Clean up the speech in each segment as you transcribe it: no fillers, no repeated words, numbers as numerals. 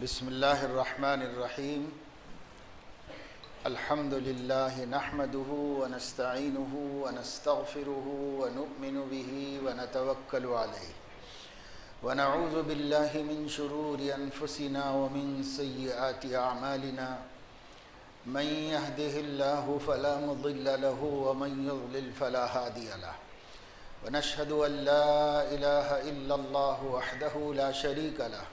बिस्मिल्लाहिर्रहमानिर्रहीम अल्हम्दुलिल्लाहि नहमदुहु व नस्तईनुहु व नस्तगफिरुहु व नु'मिनु बिही व नतवक्कलु अलैहि व नऊज़ु बिल्लाहि मिन शुरूरि अनफुसिना व मिन सय्यिआति अअमालिना मन यहदिहिल्लाहु फला मुदिल्ल लहु व मन युद्लिल फला हादिय लहु व नशहदु अन ला इलाहा इल्लल्लाहु वहदहु ला शरीका लहु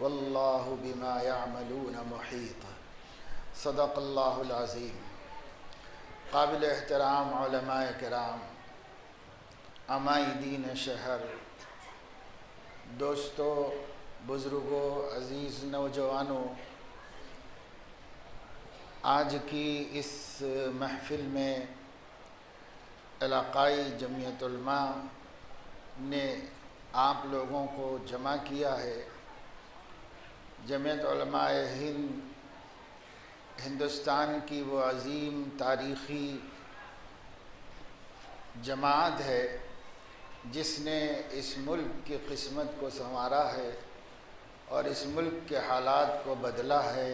वल्लाहु बिमा यामलून मुहीत सदक़ल्लाहुल अज़ीम। काबिल एहतराम उलमाए किराम, अमाइदीन शहर, दोस्तों, बुज़ुर्गों, अज़ीज़ नौजवानों, आज की इस महफ़िल में इलाक़ाई जमीयत उलमा ने आप लोगों को जमा किया है। जमीयत उलमाए हिंदुस्तान की वो अज़ीम तारीख़ी जमात है जिसने इस मुल्क की क़िस्मत को संवारा है और इस मुल्क के हालात को बदला है।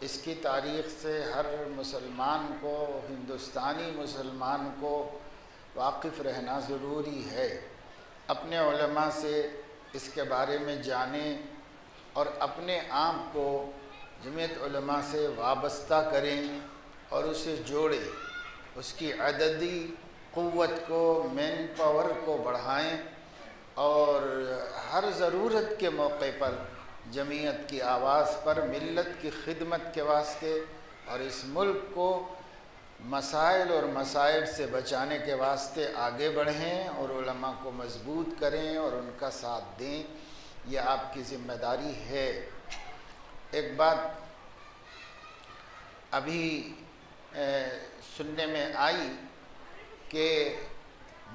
इसकी तारीख़ से हर मुसलमान को, हिंदुस्तानी मुसलमान को वाकिफ़ रहना ज़रूरी है। अपने उलमा से इसके बारे में जानें और अपने आप को जमीयत उलमा से वाबस्ता करें और उसे जोड़ें, उसकी अददी क़ुव्वत को, मैन पावर को बढ़ाएं और हर ज़रूरत के मौके पर जमीयत की आवाज़ पर मिल्लत की खिदमत के वास्ते और इस मुल्क को मसाइल और मसाइब से बचाने के वास्ते आगे बढ़ें और उलमा को मजबूत करें और उनका साथ दें। यह आपकी ज़िम्मेदारी है। एक बात अभी सुनने में आई कि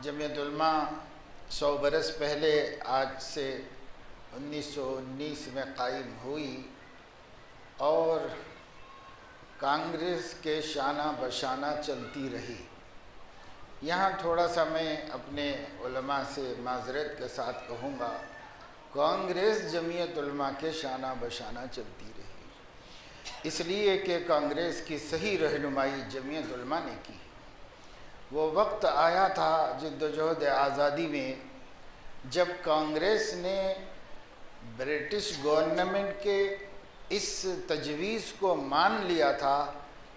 जमीयत उलमा 100 बरस पहले आज से 1919 में कायम हुई और कांग्रेस के शाना बशाना चलती रही। यहाँ थोड़ा सा मैं अपने उलमा से माज़रत के साथ कहूँगा, कांग्रेस जमीयत उलमा के शाना बशाना चलती रही इसलिए कि कांग्रेस की सही रहनुमाई जमीयत उलमा ने की। वो वक्त आया था जद्दोजहद आज़ादी में जब कांग्रेस ने ब्रिटिश गवर्नमेंट के इस तजवीज़ को मान लिया था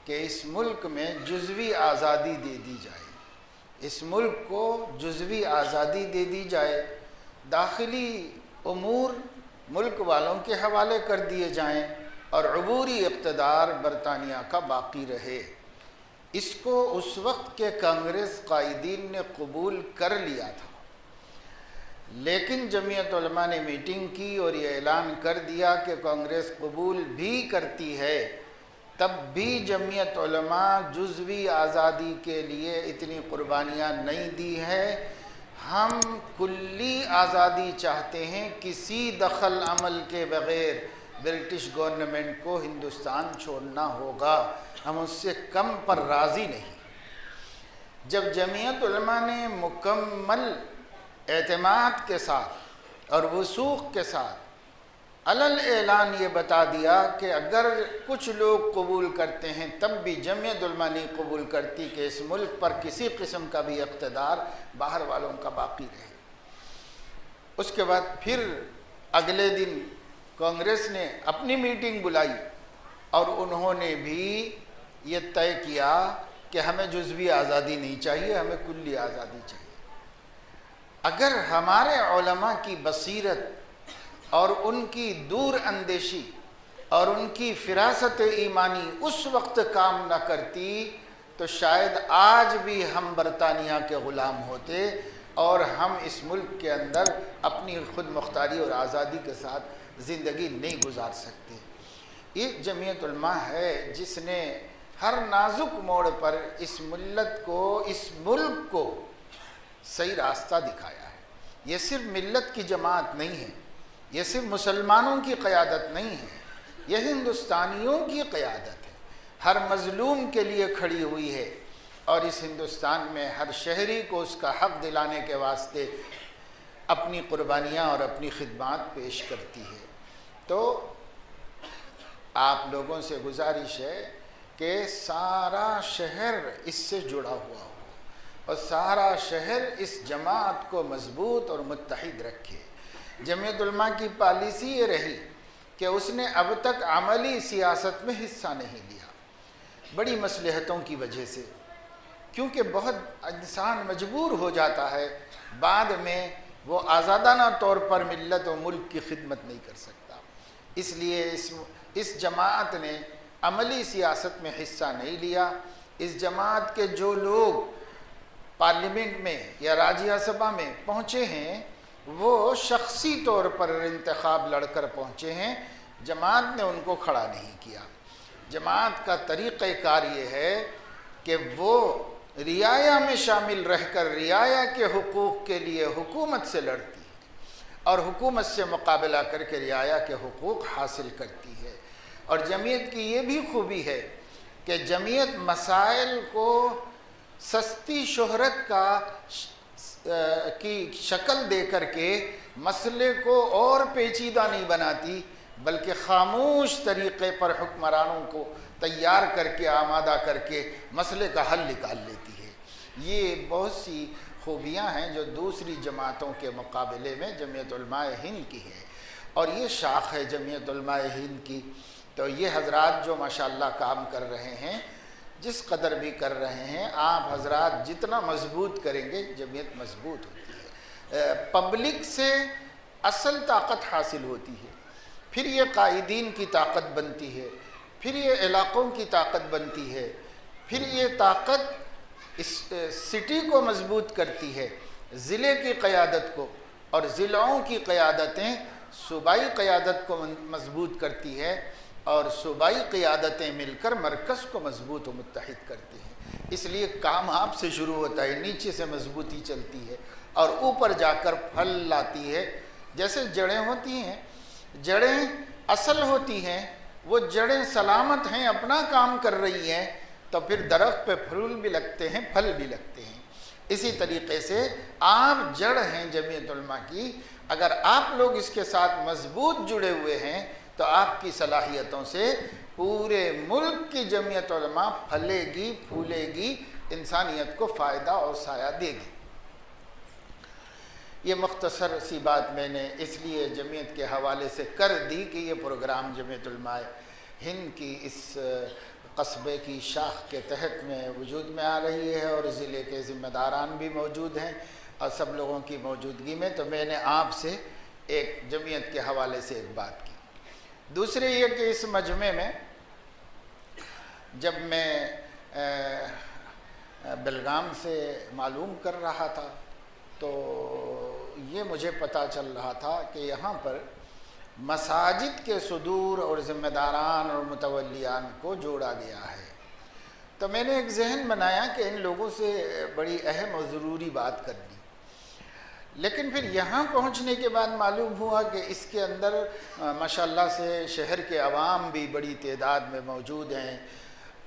कि इस मुल्क में जुज़वी आज़ादी दे दी जाए, इस मुल्क को जुज़वी आज़ादी दे दी जाए, दाखिली उमूर मुल्क वालों के हवाले कर दिए जाएं और अबूरी इक़्तिदार बरतानिया का बाकी रहे। इसको उस वक्त के कांग्रेस कायदीन ने कबूल कर लिया था, लेकिन जमीयत उलमा ने मीटिंग की और ये ऐलान कर दिया कि कांग्रेस कबूल भी करती है, तब भी जमीयत उलमा जुज़वी आज़ादी के लिए इतनी कुर्बानियाँ नहीं दी है। हम कुल्ली आज़ादी चाहते हैं, किसी दखल अमल के बग़ैर ब्रिटिश गवर्नमेंट को हिंदुस्तान छोड़ना होगा, हम उससे कम पर राज़ी नहीं। जब जमीयत उलमा ने मुकम्मल एतमाद के साथ और वसूख के साथ अलल ऐलान ये बता दिया कि अगर कुछ लोग कबूल करते हैं तब भी जमीयत उलमा नहीं कबूल करती कि इस मुल्क पर किसी किस्म का भी इक़्तिदार बाहर वालों का बाकी रहे। उसके बाद फिर अगले दिन कांग्रेस ने अपनी मीटिंग बुलाई और उन्होंने भी ये तय किया कि हमें जुज़वी आज़ादी नहीं चाहिए, हमें कुल्ली आज़ादी चाहिए। अगर हमारे उलमा की बसीरत और उनकी दूर अंदेशी और उनकी फिरासत ईमानी उस वक्त काम न करती तो शायद आज भी हम बरतानिया के ग़ुलाम होते और हम इस मुल्क के अंदर अपनी खुद मुख्तारी और आज़ादी के साथ ज़िंदगी नहीं गुजार सकते। ये जमीयत उलमा है जिसने हर नाजुक मोड़ पर इस मिल्लत को, इस मुल्क को सही रास्ता दिखाया है। ये सिर्फ मिल्लत की जमात नहीं है, ये सिर्फ मुसलमानों की क़यादत नहीं है, यह हिंदुस्तानियों की क़यादत है। हर मज़लूम के लिए खड़ी हुई है और इस हिंदुस्तान में हर शहरी को उसका हक़ दिलाने के वास्ते अपनी क़ुरबानियाँ और अपनी खिदमत पेश करती है। तो आप लोगों से गुजारिश है कि सारा शहर इससे जुड़ा हुआ हो और सारा शहर इस जमात को मजबूत और मुत्तहिद रखे। जमीयत उलमा की पॉलिसी ये रही कि उसने अब तक अमली सियासत में हिस्सा नहीं लिया, बड़ी मसलहतों की वजह से, क्योंकि बहुत इंसान मजबूर हो जाता है, बाद में वो आज़ादाना तौर पर मिल्लत और मुल्क की खिदमत नहीं कर सकता। इसलिए इस जमात ने अमली सियासत में हिस्सा नहीं लिया। इस जमात के जो लोग पार्लियामेंट में या राज्यसभा में पहुँचे हैं वो शख्सी तौर पर इंतखाब लड़कर पहुँचे हैं, जमात ने उनको खड़ा नहीं किया। जमात का तरीक़ाकार ये है कि वो रियाया में शामिल रहकर रियाया के हुकूक़ के लिए हुकूमत से लड़ती है और हुकूमत से मुकाबला करके रियाया के हुकूक़ हासिल करती है। और जमीयत की ये भी खूबी है कि जमीयत मसाइल को सस्ती शोहरत की शक्ल दे करके मसले को और पेचीदा नहीं बनाती, बल्कि खामोश तरीक़े पर हुक्मरानों को तैयार करके आमादा करके मसले का हल निकाल लेती है। ये बहुत सी खूबियाँ हैं जो दूसरी जमातों के मुकाबले में जमीयत उलमाए हिंद की है और ये शाख है जमीयत उलमाए हिंद की। तो ये हजरात जो माशाअल्लाह काम कर रहे हैं, जिस कदर भी कर रहे हैं, आप हजरात जितना मजबूत करेंगे जमीयत मजबूत होती है। पब्लिक से असल ताकत हासिल होती है, फिर ये कायदीन की ताकत बनती है, फिर ये इलाक़ों की ताकत बनती है, फिर ये ताकत इस सिटी को मजबूत करती है, ज़िले की क़यादत को, और ज़िलों की क़यादतें सूबाई क़यादत को मजबूत करती है और सूबाई क़यादतें मिलकर मरकज़ को मजबूत व मुत्तहिद करती हैं। इसलिए काम आपसे शुरू होता है, नीचे से मजबूती चलती है और ऊपर जाकर फल लाती है। जैसे जड़ें होती हैं, जड़ें असल होती हैं, वो जड़ें सलामत हैं, अपना काम कर रही हैं, तो फिर दरख्त पे फूल भी लगते हैं, फल भी लगते हैं। इसी तरीक़े से आप जड़ हैं जमीयत उलमा की, अगर आप लोग इसके साथ मजबूत जुड़े हुए हैं तो आपकी सलाहियतों से पूरे मुल्क की जमीयत उलमा फलेगी, फूलेगी, इंसानियत को फ़ायदा और साया देगी। ये मुख्तसर सी बात मैंने इसलिए जमीयत के हवाले से कर दी कि ये प्रोग्राम जमीयत उलमाए हिंद की इस कस्बे की शाख के तहत में वजूद में आ रही है और ज़िले के ज़िम्मेदारान भी मौजूद हैं और सब लोगों की मौजूदगी में तो मैंने आपसे एक जमीयत के हवाले से एक बात की। दूसरे ये कि इस मजमे में जब मैं बेलगाम से मालूम कर रहा था तो ये मुझे पता चल रहा था कि यहाँ पर मसाजिद के सदूर और ज़िम्मेदारान और मुतवल्लियान को जोड़ा गया है। तो मैंने एक जहन बनाया कि इन लोगों से बड़ी अहम और ज़रूरी बात करनी, लेकिन फिर यहाँ पहुँचने के बाद मालूम हुआ कि इसके अंदर माशाअल्लाह से शहर के अवाम भी बड़ी तादाद में मौजूद हैं,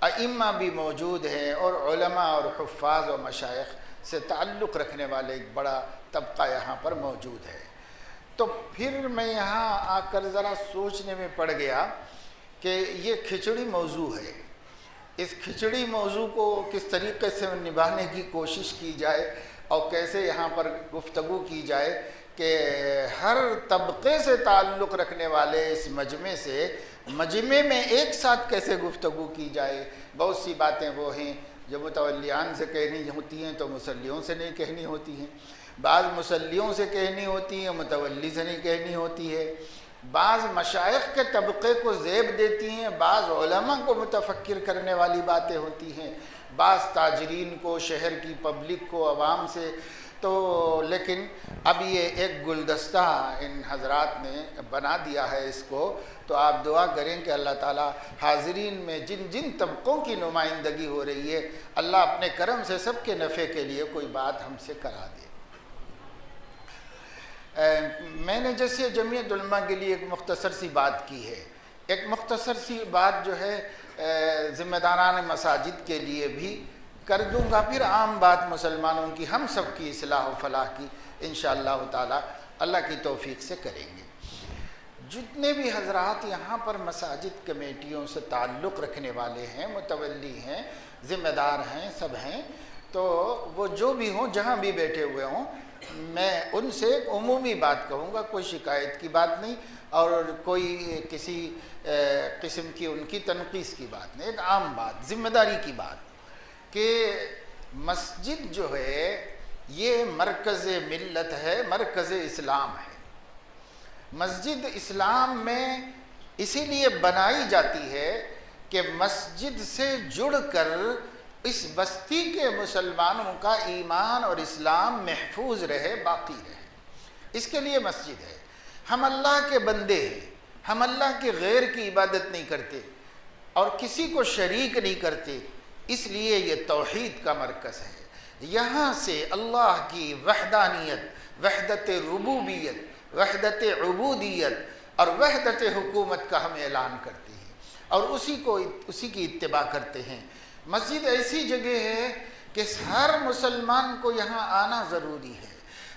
अइम्मा भी मौजूद हैं और उलमा और हुफ़्फ़ाज़ और मशाइख़ से ताल्लुक़ रखने वाले एक बड़ा तबका यहाँ पर मौजूद है। तो फिर मैं यहाँ आकर ज़रा सोचने में पड़ गया कि ये खिचड़ी मौजू है, इस खिचड़ी मौजू को किस तरीक़े से निभाने की कोशिश की जाए और कैसे यहाँ पर गुफ्तगू की जाए कि हर तबके से ताल्लुक़ रखने वाले इस मजमे से मजमे में एक साथ कैसे गुफ्तगू की जाए। बहुत सी बातें वो हैं जो मुतवल्लियान से कहनी होती हैं तो मुसल्लियों से नहीं कहनी होती हैं, बाज़ मुसल्लियों से कहनी होती हैं, मुतवल्ली से नहीं कहनी होती है। बाज़ मशाइख के तबक़े को ज़ेब देती हैं, बाज़ उलमा को मुतफ़क्किर करने वाली बातें होती हैं, बाज़ ताजरीन को, शहर की पब्लिक को, अवाम से। तो लेकिन अब ये एक गुलदस्ता इन हजरात ने बना दिया है इसको, तो आप दुआ करें कि अल्लाह ताला हाज़रीन में जिन जिन तबक़ों की नुमाइंदगी हो रही है, अल्लाह अपने करम से सबके नफ़े के लिए कोई बात हमसे करा दे। मैंने जैसे जमीयत उलमा के लिए एक मुख्तसर सी बात की है, एक मुख्तसर सी बात जो है ज़िम्मेदारान मसाजिद के लिए भी कर दूंगा, फिर आम बात मुसलमानों की, हम सब की इस्लाह व फलाह की इंशाअल्लाह ताला अल्लाह की तौफीक से करेंगे। जितने भी हजरात यहाँ पर मसाजिद कमेटियों से ताल्लुक़ रखने वाले हैं, मुतवल्ली हैं, ज़िम्मेदार हैं, सब हैं, तो वो जो भी हों, जहाँ भी बैठे हुए हों, मैं उनसे एक उमूमी बात कहूँगा, कोई शिकायत की बात नहीं और कोई किसी किस्म की उनकी तनकीस की बात नहीं, एक आम बात, ज़िम्मेदारी की बात कि मस्जिद जो है ये मरकज़ मिल्लत है, मरकज़ इस्लाम है। मस्जिद इस्लाम में इसीलिए बनाई जाती है कि मस्जिद से जुड़कर इस बस्ती के मुसलमानों का ईमान और इस्लाम महफूज रहे, बाकी रहे, इसके लिए मस्जिद है। हम अल्लाह के बंदे हैं, हम अल्लाह के गैर की इबादत नहीं करते और किसी को शरीक नहीं करते, इसलिए ये तौहीद का मरकज़ है। यहाँ से अल्लाह की वहदानियत, वहदत रुबूबियत, वहदत उबूदियत और वहदत हुकूमत का हम ऐलान करते हैं और उसी की इत्तिबा करते हैं। मस्जिद ऐसी जगह है कि हर मुसलमान को यहाँ आना ज़रूरी है।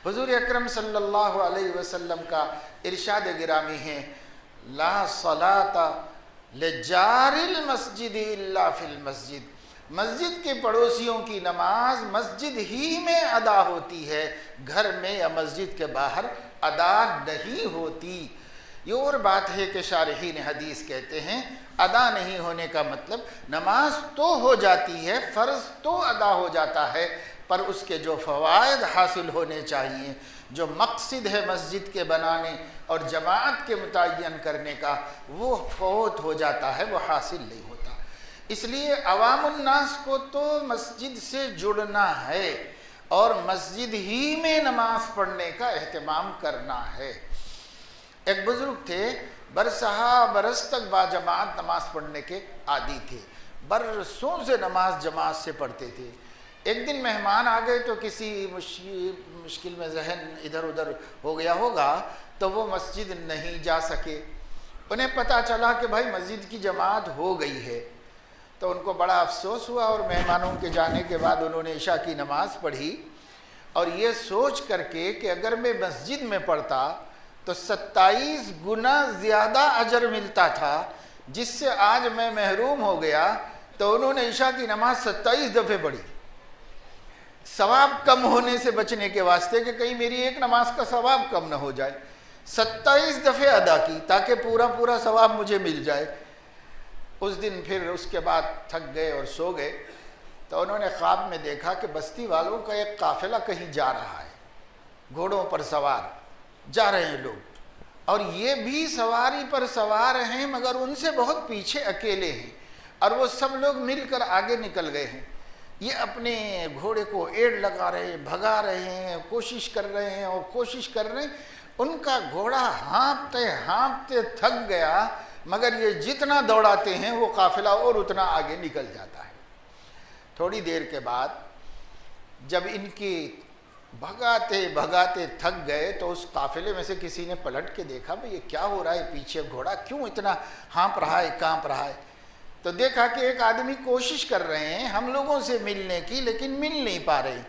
हुज़ूर अकरम सल्लल्लाहु अलैहि वसल्लम का इरशाद गिरामी है, ला सलाता लिजारिल मस्जिद इल्ला फिल मस्जिद। मस्जिद के पड़ोसियों की नमाज मस्जिद ही में अदा होती है, घर में या मस्जिद के बाहर अदा नहीं होती। ये और बात है कि शारहीन हदीस कहते हैं अदा नहीं होने का मतलब नमाज तो हो जाती है, फ़र्ज़ तो अदा हो जाता है, पर उसके जो फ़वाइद हासिल होने चाहिए, जो मकसद है मस्जिद के बनाने और जमात के मुतय्यन करने का, वो फ़ौत हो जाता है, वो हासिल नहीं होता। इसलिए अवामुन्नास को तो मस्जिद से जुड़ना है और मस्जिद ही में नमाज पढ़ने का एहतमाम करना है। एक बुज़ुर्ग थे, बरस तक बाजमात नमाज पढ़ने के आदी थे, बरसों से नमाज जमात से पढ़ते थे। एक दिन मेहमान आ गए तो किसी मुश्किल में जहन इधर उधर हो गया होगा, तो वो मस्जिद नहीं जा सके। उन्हें पता चला कि भाई मस्जिद की जमात हो गई है, तो उनको बड़ा अफसोस हुआ और मेहमानों के जाने के बाद उन्होंने इशा की नमाज़ पढ़ी और ये सोच करके कि अगर मैं मस्जिद में पढ़ता तो 27 गुना ज़्यादा अजर मिलता था, जिससे आज मैं महरूम हो गया। तो उन्होंने इशा की नमाज 27 दफ़े पढ़ी, सवाब कम होने से बचने के वास्ते कि कहीं मेरी एक नमाज का सवाब कम ना हो जाए। 27 दफ़े अदा की ताकि पूरा सवाब मुझे मिल जाए। उस दिन फिर उसके बाद थक गए और सो गए, तो उन्होंने ख्वाब में देखा कि बस्ती वालों का एक काफ़िला कहीं जा रहा है, घोड़ों पर सवार जा रहे हैं लोग और ये भी सवारी पर सवार हैं, मगर उनसे बहुत पीछे अकेले हैं और वो सब लोग मिलकर आगे निकल गए हैं। ये अपने घोड़े को एड़ लगा रहे हैं, भगा रहे हैं, कोशिश कर रहे हैं और कोशिश कर रहे हैं। उनका घोड़ा हाँफते हाँफते थक गया, मगर ये जितना दौड़ाते हैं वो काफिला और उतना आगे निकल जाता है। थोड़ी देर के बाद जब इनकी भगाते भगाते थक गए तो उस काफिले में से किसी ने पलट के देखा, भाई ये क्या हो रहा है, पीछे घोड़ा क्यों इतना हाँप रहा है, कांप रहा है। तो देखा कि एक आदमी कोशिश कर रहे हैं हम लोगों से मिलने की, लेकिन मिल नहीं पा रहे।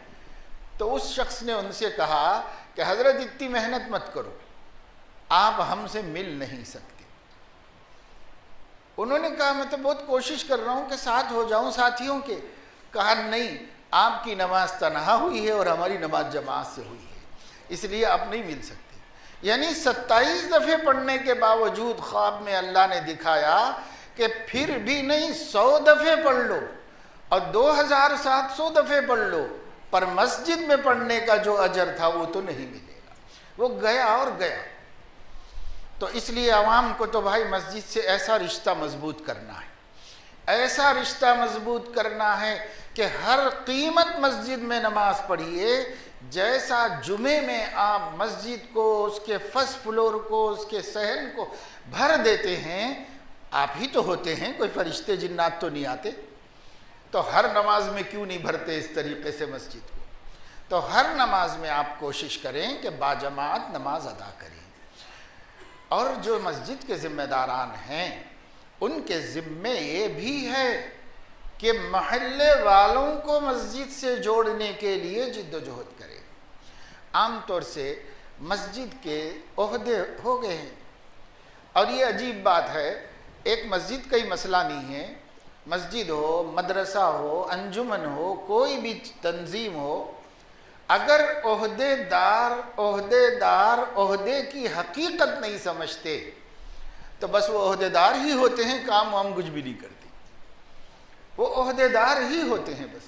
तो उस शख्स ने उनसे कहा कि हज़रत इतनी मेहनत मत करो, आप हमसे मिल नहीं सकते। उन्होंने कहा मैं तो बहुत कोशिश कर रहा हूँ कि साथ हो जाऊँ साथियों के। कहा नहीं, आपकी नमाज तनहा हुई है और हमारी नमाज जमात से हुई है, इसलिए आप नहीं मिल सकते। यानी 27 दफ़े पढ़ने के बावजूद ख्वाब में अल्लाह ने दिखाया कि फिर भी नहीं, 100 दफ़े पढ़ लो और 2700 दफ़े पढ़ लो, पर मस्जिद में पढ़ने का जो अजर था वो तो नहीं मिलेगा, वो गया और गया। तो इसलिए आवाम को तो भाई मस्जिद से ऐसा रिश्ता मजबूत करना है, ऐसा रिश्ता मजबूत करना है कि हर कीमत मस्जिद में नमाज पढ़िए। जैसा जुमे में आप मस्जिद को, उसके फर्स्ट फ्लोर को, उसके सहन को भर देते हैं, आप ही तो होते हैं, कोई फरिश्ते जिन्नात तो नहीं आते, तो हर नमाज में क्यों नहीं भरते इस तरीके से मस्जिद को। तो हर नमाज में आप कोशिश करें कि बाजमात नमाज अदा करें। और जो मस्जिद के ज़िम्मेदारान हैं उनके ज़िम्मे ये भी है कि महल्ले वालों को मस्जिद से जोड़ने के लिए जिद्दोजहद करें। आमतौर से मस्जिद के ओहदे हो गए हैं, और ये अजीब बात है, एक मस्जिद का ही मसला नहीं है, मस्जिद हो, मदरसा हो, अंजुमन हो, कोई भी तंजीम हो, अगर ओहदेदार ओहदे की हकीकत नहीं समझते तो बस वो ओहदेदार ही होते हैं, काम वाम कुछ भी नहीं करते, वो ओहदेदार ही होते हैं बस।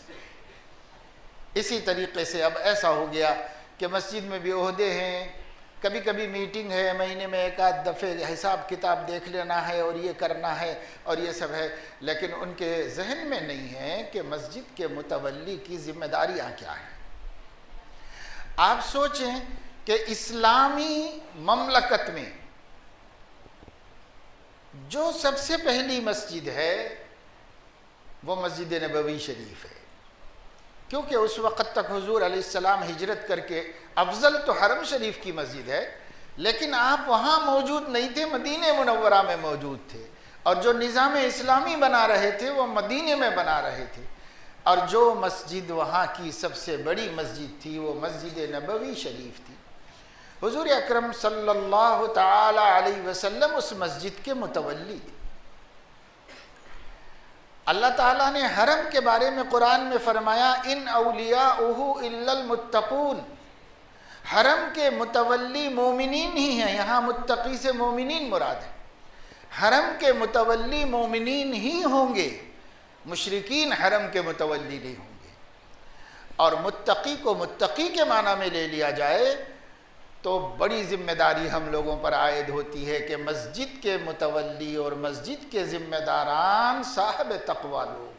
इसी तरीके से अब ऐसा हो गया कि मस्जिद में भी ओहदे हैं, कभी कभी मीटिंग है, महीने में एक आध दफ़े हिसाब किताब देख लेना है और ये करना है और ये सब है, लेकिन उनके जहन में नहीं है कि मस्जिद के मुतवल्ली की जिम्मेदारियाँ क्या हैं। आप सोचें कि इस्लामी ममलकत में जो सबसे पहली मस्जिद है वो मस्जिद नबवी शरीफ है, क्योंकि उस वक़्त तक हुज़ूर अलैहिस्सलाम हिजरत करके, अफजल तो हरम शरीफ की मस्जिद है, लेकिन आप वहाँ मौजूद नहीं थे, मदीने मुनव्वरा में मौजूद थे, और जो निज़ाम इस्लामी बना रहे थे वो मदीने में बना रहे थे, और जो मस्जिद वहाँ की सबसे बड़ी मस्जिद थी वो मस्जिद नबवी शरीफ थी। हुज़ूर अकरम सल्लल्लाहु ताला अलैहि वसल्लम उस मस्जिद के मुतवल्ली थे। अल्लाह ताला ने हरम के बारे में कुरान में फरमाया, इन औलियाउहु इल्लल मुत्तकून, हरम के मुतवल्ली मोमिनीन ही हैं। यहाँ मुत्तकी से मोमिनीन मुराद है, हरम के मुतवल्ली मोमिनीन ही होंगे, मुशरिकीन हरम के मुतवल्ली नहीं होंगे। और मुत्तकी को मुत्तकी के माना में ले लिया जाए तो बड़ी जिम्मेदारी हम लोगों पर आयद होती है कि मस्जिद के मुतवल्ली और मस्जिद के ज़िम्मेदारान साहब तक़वा लोग,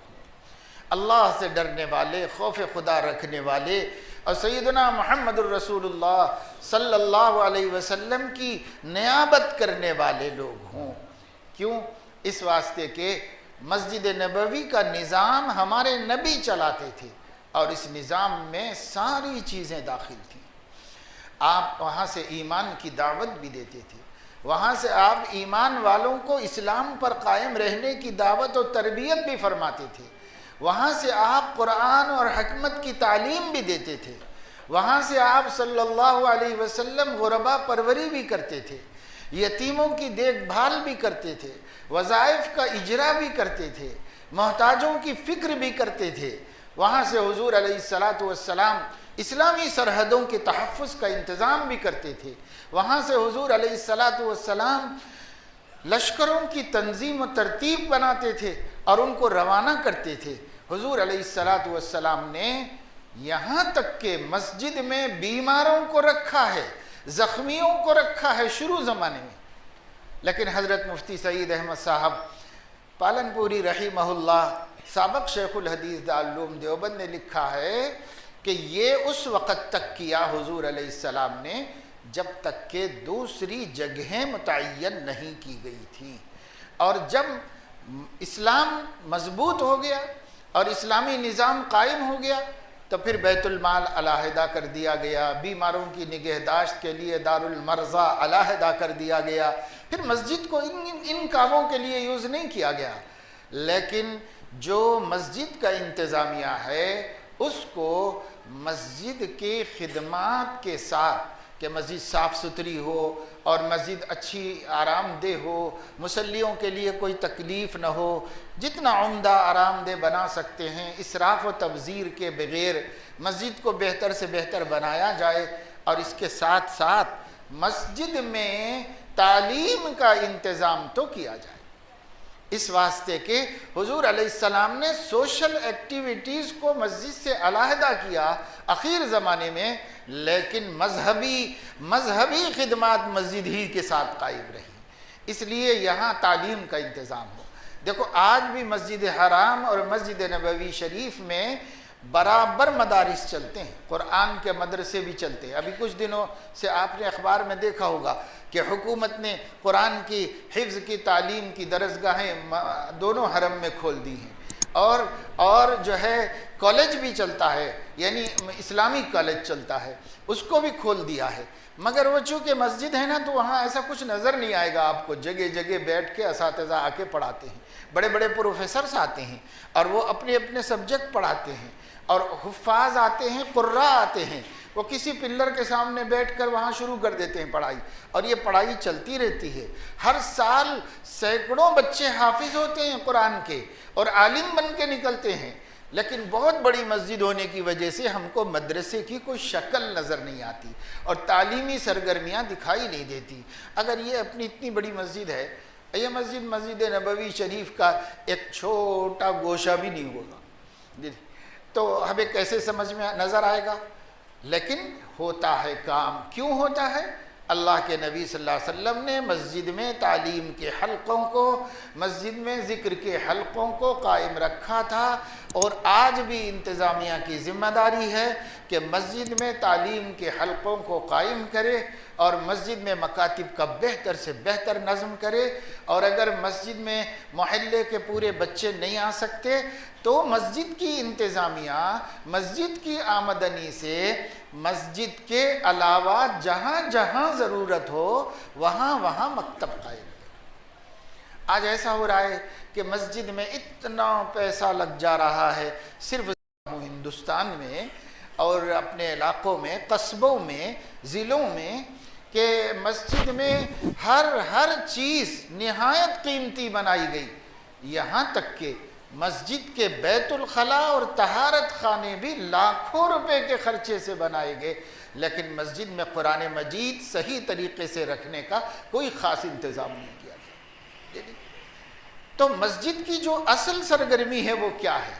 अल्लाह से डरने वाले, खौफ खुदा रखने वाले, और सैयदना मुहम्मदुर रसूलुल्लाह सल्लल्लाहु अलैहि वसल्लम की नियाबत करने वाले लोग हों। क्यों? इस वास्ते के मस्जिद नबवी का निज़ाम हमारे नबी चलाते थे, और इस निज़ाम में सारी चीज़ें दाखिल थीं। आप वहाँ से ईमान की दावत भी देते थे, वहाँ से आप ईमान वालों को इस्लाम पर कायम रहने की दावत और तरबियत भी फरमाते थे, वहाँ से आप कुरान और हकमत की तालीम भी देते थे, वहाँ से आप सल्लल्लाहु अलैहि वसल्लम गुरबा परवरी भी करते थे, यतीमों की देखभाल भी करते थे, वज़ाइफ का इजरा भी करते थे, मोहताजों की फ़िक्र भी करते थे। वहाँ से हुज़ूर अलैहिस्सलातु वस्सलाम इस्लामी सरहदों के तहफ़्फ़ुज़ का इंतज़ाम भी करते थे। वहाँ से हुज़ूर अलैहिस्सलातु वस्सलाम लश्करों की तंजीम और तरतीब बनाते थे और उनको रवाना करते थे। हुज़ूर अलैहिस्सलातु वस्सलाम ने यहाँ तक के मस्जिद में बीमारों को रखा है, ज़ख्मियों को रखा है शुरू ज़माने में। लेकिन हज़रत मुफ्ती सईद अहमद साहब पालनपुरी रहीमहुल्लाह, साबक शेखुल हदीस दारुल उलूम देवबंद ने लिखा है कि ये उस वक़्त तक किया हुज़ूर अलैहिस्सलाम ने जब तक के दूसरी जगहें मुतय्यन नहीं की गई थी। और जब इस्लाम मजबूत हो गया और इस्लामी निज़ाम कायम हो गया तो फिर बैतुल माल अलहदा कर दिया गया, बीमारों की निगहदाश्त के लिए दारुल मर्ज़ा अलहदा कर दिया गया। फिर मस्जिद को इन कामों के लिए यूज़ नहीं किया गया, लेकिन जो मस्जिद का इंतज़ामिया है उसको मस्जिद के खिदमात के साथ, कि मस्जिद साफ़ सुथरी हो और मस्जिद अच्छी आरामदेह हो, मुसल्लियों के लिए कोई तकलीफ़ न हो, जितना उम्दा आरामदेह बना सकते हैं, इसराफ़ व तबज़ीर के बग़ैर मस्जिद को बेहतर से बेहतर बनाया जाए। और इसके साथ साथ मस्जिद में तालीम का इंतज़ाम तो किया जाए। इस वास्ते के हुजूर अलैहिस्सलाम ने सोशल एक्टिविटीज़ को मस्जिद से अलहदा किया आखिर ज़माने में, लेकिन मजहबी खिदमत मस्जिद ही के साथ कायम रही। इसलिए यहाँ तालीम का इंतज़ाम हो। देखो आज भी मस्जिद हराम और मस्जिद नबवी शरीफ में बराबर मदारिस चलते हैं, कुरान के मदरसे भी चलते हैं। अभी कुछ दिनों से आपने अखबार में देखा होगा कि हुकूमत ने कुरान की हिफ्ज़ की तालीम की दरसगाहें दोनों हरम में खोल दी हैं, और जो है कॉलेज भी चलता है, यानी इस्लामिक कॉलेज चलता है, उसको भी खोल दिया है। मगर वो चूँकि मस्जिद है ना, तो वहाँ ऐसा कुछ नज़र नहीं आएगा आपको। जगह जगह बैठ के असातिज़ा आके पढ़ाते हैं, बड़े बड़े प्रोफेसर्स आते हैं और वो अपने अपने सब्जेक्ट पढ़ाते हैं, और हुफ़ाज़ आते हैं, कुर्रा आते हैं, वो किसी पिल्लर के सामने बैठकर वहाँ शुरू कर देते हैं पढ़ाई, और ये पढ़ाई चलती रहती है। हर साल सैकड़ों बच्चे हाफिज़ होते हैं कुरान के और आलिम बन के निकलते हैं। लेकिन बहुत बड़ी मस्जिद होने की वजह से हमको मदरसे की कोई शक्ल नज़र नहीं आती और तालीमी सरगर्मियाँ दिखाई नहीं देती। अगर ये अपनी इतनी बड़ी मस्जिद है, ये मस्जिद नबवी शरीफ का एक छोटा गोशा भी नहीं होगा, तो हमें कैसे समझ में नज़र आएगा? लेकिन होता है काम। क्यों होता है? अल्लाह के नबी सल्लल्लाहु अलैहि वसल्लम ने मस्जिद में तालीम के हलक़ों को, मस्जिद में ज़िक्र के हलक़ों को कायम रखा था। और आज भी इंतज़ामिया की ज़िम्मेदारी है कि मस्जिद में तालीम के हलक़ों को कायम करे और मस्जिद में मकातिब का बेहतर से बेहतर नज़म करे। और अगर मस्जिद में मोहल्ले के पूरे बच्चे नहीं आ सकते तो मस्जिद की इंतज़ामिया मस्जिद की आमदनी से मस्जिद के अलावा जहाँ जहाँ ज़रूरत हो वहाँ वहाँ मकतब कायम करे। आज ऐसा हो रहा है कि मस्जिद में इतना पैसा लग जा रहा है, सिर्फ हिंदुस्तान में और अपने इलाक़ों में, कस्बों में, ज़िलों में, कि मस्जिद में हर चीज़ निहायत कीमती बनाई गई। यहाँ तक कि मस्जिद के बैतुल खला और तहारत खाने भी लाखों रुपए के खर्चे से बनाए गए, लेकिन मस्जिद में कुरान मजीद सही तरीके से रखने का कोई ख़ास इंतज़ाम नहीं किया गया। तो मस्जिद की जो असल सरगर्मी है वो क्या है,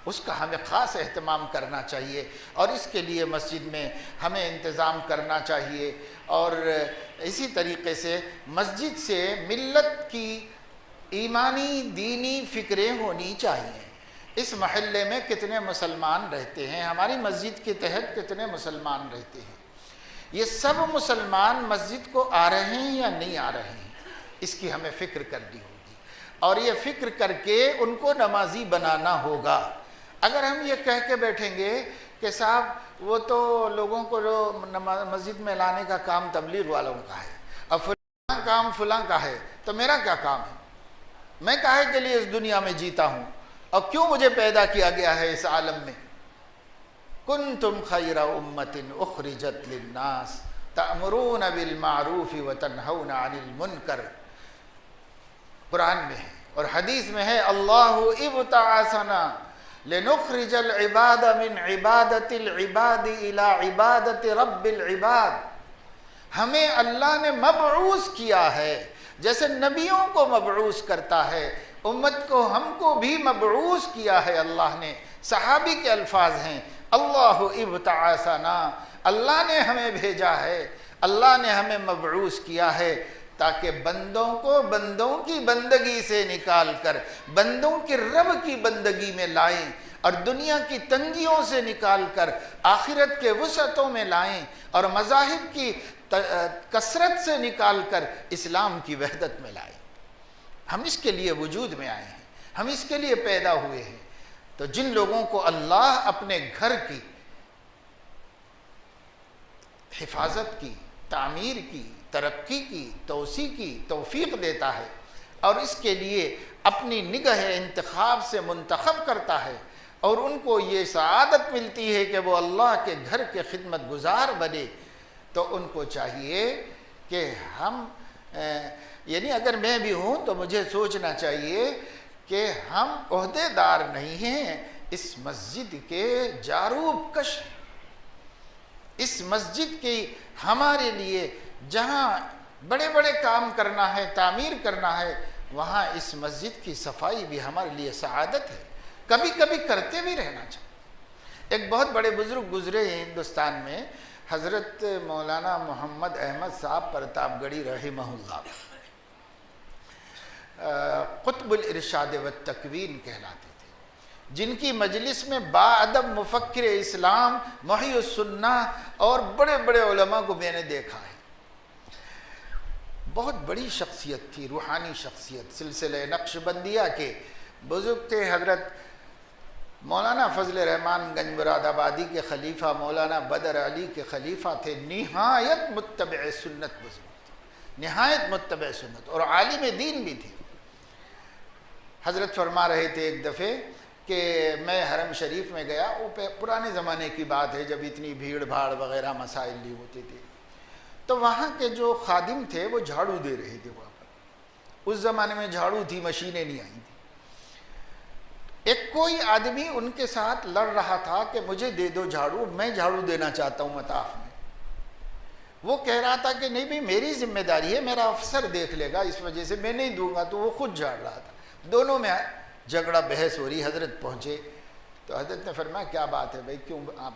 उसका हमें ख़ास एहतमाम करना चाहिए और इसके लिए मस्जिद में हमें इंतज़ाम करना चाहिए। और इसी तरीके से मस्जिद से मिल्लत की ईमानी दीनी फ़िक्रें होनी चाहिए। इस महल्ले में कितने मुसलमान रहते हैं, हमारी मस्जिद के तहत कितने मुसलमान रहते हैं, ये सब मुसलमान मस्जिद को आ रहे हैं या नहीं आ रहे हैं, इसकी हमें फ़िक्र करनी होगी और ये फ़िक्र करके उनको नमाजी बनाना होगा। अगर हम ये कह के बैठेंगे कि साहब वो तो लोगों को जो मस्जिद में लाने का काम तबलीग वालों का है, अब फलां काम फलां का है, तो मेरा क्या काम है? मैं काहे के लिए इस दुनिया में जीता हूँ और क्यों मुझे पैदा किया गया है इस आलम में? कुंतुम खैरा उम्मतिन उखरिजत लिन्नास तअमुरून बिल मारूफ व तनहौना अनिल मुनकर, कुरान में है और हदीस में है, अल्लाहु इब्ताअसना लिनुखरिजल इबाद मिन इबादतिल इबाद इला इबादति रब्बिल इबाद। हमें अल्लाह ने मबऊस किया है, जैसे नबियों को मबऊस करता है, उम्मत को हमको भी मबऊस किया है अल्लाह ने। सहाबी के अल्फाज हैं, अल्लाहु इब्ताअसना, अल्लाह ने हमें भेजा है, अल्लाह ने हमें मबऊस किया है ताकि बंदों को बंदों की बंदगी से निकाल कर बंदों के रब की बंदगी में लाएं और दुनिया की तंगियों से निकाल कर आखिरत के वसअतों में लाएं और मज़ाहिब की कसरत से निकाल कर इस्लाम की वहदत में लाएं। हम इसके लिए वजूद में आए हैं, हम इसके लिए पैदा हुए हैं। तो जिन लोगों को अल्लाह अपने घर की हिफाजत की, तामीर की, तरक्की की, तोसी की तौफीक देता है और इसके लिए अपनी निगाह इंतखाब से मुंतखब करता है और उनको ये सआदत मिलती है कि वो अल्लाह के घर के खिदमत गुजार बने, तो उनको चाहिए कि हम यानी अगर मैं भी हूँ तो मुझे सोचना चाहिए कि हम ओहदेदार नहीं हैं, इस मस्जिद के जारूब कश, इस मस्जिद की हमारे लिए जहाँ बड़े बड़े काम करना है, तामीर करना है, वहाँ इस मस्जिद की सफाई भी हमारे लिए सआदत है, कभी कभी करते भी रहना चाहिए। एक बहुत बड़े बुजुर्ग गुजरे हैं हिंदुस्तान में, हज़रत मौलाना मोहम्मद अहमद साहब प्रतापगढ़ी रहमहुल्लाह, कुतुबुल इरशाद व तकवीन कहलाते थे, जिनकी मजलिस में बाअदब मुफक्किर इस्लाम, मुहय्यिस सुन्नाह और बड़े बड़े उलमा को मैंने देखा है। बहुत बड़ी शख्सियत थी, रूहानी शख्सियत। सिलसिले नक्शबंदिया के बुजुर्ग थे हज़रत मौलाना फजल रहमान गंज मुरादाबादी के खलीफा मौलाना बदर अली के खलीफा थे। निहायत मुत्तबे सुन्नत बुजुर्ग थे, निहायत मुत्तबे सुन्नत और आलिम दीन भी थे। हज़रत फरमा रहे थे एक दफ़े कि मैं हरम शरीफ में गया, वो पुराने ज़माने की बात है जब इतनी भीड़ भाड़ वग़ैरह मसाइल नहीं होते थे, तो वहाँ के जो खादिम थे वो झाड़ू दे रहे थे वहाँ पर। उस ज़माने में झाड़ू थी, मशीनें नहीं आई थी। एक कोई आदमी उनके साथ लड़ रहा था कि मुझे दे दो झाड़ू, मैं झाड़ू देना चाहता हूँ मताफ में। वो कह रहा था कि नहीं भाई मेरी जिम्मेदारी है, मेरा अफसर देख लेगा, इस वजह से मैं नहीं दूंगा, तो वो खुद झाड़ रहा था। दोनों में झगड़ा बहस हो रही। हज़रत पहुँचे तो हज़रत ने फरमाया क्या बात है भाई, क्यों आप?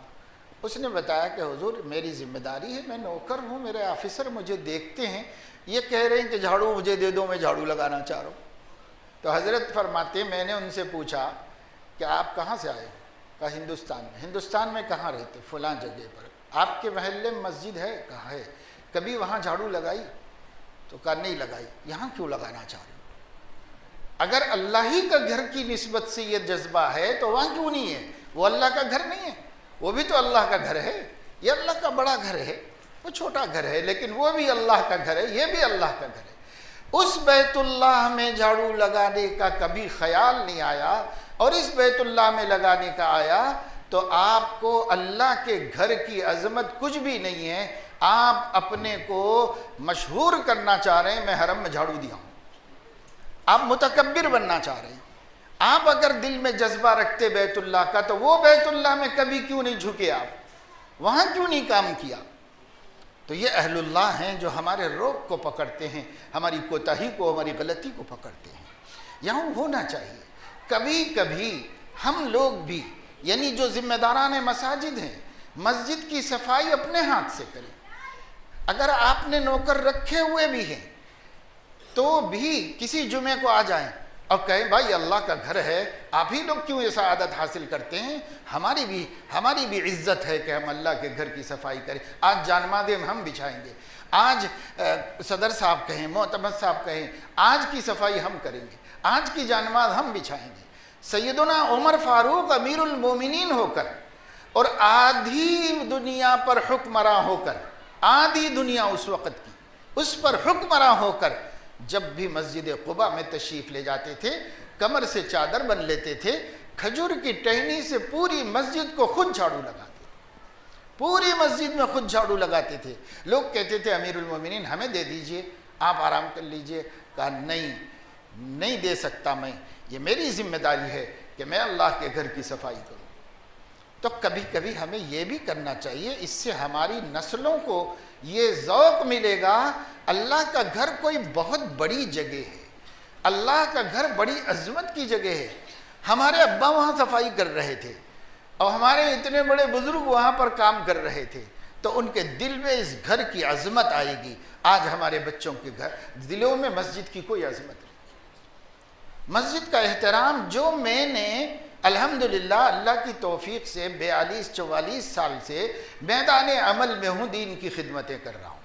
उसने बताया कि हुजूर मेरी जिम्मेदारी है, मैं नौकर हूँ, मेरे ऑफिसर मुझे देखते हैं, ये कह रहे हैं कि झाड़ू मुझे दे दो, मैं झाड़ू लगाना चाह रहा हूँ। तो हज़रत फरमाते मैंने उनसे पूछा कि आप कहाँ से आए हो? कहा हिंदुस्तान में। हिंदुस्तान में कहाँ रहते? फ़लाँ जगह पर। आपके महल्ले में मस्जिद है? कहा है। कभी वहाँ झाड़ू लगाई? तो कहा नहीं लगाई। यहाँ क्यों लगाना चाह रहे हो? अगर अल्लाह ही का घर की निस्बत से ये जज्बा है तो वहाँ क्यों नहीं है? वो अल्लाह का घर नहीं है, वो भी तो अल्लाह का घर है। ये अल्लाह का बड़ा घर है, वो छोटा घर है, लेकिन वो भी अल्लाह का घर है, ये भी अल्लाह का घर है। उस बैतुल्लाह में झाड़ू लगाने का कभी ख्याल नहीं आया, और इस बैतुल्लाह में लगाने का आया तो आपको अल्लाह के घर की अजमत कुछ भी नहीं है। आप अपने को मशहूर करना चाह रहे हैं, मैं हरम में झाड़ू दिया हूँ। आप मुतकब्बिर बनना चाह रहे हैं। आप अगर दिल में जज्बा रखते बैतुल्लाह का, तो वो बैतुल्लाह में कभी क्यों नहीं झुके? आप वहाँ क्यों नहीं काम किया? तो ये अहलुल्लाह हैं जो हमारे रोग को पकड़ते हैं, हमारी कोताही को, हमारी गलती को पकड़ते हैं। यहाँ होना चाहिए। कभी कभी हम लोग भी, यानी जो जिम्मेदारान मसाजिद हैं, मस्जिद की सफाई अपने हाथ से करें। अगर आपने नौकर रखे हुए भी हैं तो भी किसी जुमे को आ जाएं और कहें भाई अल्लाह का घर है, आप ही लोग क्यों ऐसा आदत हासिल करते हैं? हमारी भी इज्जत है कि हम अल्लाह के घर की सफाई करें। आज जानमाज़ें हम बिछाएंगे, आज सदर साहब कहें, मोहतमद साहब कहें, आज की सफाई हम करेंगे, आज की जानमाज़ हम बिछाएंगे। सैयदना उमर फारूक अमीरुल मोमिनीन होकर और आधी दुनिया पर हुक्मरां होकर, आधी दुनिया उस वक़्त की उस पर हुक्मरां होकर जब भी मस्जिद कुबा में तशरीफ़ ले जाते थे, कमर से चादर बन लेते थे, खजूर की टहनी से पूरी मस्जिद को खुद झाड़ू लगाते, पूरी मस्जिद में खुद झाड़ू लगाते थे। लोग कहते थे अमीरुल मोमिनीन हमें दे दीजिए, आप आराम कर लीजिए। कहा नहीं दे सकता मैं, ये मेरी जिम्मेदारी है कि मैं अल्लाह के घर की सफाई करूँ। तो कभी कभी हमें ये भी करना चाहिए, इससे हमारी नस्लों को ये ज़ौक़ मिलेगा। अल्लाह का घर कोई बहुत बड़ी जगह है, अल्लाह का घर बड़ी अज़मत की जगह है। हमारे अब्बा वहाँ सफाई कर रहे थे और हमारे इतने बड़े बुज़ुर्ग वहाँ पर काम कर रहे थे, तो उनके दिल में इस घर की अज़मत आएगी। आज हमारे बच्चों के घर दिलों में मस्जिद की कोई अज़मत नहीं। मस्जिद का एहतराम जो मैंने अल्हम्दुलिल्लाह अल्लाह की तौफीक से 42-44 साल से मैदान अमल में हूँ, दीन की खिदमतें कर रहा हूँ।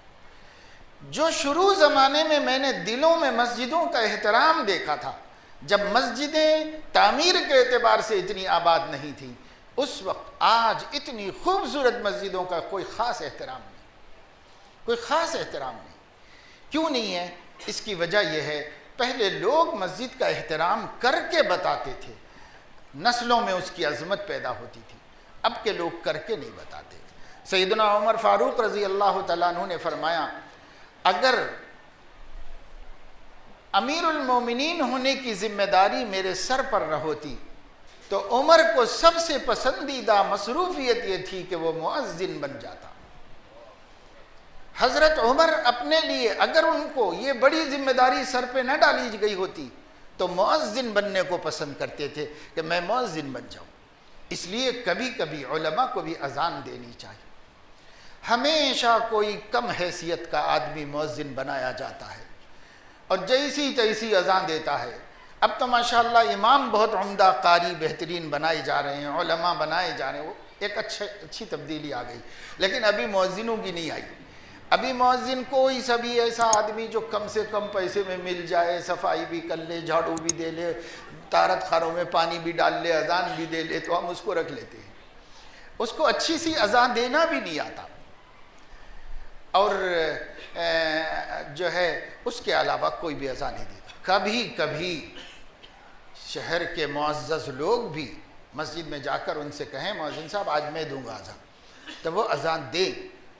जो शुरू ज़माने में मैंने दिलों में मस्जिदों का एहतराम देखा था, जब मस्जिदें तामीर के एतबार से इतनी आबाद नहीं थी, उस वक्त आज इतनी खूबसूरत मस्जिदों का कोई ख़ास एहतराम नहीं, कोई ख़ास एहतराम नहीं। क्यों नहीं है? इसकी वजह यह है, पहले लोग मस्जिद का एहतराम करके बताते थे, नस्लों में उसकी अज़मत पैदा होती थी। अब के लोग करके नहीं बताते। सैयदना उमर फारूक रज़ी अल्लाह तआला अन्हु ने फरमाया, अगर अमीरुल मोमिनीन होने की जिम्मेदारी मेरे सर पर न होती तो उमर को सबसे पसंदीदा मसरूफियत ये थी कि वो मुअज्जिन बन जाता। हज़रत उमर अपने लिए, अगर उनको ये बड़ी जिम्मेदारी सर पे न डाली गई होती तो मुअज्जिन बनने को पसंद करते थे कि मैं मुअज्जिन बन जाऊँ। इसलिए कभी कभी उलमा को भी अजान देनी चाहिए। हमेशा कोई कम हैसियत का आदमी मुअज्जिन बनाया जाता है और जैसी तैसी अजान देता है। अब तो माशाअल्लाह इमाम बहुत उम्दा कारी बेहतरीन बनाए जा रहे हैं, उलमा बनाए जा रहे हैं, वो एक अच्छी तब्दीली आ गई। लेकिन अभी मुअज्जिनों की नहीं आई। अभी मुअज्जिन कोई सभी ऐसा आदमी जो कम से कम पैसे में मिल जाए, सफाई भी कर ले, झाड़ू भी दे ले, तारत खारों में पानी भी डाल ले, अजान भी दे ले, तो हम उसको रख लेते हैं। उसको अच्छी सी अजान देना भी नहीं आता और जो है उसके अलावा कोई भी अजान नहीं देता। कभी कभी शहर के मुअज़्ज़ज़ लोग भी मस्जिद में जाकर उनसे कहें मुअज्जिन साहब आज मैं दूंगा अजान, तो वो अजान दे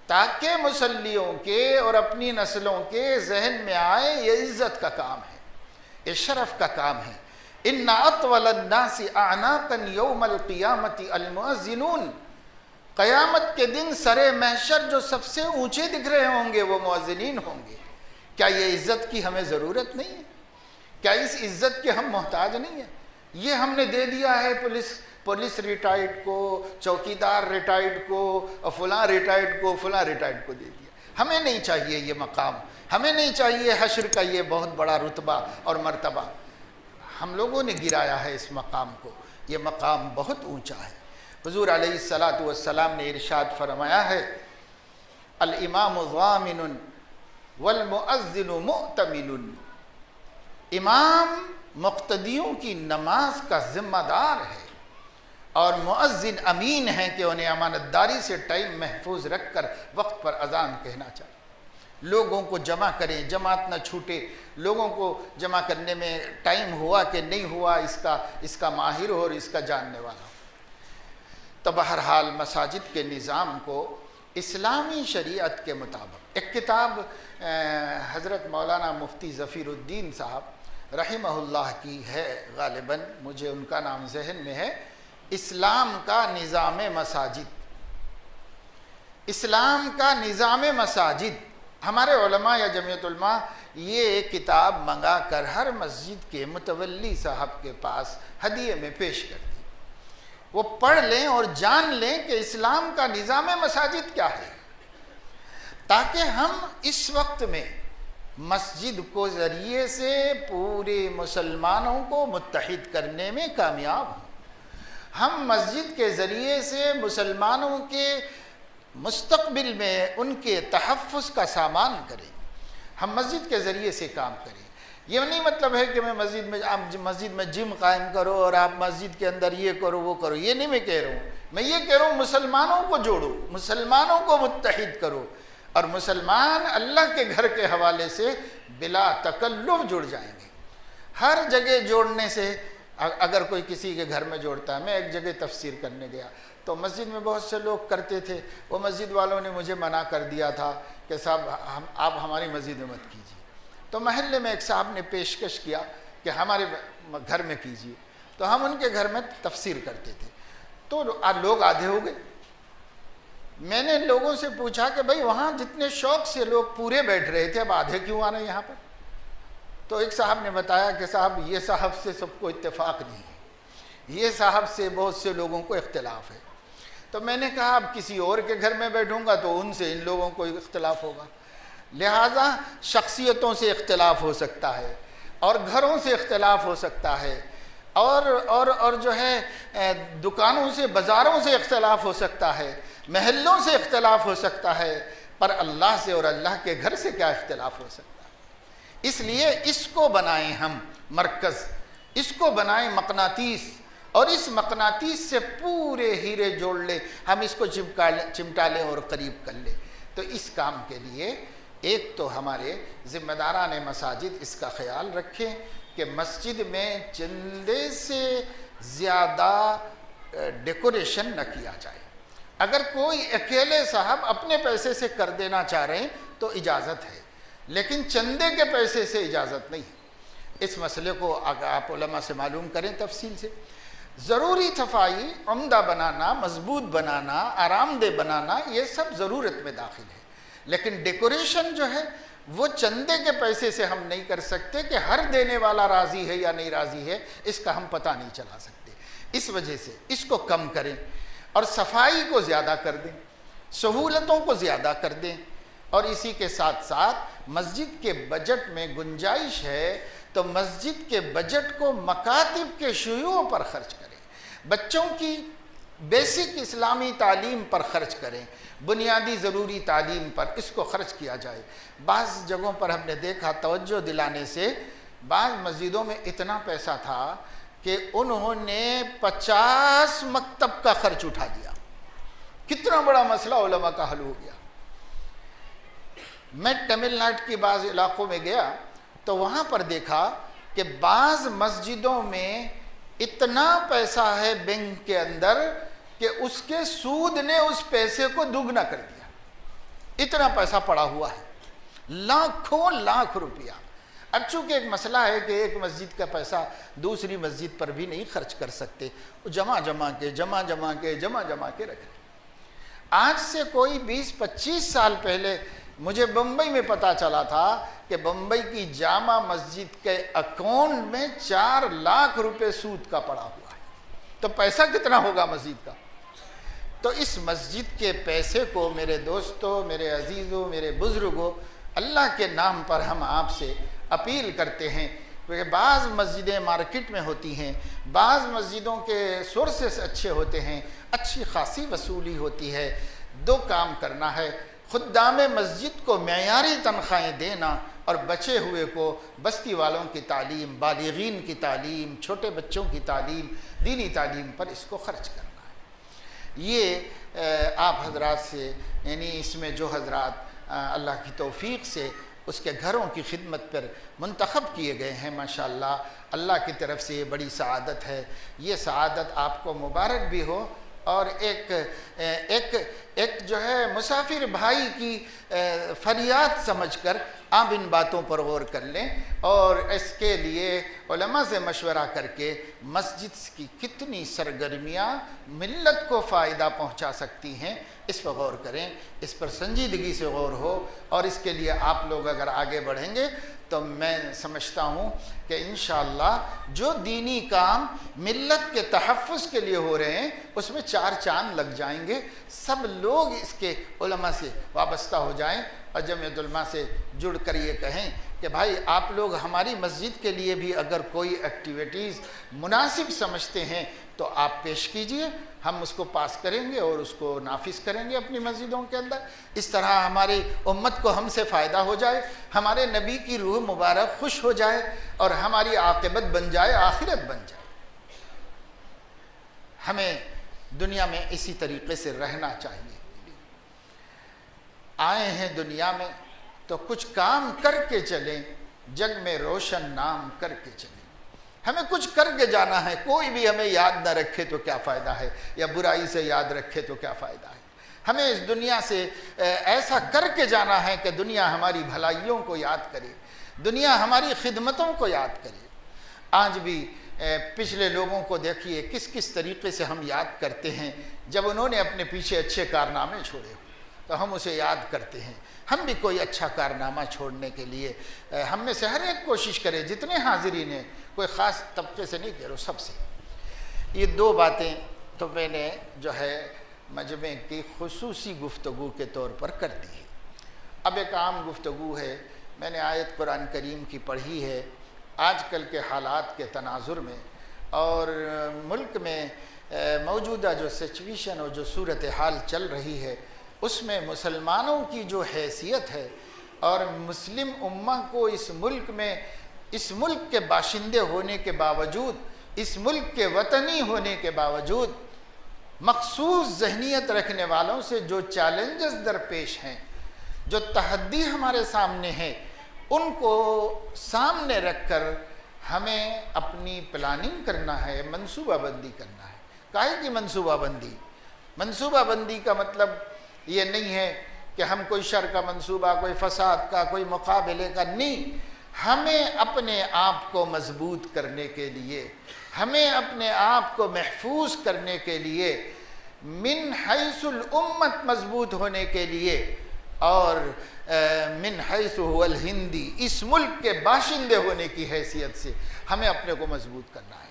ताकि मुसल्लियों के और अपनी नस्लों के जहन में आए ये इज़्ज़त का काम है, ये शरफ़ का काम है। इन्ना अत्वलन्नासी अअनाक़न यौमल क़ियामति अल मुअज़्ज़िनून, क़यामत के दिन सरे महशर जो सबसे ऊंचे दिख रहे होंगे वो मुअज्जिनीन होंगे। क्या ये इज़्ज़त की हमें ज़रूरत नहीं है? क्या इस इज़्ज़त के हम मोहताज नहीं है? ये हमने दे दिया है पुलिस रिटायर्ड को, चौकीदार रिटायर्ड को, और फलां रिटायर्ड को, फलां रिटायर्ड को दे दिया। हमें नहीं चाहिए ये मकाम, हमें नहीं चाहिए हश्र का ये बहुत बड़ा रुतबा और मर्तबा। हम लोगों ने गिराया है इस मकाम को, ये मकाम बहुत ऊंचा है। हुज़ूर अलैहिस्सलातु वस्सलाम ने इरशाद फरमाया है अल इमामु ज़ामिनुन वल मुअज्जिनु मुअतमिनुन, इमाम मुक़्तदियों की नमाज का ज़िम्मेदार है और मुअज्जिन अमीन है कि उन्हें अमानतदारी से टाइम महफूज रख कर वक्त पर अजान कहना चाहिए। लोगों को जमा करें, जमात न छूटे। लोगों को जमा करने में टाइम हुआ कि नहीं हुआ इसका माहिर हो और इसका जानने वाला हो। तो बहरहाल मसाजिद के निज़ाम को इस्लामी शरीयत के मुताबिक, एक किताब हज़रत मौलाना मुफ्ती ज़फ़ीरुद्दीन साहब रहिमहुल्लाह की है, गालिबन मुझे उनका नाम जहन में है, इस्लाम का निज़ाम मसाजिद। इस्लाम का निज़ाम मसाजिद हमारे उलमा या जमीयत उलमा ये किताब मंगा कर हर मस्जिद के मुतवल्ली साहब के पास हदिये में पेश करती। वो पढ़ लें और जान लें कि इस्लाम का निज़ाम मसाजिद क्या है, ताकि हम इस वक्त में मस्जिद को ज़रिए से पूरे मुसलमानों को मुत्तहिद करने में कामयाब हों। हम मस्जिद के ज़रिए से मुसलमानों के मुस्तक़बिल में उनके तहफ़्फ़ुज़ का सामान करें। हम मस्जिद के ज़रिए से काम करें। ये नहीं मतलब है कि मैं आप मस्जिद में जिम कायम करो और आप मस्जिद के अंदर ये करो वो करो, ये नहीं मैं कह रहा हूँ। मैं ये कह रहा हूँ मुसलमानों को जोड़ो, मुसलमानों को मुत्तहिद करो और मुसलमान अल्लाह के घर के हवाले से बिला तकल्लुफ़ जुड़ जाएंगे। हर जगह जोड़ने से, अगर कोई किसी के घर में जोड़ता है, मैं एक जगह तफसीर करने गया तो मस्जिद में बहुत से लोग करते थे, वो मस्जिद वालों ने मुझे मना कर दिया था कि साहब आप हमारी मस्जिद में मत कीजिए। तो महल्ले में एक साहब ने पेशकश किया कि हमारे घर में कीजिए, तो हम उनके घर में तफसीर करते थे। तो लोग आधे हो गए। मैंने लोगों से पूछा कि भाई वहाँ जितने शौक़ से लोग पूरे बैठ रहे थे, अब आधे क्यों आ रहे हैं यहाँ पर? तो एक साहब ने बताया कि साहब ये साहब से सबको इत्तेफाक नहीं है, ये साहब से बहुत से लोगों को इख्तिलाफ़ है। तो मैंने कहा अब किसी और के घर में बैठूंगा तो उनसे इन लोगों को इख्तिलाफ़ होगा, लिहाजा शख्सियतों से इख्तिलाफ़ हो सकता है और घरों से इख्तिलाफ़ हो सकता है और जो है दुकानों से, बाज़ारों से इख्तिलाफ़ हो सकता है, महल्लों से इख्तिलाफ़ हो सकता है, पर अल्लाह से और अल्लाह के घर से क्या इख्तिलाफ़ हो सकता है? इसलिए इसको बनाएं हम मरकज़, इसको बनाएं मकनातीस और इस मकनातीस से पूरे हीरे जोड़ ले, हम इसको चिमटा लें और करीब कर ले। तो इस काम के लिए एक तो हमारे ज़िम्मेदारान मसाजिद इसका ख्याल रखें कि मस्जिद में चंदे से ज़्यादा डेकोरेशन न किया जाए। अगर कोई अकेले साहब अपने पैसे से कर देना चाह रहे हैं तो इजाज़त है, लेकिन चंदे के पैसे से इजाज़त नहीं है। इस मसले को आप उलमा से मालूम करें तफसील से। ज़रूरी सफाई, उम्दा बनाना, मजबूत बनाना, आरामदेह बनाना, ये सब ज़रूरत में दाखिल है, लेकिन डेकोरेशन जो है वो चंदे के पैसे से हम नहीं कर सकते कि हर देने वाला राज़ी है या नहीं राज़ी है, इसका हम पता नहीं चला सकते। इस वजह से इसको कम करें और सफाई को ज़्यादा कर दें, सहूलतों को ज़्यादा कर दें। और इसी के साथ साथ मस्जिद के बजट में गुंजाइश है तो मस्जिद के बजट को मकातिब के शुयूओं पर खर्च करें, बच्चों की बेसिक इस्लामी तालीम पर खर्च करें, बुनियादी ज़रूरी तालीम पर इसको खर्च किया जाए। बाज़ जगहों पर हमने देखा तवज्जो दिलाने से बाज़ मस्जिदों में इतना पैसा था कि उन्होंने 50 मकतब का खर्च उठा दिया। कितना बड़ा मसला उलमा का हल हो गया। मैं तमिलनाडु के बाज़ इलाक़ों में गया तो वहाँ पर देखा कि बाज़ मस्जिदों में इतना पैसा है बैंक के अंदर कि उसके सूद ने उस पैसे को दुगना कर दिया। इतना पैसा पड़ा हुआ है, लाखों लाख रुपया। अब चूंकि एक मसला है कि एक मस्जिद का पैसा दूसरी मस्जिद पर भी नहीं खर्च कर सकते, जमा जमा के रख। आज से कोई 20-25 साल पहले मुझे बम्बई में पता चला था कि बम्बई की जामा मस्जिद के अकाउंट में 4 लाख रुपए सूद का पड़ा हुआ है। तो पैसा कितना होगा मस्जिद का? तो इस मस्जिद के पैसे को मेरे दोस्तों, मेरे अजीज़ों, मेरे बुज़ुर्गों, अल्लाह के नाम पर हम आपसे अपील करते हैं, क्योंकि बाज़ मस्जिदें मार्केट में होती हैं, बाज़ मस्जिदों के सोर्सेस अच्छे होते हैं, अच्छी खासी वसूली होती है। 2 काम करना है, खुद्दाम मस्जिद को मेयारी तनख्वाहें देना और बचे हुए को बस्ती वालों की तालीम, बालिगीन की तालीम, छोटे बच्चों की तालीम, दीनी तालीम पर इसको खर्च करना है। ये आप हजरात से, यानी इसमें जो हजरात अल्लाह की तौफीक से उसके घरों की खिदमत पर मुंतखब किए गए हैं, माशाअल्लाह अल्लाह की तरफ से ये बड़ी सआदत है। ये सआदत आपको मुबारक भी हो और एक जो है मुसाफिर भाई की फरियाद समझकर आप इन बातों पर गौर कर लें और इसके लिए उलमा से मशवरा करके मस्जिद की कितनी सरगर्मियाँ मिल्लत को फ़ायदा पहुँचा सकती हैं, इस पर गौर करें, इस पर संजीदगी से गौर हो। और इसके लिए आप लोग अगर आगे बढ़ेंगे तो मैं समझता हूँ कि इंशाअल्लाह जो दीनी काम मिल्लत के तहफ़्फ़ुज़ के लिए हो रहे हैं उसमें 4 चांद लग जाएंगे। सब लोग इसके उलमा से वाबस्ता हो जाएं और जमीयत उलमा से जुड़ कर ये कहें कि भाई आप लोग हमारी मस्जिद के लिए भी अगर कोई एक्टिविटीज़ मुनासिब समझते हैं तो आप पेश कीजिए, हम उसको पास करेंगे और उसको नाफिज करेंगे अपनी मस्जिदों के अंदर। इस तरह हमारी उम्मत को हमसे फ़ायदा हो जाए, हमारे नबी की रूह मुबारक खुश हो जाए और हमारी आक़िबत बन जाए, आखिरत बन जाए। हमें दुनिया में इसी तरीक़े से रहना चाहिए। आए हैं दुनिया में तो कुछ काम करके चलें, जग में रोशन नाम करके चलें। हमें कुछ करके जाना है, कोई भी हमें याद न रखे तो क्या फ़ायदा है, या बुराई से याद रखे तो क्या फ़ायदा है। हमें इस दुनिया से ऐसा करके जाना है कि दुनिया हमारी भलाइयों को याद करे, दुनिया हमारी खिदमतों को याद करे। आज भी पिछले लोगों को देखिए किस किस तरीक़े से हम याद करते हैं। जब उन्होंने अपने पीछे अच्छे कारनामे छोड़े हो तो हम उसे याद करते हैं। हम भी कोई अच्छा कारनामा छोड़ने के लिए हम में से हर एक कोशिश करें, जितने हाजिरीन हैं, कोई ख़ास तबके से नहीं कह रहा, सबसे। ये 2 बातें तो मैंने जो है मजमे की खुसूसी गुफ्तगू के तौर पर कर दी है। अब एक आम गुफ्तगू है, मैंने आयत कुरान करीम की पढ़ी है आजकल के हालात के तनाजुर में और मुल्क में मौजूदा जो सिचुएशन और जो सूरत हाल चल रही है उसमें मुसलमानों की जो हैसियत है और मुस्लिम उम्मा को इस मुल्क में, इस मुल्क के बाशिंदे होने के बावजूद, इस मुल्क के वतनी होने के बावजूद मखसूस ज़हनियत रखने वालों से जो चैलेंजेस दरपेश हैं, जो तहद्दी हमारे सामने है, उनको सामने रखकर हमें अपनी प्लानिंग करना है, मंसूबाबंदी करना है। काहे की मंसूबाबंदी? मंसूबाबंदी का मतलब ये नहीं है कि हम कोई शर का मंसूबा, कोई फसाद का, कोई मुकाबले का नहीं। हमें अपने आप को मजबूत करने के लिए, हमें अपने आप को महफूज करने के लिए, मिन हैसुल उम्मत मजबूत होने के लिए और मिन हैसु हुवल हिंदी, इस मुल्क के बाशिंदे होने की हैसियत से हमें अपने को मजबूत करना है।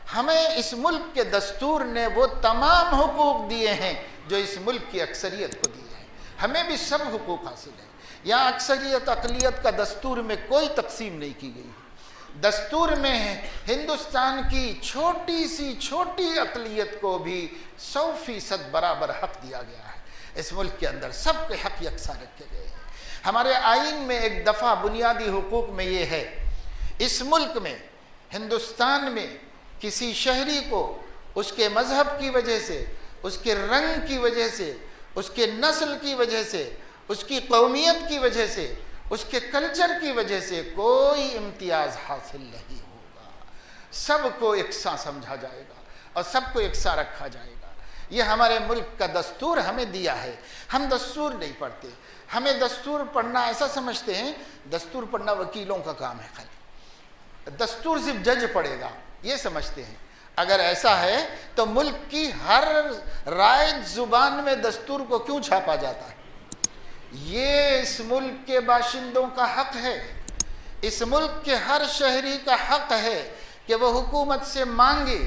हमें इस मुल्क के दस्तूर ने वो तमाम हुकूक दिए हैं जो इस मुल्क की अक्सरियत को दिए हैं, हमें भी सब हुकूक हासिल है। यहाँ अक्सरियत अक़लियत का दस्तूर में कोई तकसीम नहीं की गई है। दस्तूर में हिंदुस्तान की छोटी सी छोटी अक़लियत को भी 100% बराबर हक दिया गया है। इस मुल्क के अंदर सबके हक यकसा रखे गए हैं। हमारे आइन में एक दफ़ा बुनियादी हुकूक में ये है, इस मुल्क में हिंदुस्तान में किसी शहरी को उसके मज़हब की वजह से, उसके रंग की वजह से, उसके नस्ल की वजह से, उसकी कौमियत की वजह से, उसके कल्चर की वजह से कोई इम्तियाज़ हासिल नहीं होगा। सबको एकसा समझा जाएगा और सबको एकसा रखा जाएगा। ये हमारे मुल्क का दस्तूर हमें दिया है। हम दस्तूर नहीं पढ़ते, हमें दस्तूर पढ़ना ऐसा समझते हैं, दस्तूर पढ़ना वकीलों का काम है, खाली दस्तूर सिर्फ जज पढ़ेगा ये समझते हैं। अगर ऐसा है तो मुल्क की हर राय जुबान में दस्तूर को क्यों छापा जाता है? ये इस मुल्क के बाशिंदों का हक है, इस मुल्क के हर शहरी का हक है कि वह हुकूमत से मांगे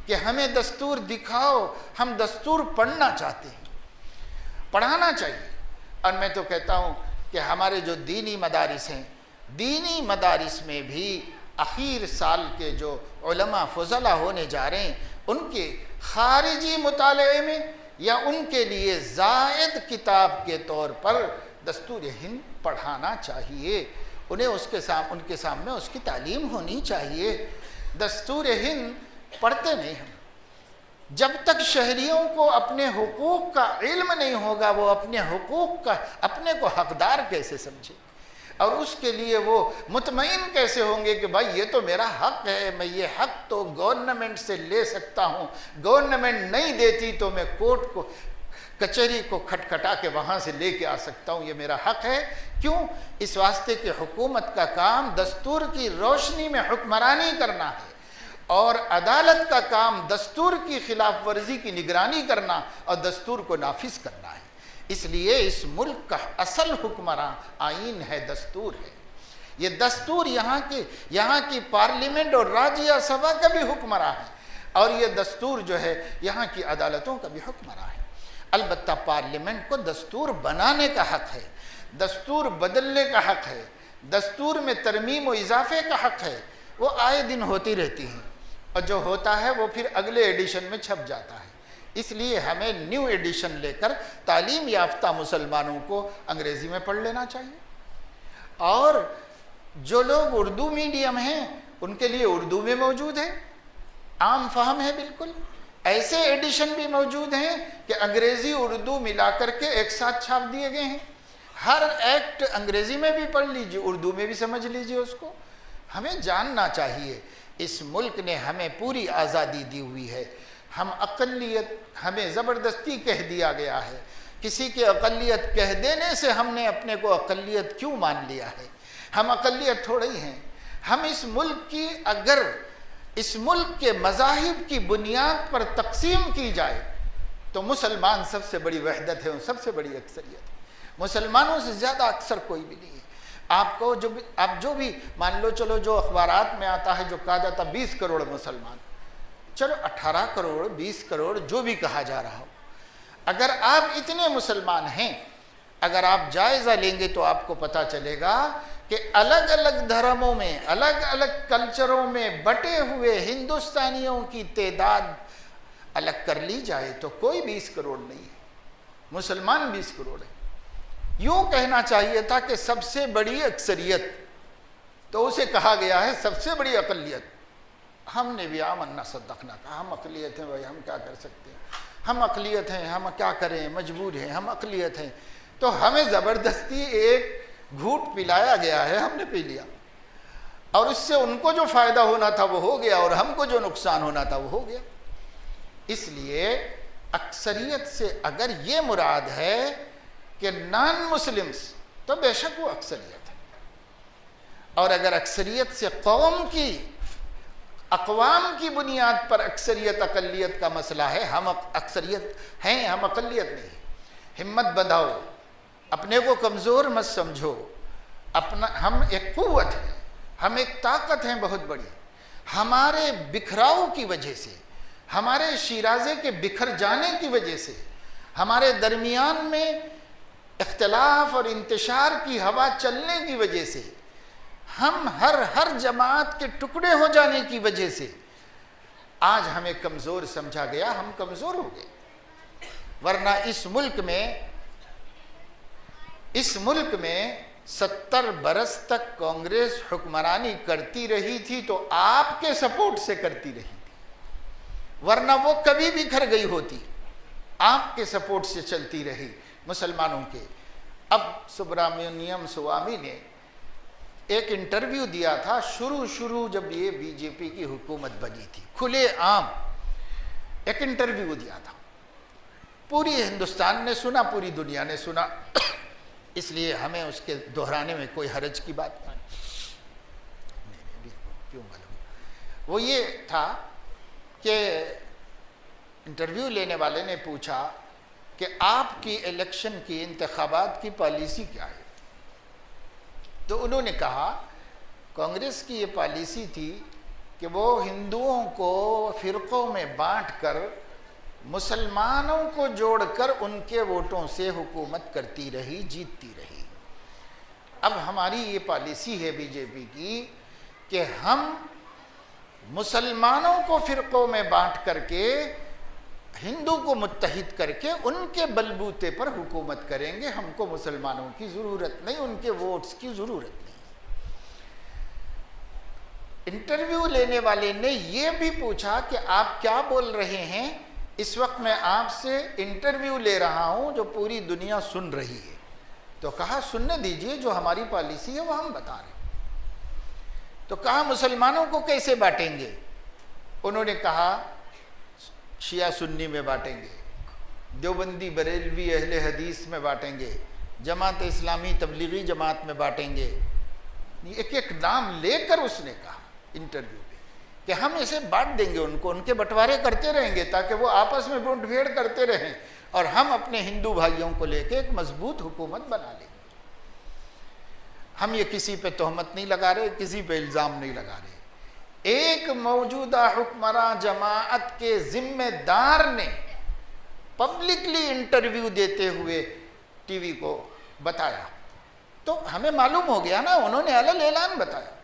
कि हमें दस्तूर दिखाओ, हम दस्तूर पढ़ना चाहते हैं, पढ़ाना चाहिए। और मैं तो कहता हूँ कि हमारे जो दीनी मदारिस हैं, दीनी मदारिस में भी आखिर साल के जो उलमा फज़ला होने जा रहे हैं, उनके खारिजी मुताले में या उनके लिए ज़ायद किताब के तौर पर दस्तूर हिंद पढ़ाना चाहिए। उन्हें उनके सामने उसकी तालीम होनी चाहिए। दस्तूर हिंद पढ़ते नहीं हम। जब तक शहरियों को अपने हुकूक का इल्म नहीं होगा, वो अपने हुकूक का अपने को हकदार कैसे समझे और उसके लिए वो मुतमईन कैसे होंगे कि भाई ये तो मेरा हक है, मैं ये हक तो गवर्नमेंट से ले सकता हूँ, गवर्नमेंट नहीं देती तो मैं कोर्ट को कचहरी को खटखटा के वहाँ से लेके आ सकता हूँ, ये मेरा हक है। क्यों? इस वास्ते कि हुकूमत का काम दस्तूर की रोशनी में हुक्मरानी करना है और अदालत का काम दस्तूर की खिलाफ वर्जी की निगरानी करना और दस्तूर को नाफिज करना है। इसलिए इस मुल्क का असल हुक्मरान आइन है, दस्तूर है। ये दस्तूर यहाँ की पार्लियामेंट और राज्य सभा का भी हुक्मरान है और ये दस्तूर जो है यहाँ की अदालतों का भी हुक्मरान है। अलबत्ता पार्लियामेंट को दस्तूर बनाने का हक है, दस्तूर बदलने का हक है, दस्तूर में तरमीम व इजाफे का हक है। वो आए दिन होती रहती हैं और जो होता है वो फिर अगले एडिशन में छप जाता है। इसलिए हमें न्यू एडिशन लेकर तालीम याफ्ता मुसलमानों को अंग्रेज़ी में पढ़ लेना चाहिए और जो लोग उर्दू मीडियम हैं उनके लिए उर्दू में मौजूद है, आम फहम है बिल्कुल। ऐसे एडिशन भी मौजूद हैं कि अंग्रेज़ी उर्दू मिलाकर के एक साथ छाप दिए गए हैं। हर एक्ट अंग्रेज़ी में भी पढ़ लीजिए, उर्दू में भी समझ लीजिए उसको। हमें जानना चाहिए इस मुल्क ने हमें पूरी आज़ादी दी हुई है। हम अक़लियत, हमें ज़बरदस्ती कह दिया गया है। किसी के अक़लियत कह देने से हमने अपने को अक़लियत क्यों मान लिया है? हम अक़लियत थोड़े ही हैं। हम इस मुल्क की, अगर इस मुल्क के मज़ाहिब की बुनियाद पर तक़सीम की जाए तो मुसलमान सबसे बड़ी वहदत है और सबसे बड़ी अक्सरियत है। मुसलमानों से ज़्यादा अक्सर कोई भी नहीं है। आपको आप जो भी मान लो, चलो जो अखबारात में आता है, जो कहा जाता 20 करोड़ मुसलमान, चलो 18 करोड़ 20 करोड़ जो भी कहा जा रहा हो, अगर आप इतने मुसलमान हैं, अगर आप जायज़ा लेंगे तो आपको पता चलेगा कि अलग अलग धर्मों में, अलग अलग कल्चरों में बटे हुए हिंदुस्तानियों की तादाद अलग कर ली जाए तो कोई 20 करोड़ नहीं है, मुसलमान 20 करोड़ है। यूँ कहना चाहिए था कि सबसे बड़ी अक्सरियत, तो उसे कहा गया है सबसे बड़ी अक़लियत। हमने भी आमन्ना सद्दक़ना कहा, हम अक़लियत हैं भाई, हम क्या कर सकते हैं, हम अक़लियत हैं, हम क्या करें, मजबूर हैं, हम अक़लियत हैं। तो हमें ज़बरदस्ती एक घूंट पिलाया गया है, हमने पी लिया और उससे उनको जो फ़ायदा होना था वो हो गया और हमको जो नुकसान होना था वो हो गया। इसलिए अक्सरियत से अगर ये मुराद है कि नॉन मुस्लिम्स, तो बेशक वो अक्सरियत है। और अगर अक्सरियत से कौम की, अक़वाम की बुनियाद पर अक्सरियत अक़लियत का मसला है, हम अक्सरियत हैं, हम अक़लियत नहीं। हिम्मत बंधाओ, अपने को कमज़ोर मत समझो, अपना हम एक कुव्वत है, हम एक ताकत हैं बहुत बड़ी। हमारे बिखराव की वजह से, हमारे शिराजे के बिखर जाने की वजह से, हमारे दरमियान में इख्तिलाफ और इंतशार की हवा चलने की वजह से, हम हर जमात के टुकड़े हो जाने की वजह से आज हमें कमज़ोर समझा गया, हम कमज़ोर हो गए। वरना इस मुल्क में 70 बरस तक कांग्रेस हुक्मरानी करती रही थी तो आपके सपोर्ट से करती रही थी, वरना वो कभी बिखर गई होती, आपके सपोर्ट से चलती रही मुसलमानों के। अब सुब्रमण्यम स्वामी ने एक इंटरव्यू दिया था शुरू जब ये बीजेपी की हुकूमत बनी थी, खुले आम एक इंटरव्यू दिया था। पूरी हिंदुस्तान ने सुना, पूरी दुनिया ने सुना, इसलिए हमें उसके दोहराने में कोई हर्ज की बात नहीं। क्यों मालूम? वो ये था कि इंटरव्यू लेने वाले ने पूछा कि आपकी इलेक्शन की, इंतखाबात की पॉलिसी क्या है? तो उन्होंने कहा कांग्रेस की ये पॉलिसी थी कि वो हिंदुओं को फ़िरक़ों में बांटकर मुसलमानों को जोड़कर उनके वोटों से हुकूमत करती रही, जीतती रही। अब हमारी ये पॉलिसी है बीजेपी की कि हम मुसलमानों को फ़िरक़ों में बांट करके, हिंदू को मुत्तहिद करके उनके बलबूते पर हुकूमत करेंगे। हमको मुसलमानों की ज़रूरत नहीं, उनके वोट्स की ज़रूरत नहीं। इंटरव्यू लेने वाले ने यह भी पूछा कि आप क्या बोल रहे हैं? इस वक्त मैं आपसे इंटरव्यू ले रहा हूं जो पूरी दुनिया सुन रही है। तो कहा सुनने दीजिए, जो हमारी पॉलिसी है वो हम बता रहे हैं। तो कहा मुसलमानों को कैसे बांटेंगे? उन्होंने कहा शिया सुन्नी में बांटेंगे, देवबंदी बरेलवी अहले हदीस में बांटेंगे, जमात इस्लामी तबलीगी जमात में बांटेंगे। एक एक नाम लेकर उसने कहा इंटरव्यू में कि हम इसे बांट देंगे, उनको उनके बंटवारे करते रहेंगे ताकि वो आपस में मुठभेड़ करते रहें और हम अपने हिंदू भाइयों को लेकर एक मजबूत हुकूमत बना लेंगे। हम ये किसी पे तोहमत नहीं लगा रहे, किसी पे इल्ज़ाम नहीं लगा रहे। एक मौजूदा हुक्मरान जमाअत के जिम्मेदार ने पब्लिकली इंटरव्यू देते हुए टीवी को बताया, तो हमें मालूम हो गया ना, उन्होंने अलग ऐलान बताया।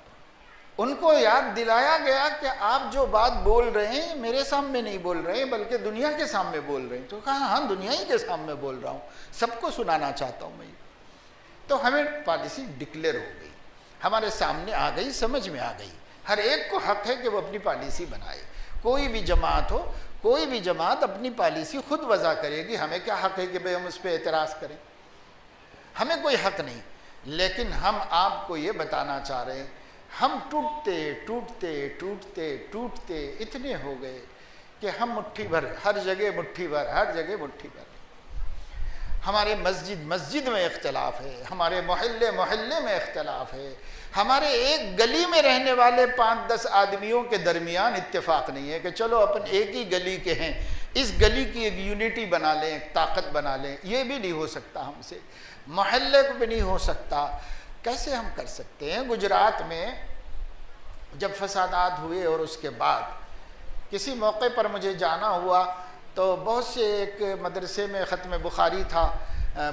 उनको याद दिलाया गया कि आप जो बात बोल रहे हैं मेरे सामने नहीं बोल रहे हैं बल्कि दुनिया के सामने बोल रहे हैं। तो कहा हाँ, दुनिया ही के सामने बोल रहा हूँ, सबको सुनाना चाहता हूँ मैं। तो हमें पॉलिसी डिक्लेयर हो गई, हमारे सामने आ गई, समझ में आ गई। हर एक को हक है कि वो अपनी पॉलिसी बनाए। कोई भी जमात हो, कोई भी जमात अपनी पॉलिसी खुद वज़ा करेगी। हमें क्या हक है कि भाई हम उस पर एतराज़ करें? हमें कोई हक नहीं। लेकिन हम आपको ये बताना चाह रहे हैं, हम टूटते टूटते टूटते टूटते इतने हो गए कि हम मुट्ठी भर, हर जगह मुट्ठी भर, हर जगह मुट्ठी भर। हमारे मस्जिद में इख्तलाफ है, हमारे मोहल्ले में इख्तलाफ है, हमारे एक गली में रहने वाले 5-10 आदमियों के दरमियान इत्तेफाक नहीं है कि चलो अपन एक ही गली के हैं, इस गली की एक यूनिटी बना लें, एक ताकत बना लें। ये भी नहीं हो सकता हमसे, मोहल्ले को भी नहीं हो सकता। कैसे हम कर सकते हैं? गुजरात में जब फसादात हुए और उसके बाद किसी मौके पर मुझे जाना हुआ तो बहुत से एक मदरसे में ख़त्म बुखारी था,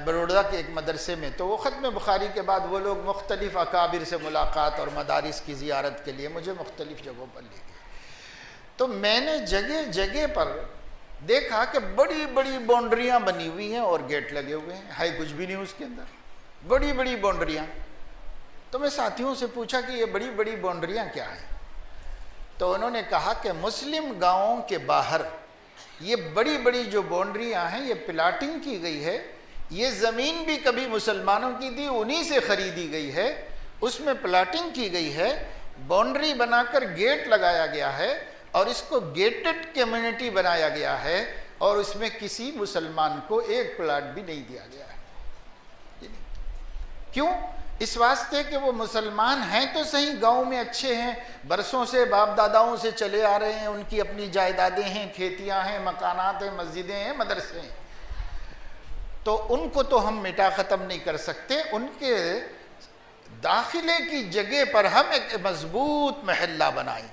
बड़ौदा के एक मदरसे में। तो वो ख़त्म बुखारी के बाद वो लोग मुख्तलिफ़ अकाबिर से मुलाकात और मदारिस की ज़ियारत के लिए मुझे मुख्तलिफ़ जगहों पर ले गए। तो मैंने जगह जगह पर देखा कि बड़ी बड़ी बाउंड्रियाँ बनी हुई हैं और गेट लगे हुए हैं, है कुछ भी नहीं उसके अंदर, बड़ी बड़ी बाउंड्रियाँ। तो मैं साथियों से पूछा कि ये बड़ी बड़ी बाउंड्रियाँ क्या हैं? तो उन्होंने कहा कि मुस्लिम गाँवों के बाहर ये बड़ी बड़ी जो बाउंड्रियाँ हैं ये प्लाटिंग की गई है। ये ज़मीन भी कभी मुसलमानों की थी, उन्हीं से ख़रीदी गई है, उसमें प्लाटिंग की गई है, बाउंड्री बनाकर गेट लगाया गया है और इसको गेटेड कम्युनिटी बनाया गया है और उसमें किसी मुसलमान को एक प्लाट भी नहीं दिया गया है। क्यों? इस वास्ते कि वो मुसलमान हैं तो सही, गांव में अच्छे हैं, बरसों से बाप दादाओं से चले आ रहे हैं, उनकी अपनी जायदादें हैं, खेतियां हैं, मकानात हैं, मस्जिदें हैं, मदरसे हैं। तो उनको तो हम मिटा ख़त्म नहीं कर सकते, उनके दाखिले की जगह पर हम एक मजबूत महल्ला बनाएं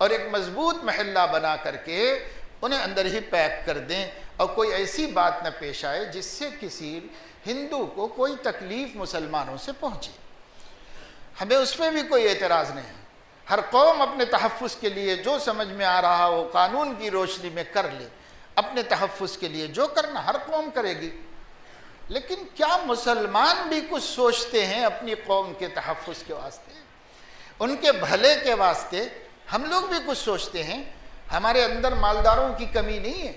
और एक मजबूत महल्ला बना करके उन्हें अंदर ही पैक कर दें और कोई ऐसी बात न पेश आए जिससे किसी हिंदू को कोई तकलीफ़ मुसलमानों से पहुँचे। हमें उस पर भी कोई एतराज़ नहीं है। हर कौम अपने तहफ़्फ़ुज़ के लिए जो समझ में आ रहा हो कानून की रोशनी में कर ले, अपने तहफ़्फ़ुज़ के लिए जो करना हर कौम करेगी। लेकिन क्या मुसलमान भी कुछ सोचते हैं अपनी कौम के तहफ़्फ़ुज़ के वास्ते, उनके भले के वास्ते? हम लोग भी कुछ सोचते हैं। हमारे अंदर मालदारों की कमी नहीं है।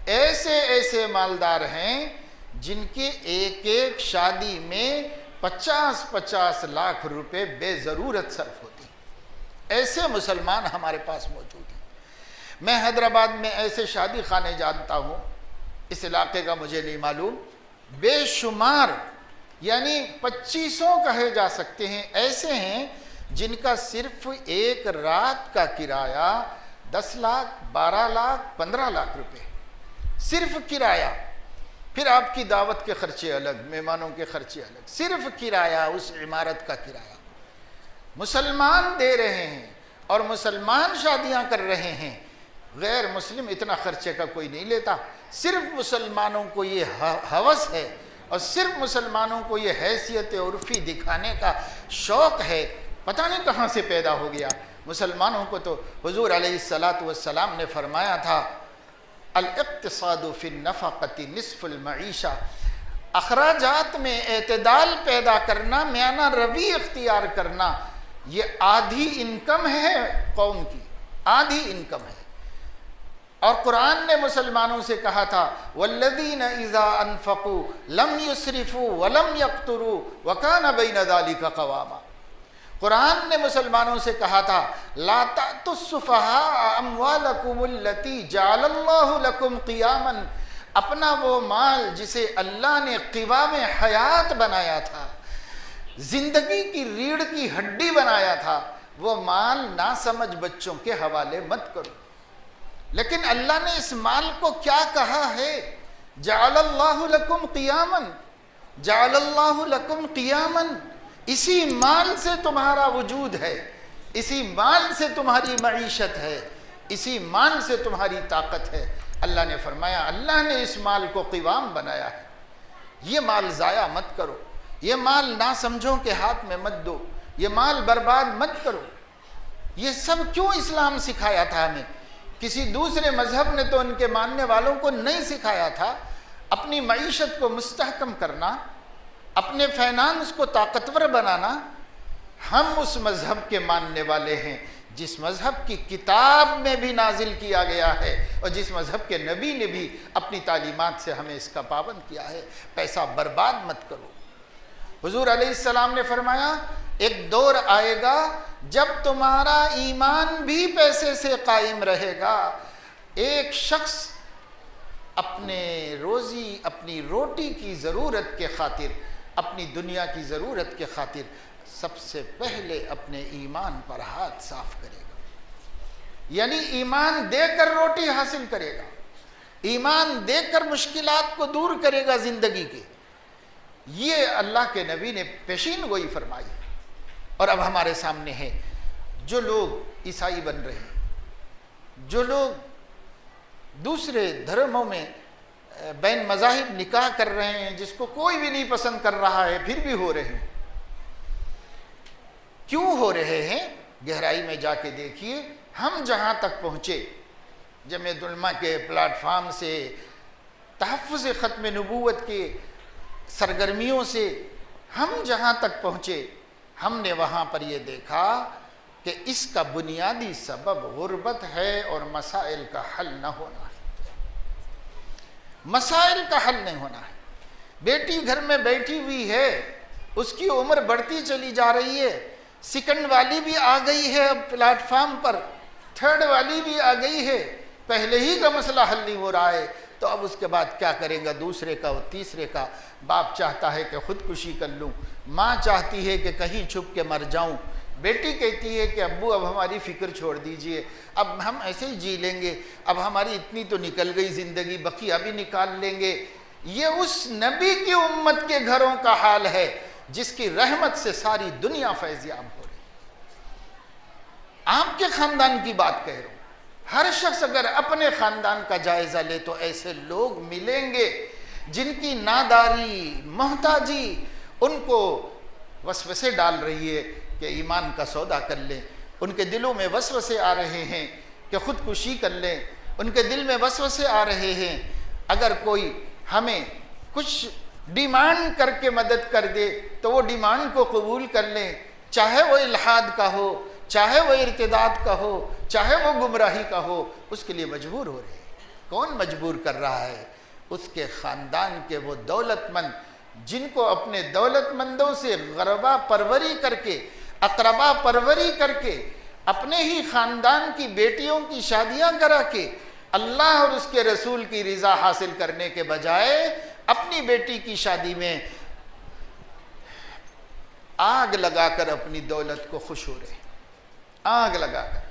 ऐसे ऐसे मालदार हैं जिनकी एक एक शादी में 50-50 लाख रुपए बेज़रूरत सर्फ होती हैं। ऐसे मुसलमान हमारे पास मौजूद हैं। मैं हैदराबाद में ऐसे शादी खाने जानता हूँ, इस इलाके का मुझे नहीं मालूम, बेशुमार यानी 2500 कहे जा सकते हैं, ऐसे हैं जिनका सिर्फ एक रात का किराया 10 लाख, 12 लाख, 15 लाख रुपए, सिर्फ किराया। फिर आपकी दावत के खर्चे अलग, मेहमानों के खर्चे अलग, सिर्फ किराया, उस इमारत का किराया मुसलमान दे रहे हैं और मुसलमान शादियां कर रहे हैं। गैर मुस्लिम इतना खर्चे का कोई नहीं लेता। सिर्फ मुसलमानों को ये हवस है और सिर्फ मुसलमानों को ये हैसियत उर्फी दिखाने का शौक़ है। पता नहीं कहाँ से पैदा हो गया। मुसलमानों को तो हुजूर अलैहिस्सलातु वस्सलाम ने फरमाया था, अल-इक़्तिसादु फ़िन-नफ़क़ति निस्फ़ुल मईशा, अखराजात में एतदाल पैदा करना, म्याना रवी इख्तियार करना, ये आधी इनकम है कौम की, आधी इनकम है। और कुरान ने मुसलमानों से कहा था, वल्लज़ीना इज़ा अनफ़क़ू लम युस्रिफ़ू वलम यक़्तुरू वकान बैन ज़ालिका क़वामा। कुरान ने मुसलमानों से कहा था, ला तातुस्सुफ़हा अम्वालकुमुल्लती जअलल्लाहु लकुम क़ियामन, अपना वो माल जिसे अल्लाह ने क़िवाम हयात बनाया था, जिंदगी की रीढ़ की हड्डी बनाया था, वो माल नासमझ बच्चों के हवाले मत करो। लेकिन अल्लाह ने इस माल को क्या कहा है? जअलल्लाहु लकुम क़ियामन, जअलल्लाहु लकुम क़ियामन। इसी माल से तुम्हारा वजूद है, इसी माल से तुम्हारी मईशत है, इसी माल से तुम्हारी ताकत है। अल्लाह ने फरमाया, अल्लाह ने इस माल को क़िवाम बनाया है, ये माल ज़ाया मत करो, ये माल ना समझों के हाथ में मत दो, ये माल बर्बाद मत करो। ये सब क्यों इस्लाम सिखाया था हमें? किसी दूसरे मजहब ने तो उनके मानने वालों को नहीं सिखाया था। अपनी मईशत को मुस्तहकम करना, अपने फाइनेंस को ताकतवर बनाना। हम उस मजहब के मानने वाले हैं जिस मजहब की किताब में भी नाजिल किया गया है और जिस मजहब के नबी ने भी अपनी तालीमात से हमें इसका पाबंद किया है। पैसा बर्बाद मत करो। हुजूर अलैहिस्सलाम ने फरमाया, एक दौर आएगा जब तुम्हारा ईमान भी पैसे से कायम रहेगा। एक शख्स अपने रोज़ी, अपनी रोटी की ज़रूरत के खातिर, अपनी दुनिया की ज़रूरत के खातिर सबसे पहले अपने ईमान पर हाथ साफ करेगा, यानी ईमान देकर रोटी हासिल करेगा, ईमान देकर मुश्किलात को दूर करेगा ज़िंदगी के। ये अल्लाह के नबी ने पेशीन गोई फरमाई। और अब हमारे सामने है जो लोग ईसाई बन रहे हैं, जो लोग दूसरे धर्मों में बैन मज़ाहिब निकाह कर रहे हैं, जिसको कोई भी नहीं पसंद कर रहा है, फिर भी हो रहे हैं। क्यों हो रहे हैं? गहराई में जाके देखिए। हम जहाँ तक पहुँचे, जमीयत उलमा के प्लेटफार्म से, तहफ़्फ़ुज़ ख़त्म नबूवत के सरगर्मियों से हम जहाँ तक पहुँचे, हमने वहाँ पर ये देखा कि इसका बुनियादी सबब गुर्बत है और मसाइल का हल न होना है। मसाइल का हल नहीं होना है। बेटी घर में बैठी हुई है, उसकी उम्र बढ़ती चली जा रही है, सेकंड वाली भी आ गई है अब प्लेटफार्म पर, थर्ड वाली भी आ गई है, पहले ही का मसला हल नहीं हो रहा है, तो अब उसके बाद क्या करेगा? दूसरे का और तीसरे का। बाप चाहता है कि खुदकुशी कर लूँ, माँ चाहती है कि कहीं छुप के मर जाऊँ, बेटी कहती है कि अब्बू अब हमारी फ़िक्र छोड़ दीजिए, अब हम ऐसे ही जी लेंगे, अब हमारी इतनी तो निकल गई ज़िंदगी, बकिया भी निकाल लेंगे। ये उस नबी की उम्मत के घरों का हाल है जिसकी रहमत से सारी दुनिया फैज़याब हो रही। आपके खानदान की बात कह रहा हूं। हर शख्स अगर अपने खानदान का जायजा ले तो ऐसे लोग मिलेंगे जिनकी नादारी, मोहताजी उनको वसवसे डाल रही है कि ईमान का सौदा कर लें। उनके दिलों में वसवसे आ रहे हैं कि खुदकुशी कर लें। उनके दिल में वसवसे आ रहे हैं अगर कोई हमें कुछ डिमांड करके मदद कर दे तो वो डिमांड को कबूल कर लें, चाहे वो इल्हाद का हो, चाहे वो इर्तिदाद का हो, चाहे वो गुमराही का हो, उसके लिए मजबूर हो रहे हैं। कौन मजबूर कर रहा है? उसके ख़ानदान के वो दौलतमंद जिनको अपने दौलतमंदों से गरबा परवरी करके, अकरबा परवरी करके, अपने ही ख़ानदान की बेटियों की शादियां करा के अल्लाह और उसके रसूल की रज़ा हासिल करने के बजाय अपनी बेटी की शादी में आग लगाकर अपनी दौलत को खुश हो रहे, आग लगाकर।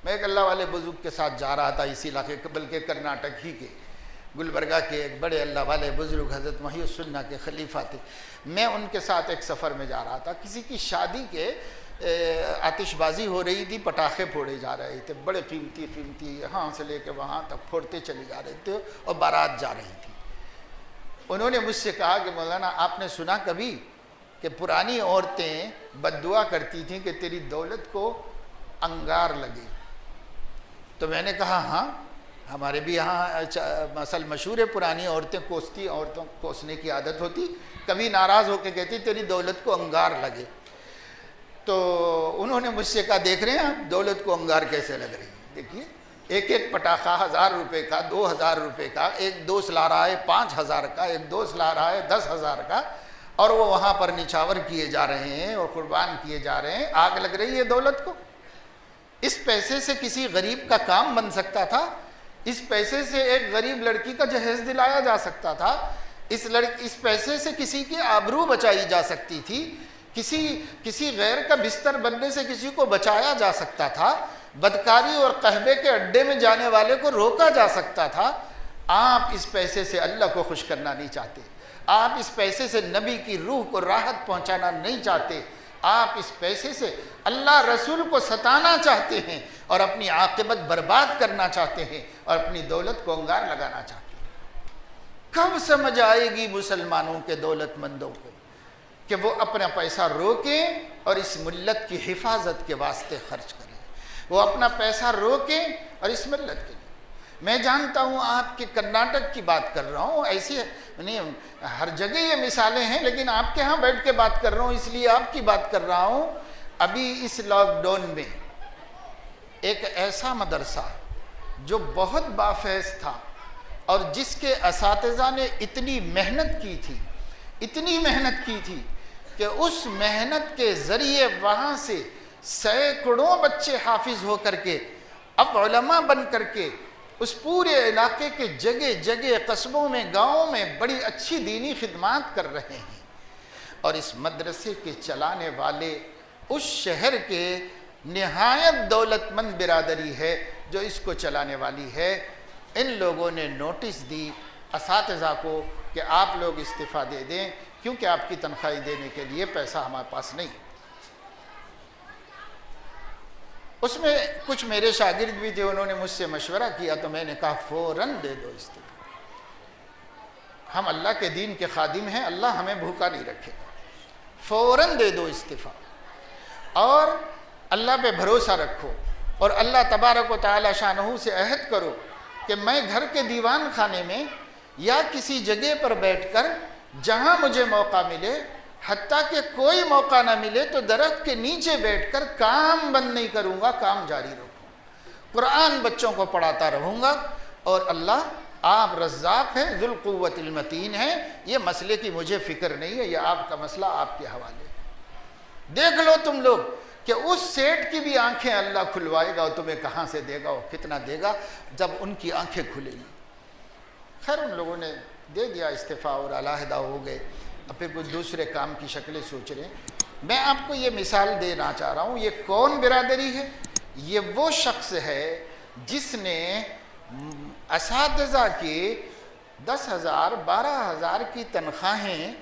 मैं एक अल्लाह वाले बुजुर्ग के साथ जा रहा था इसी इलाके के, बल्कि कर्नाटक ही के गुलबर्गा के एक बड़े अल्लाह वाले बुजुर्ग हज़रत महियुस्सुन्ना के खलीफा थे। मैं उनके साथ एक सफ़र में जा रहा था। किसी की शादी के आतिशबाजी हो रही थी, पटाखे फोड़े जा रहे थे, बड़े कीमती कीमती, यहाँ से लेके वहाँ तक फोड़ते चले जा रहे थे और बारात जा रही थी। उन्होंने मुझसे कहा कि मौलाना आपने सुना कभी कि पुरानी औरतें बद्दुआ करती थीं कि तेरी दौलत को अंगार लगे? तो मैंने कहा हाँ, हमारे भी यहाँ मसल मशहूर है, पुरानी औरतें कोसती, औरतों कोसने की आदत होती, कभी नाराज़ होकर कहती तेरी दौलत को अंगार लगे। तो उन्होंने मुझसे कहा देख रहे हैं आप दौलत को अंगार कैसे लग रही है? देखिए एक एक पटाखा 1000 रुपये का, 2000 रुपये का, एक दोस्त ला रहा है 5000 का, एक दोस्त ला रहा है 10,000 का, और वो वहाँ पर निछावर किए जा रहे हैं और कुर्बान किए जा रहे हैं। आग लग रही है दौलत को। इस पैसे से किसी गरीब का काम बन सकता था, इस पैसे से एक गरीब लड़की का जहेज दिलाया जा सकता था, इस पैसे से किसी की आबरू बचाई जा सकती थी, किसी गैर का बिस्तर बनने से किसी को बचाया जा सकता था, बदकारी और कहबे के अड्डे में जाने वाले को रोका जा सकता था। आप इस पैसे से अल्लाह को खुश करना नहीं चाहते, आप इस पैसे से नबी की रूह को राहत पहुंचाना नहीं चाहते, आप इस पैसे से अल्लाह रसूल को सताना चाहते हैं और अपनी आक़िबत बर्बाद करना चाहते हैं और अपनी दौलत को अंगार लगाना चाहते हैं। कब समझ आएगी मुसलमानों के दौलतमंदों को कि वो अपना पैसा रोकें और इस मिल्लत की हिफाजत के वास्ते खर्च करें? वो अपना पैसा रोकें और इस मिल्लत के लिए। मैं जानता हूँ आपके कर्नाटक की बात कर रहा हूँ, ऐसी नहीं, हर जगह ये मिसालें हैं, लेकिन आपके यहाँ बैठ के बात कर रहा हूँ इसलिए आपकी बात कर रहा हूँ। अभी इस लॉकडाउन में एक ऐसा मदरसा जो बहुत बाफैज़ था और जिसके असातिज़ा ने इतनी मेहनत की थी, इतनी मेहनत की थी कि उस मेहनत के ज़रिए वहाँ से सैकड़ों बच्चे हाफिज़ हो करके अब उलमा बन करके उस पूरे इलाके के जगह जगह कस्बों में, गाँवों में बड़ी अच्छी दीनी खिदमात कर रहे हैं। और इस मदरसे के चलाने वाले उस शहर के निहायत दौलतमंद बिरादरी है जो इसको चलाने वाली है। इन लोगों ने नोटिस दी असातिज़ा को कि आप लोग इस्तीफ़ा दे दें क्योंकि आपकी तनख्वाही देने के लिए पैसा हमारे पास नहीं। उसमें कुछ मेरे शागिर्द भी थे, उन्होंने मुझसे मशवरा किया तो मैंने कहा फ़ौरन दे दो इस्तीफ़ा। हम अल्लाह के दीन के खादिम हैं, अल्लाह हमें भूखा नहीं रखेगा। फ़ौरन दे दो इस्तीफ़ा और अल्लाह पे भरोसा रखो और अल्लाह तबारक व तआला शानहू से अहद करो कि मैं घर के दीवान खाने में या किसी जगह पर बैठकर जहाँ मुझे मौका मिले, हत्ता कि कोई मौका ना मिले तो दरख्त के नीचे बैठकर काम बंद नहीं करूँगा, काम जारी रखूँगा, कुरान बच्चों को पढ़ाता रहूँगा। और अल्लाह आप रज़्ज़ाक़ हैं, ज़ुल क़ुव्वतिल मतीन हैं, ये मसले की मुझे फ़िक्र नहीं है, ये आपका मसला आपके हवाले। देख लो तुम लोग कि उस सेठ की भी आंखें अल्लाह खुलवाएगा और तुम्हें कहाँ से देगा और कितना देगा जब उनकी आंखें खुलेगी। खैर उन लोगों ने दे दिया इस्तीफ़ा और अलहदा हो गए, अब फिर कुछ दूसरे काम की शक्लें सोच रहे हैं। मैं आपको ये मिसाल देना चाह रहा हूँ। ये कौन बिरादरी है? ये वो शख्स है जिसने असातिज़ा के 10,000 12,000 की तनख्वाहें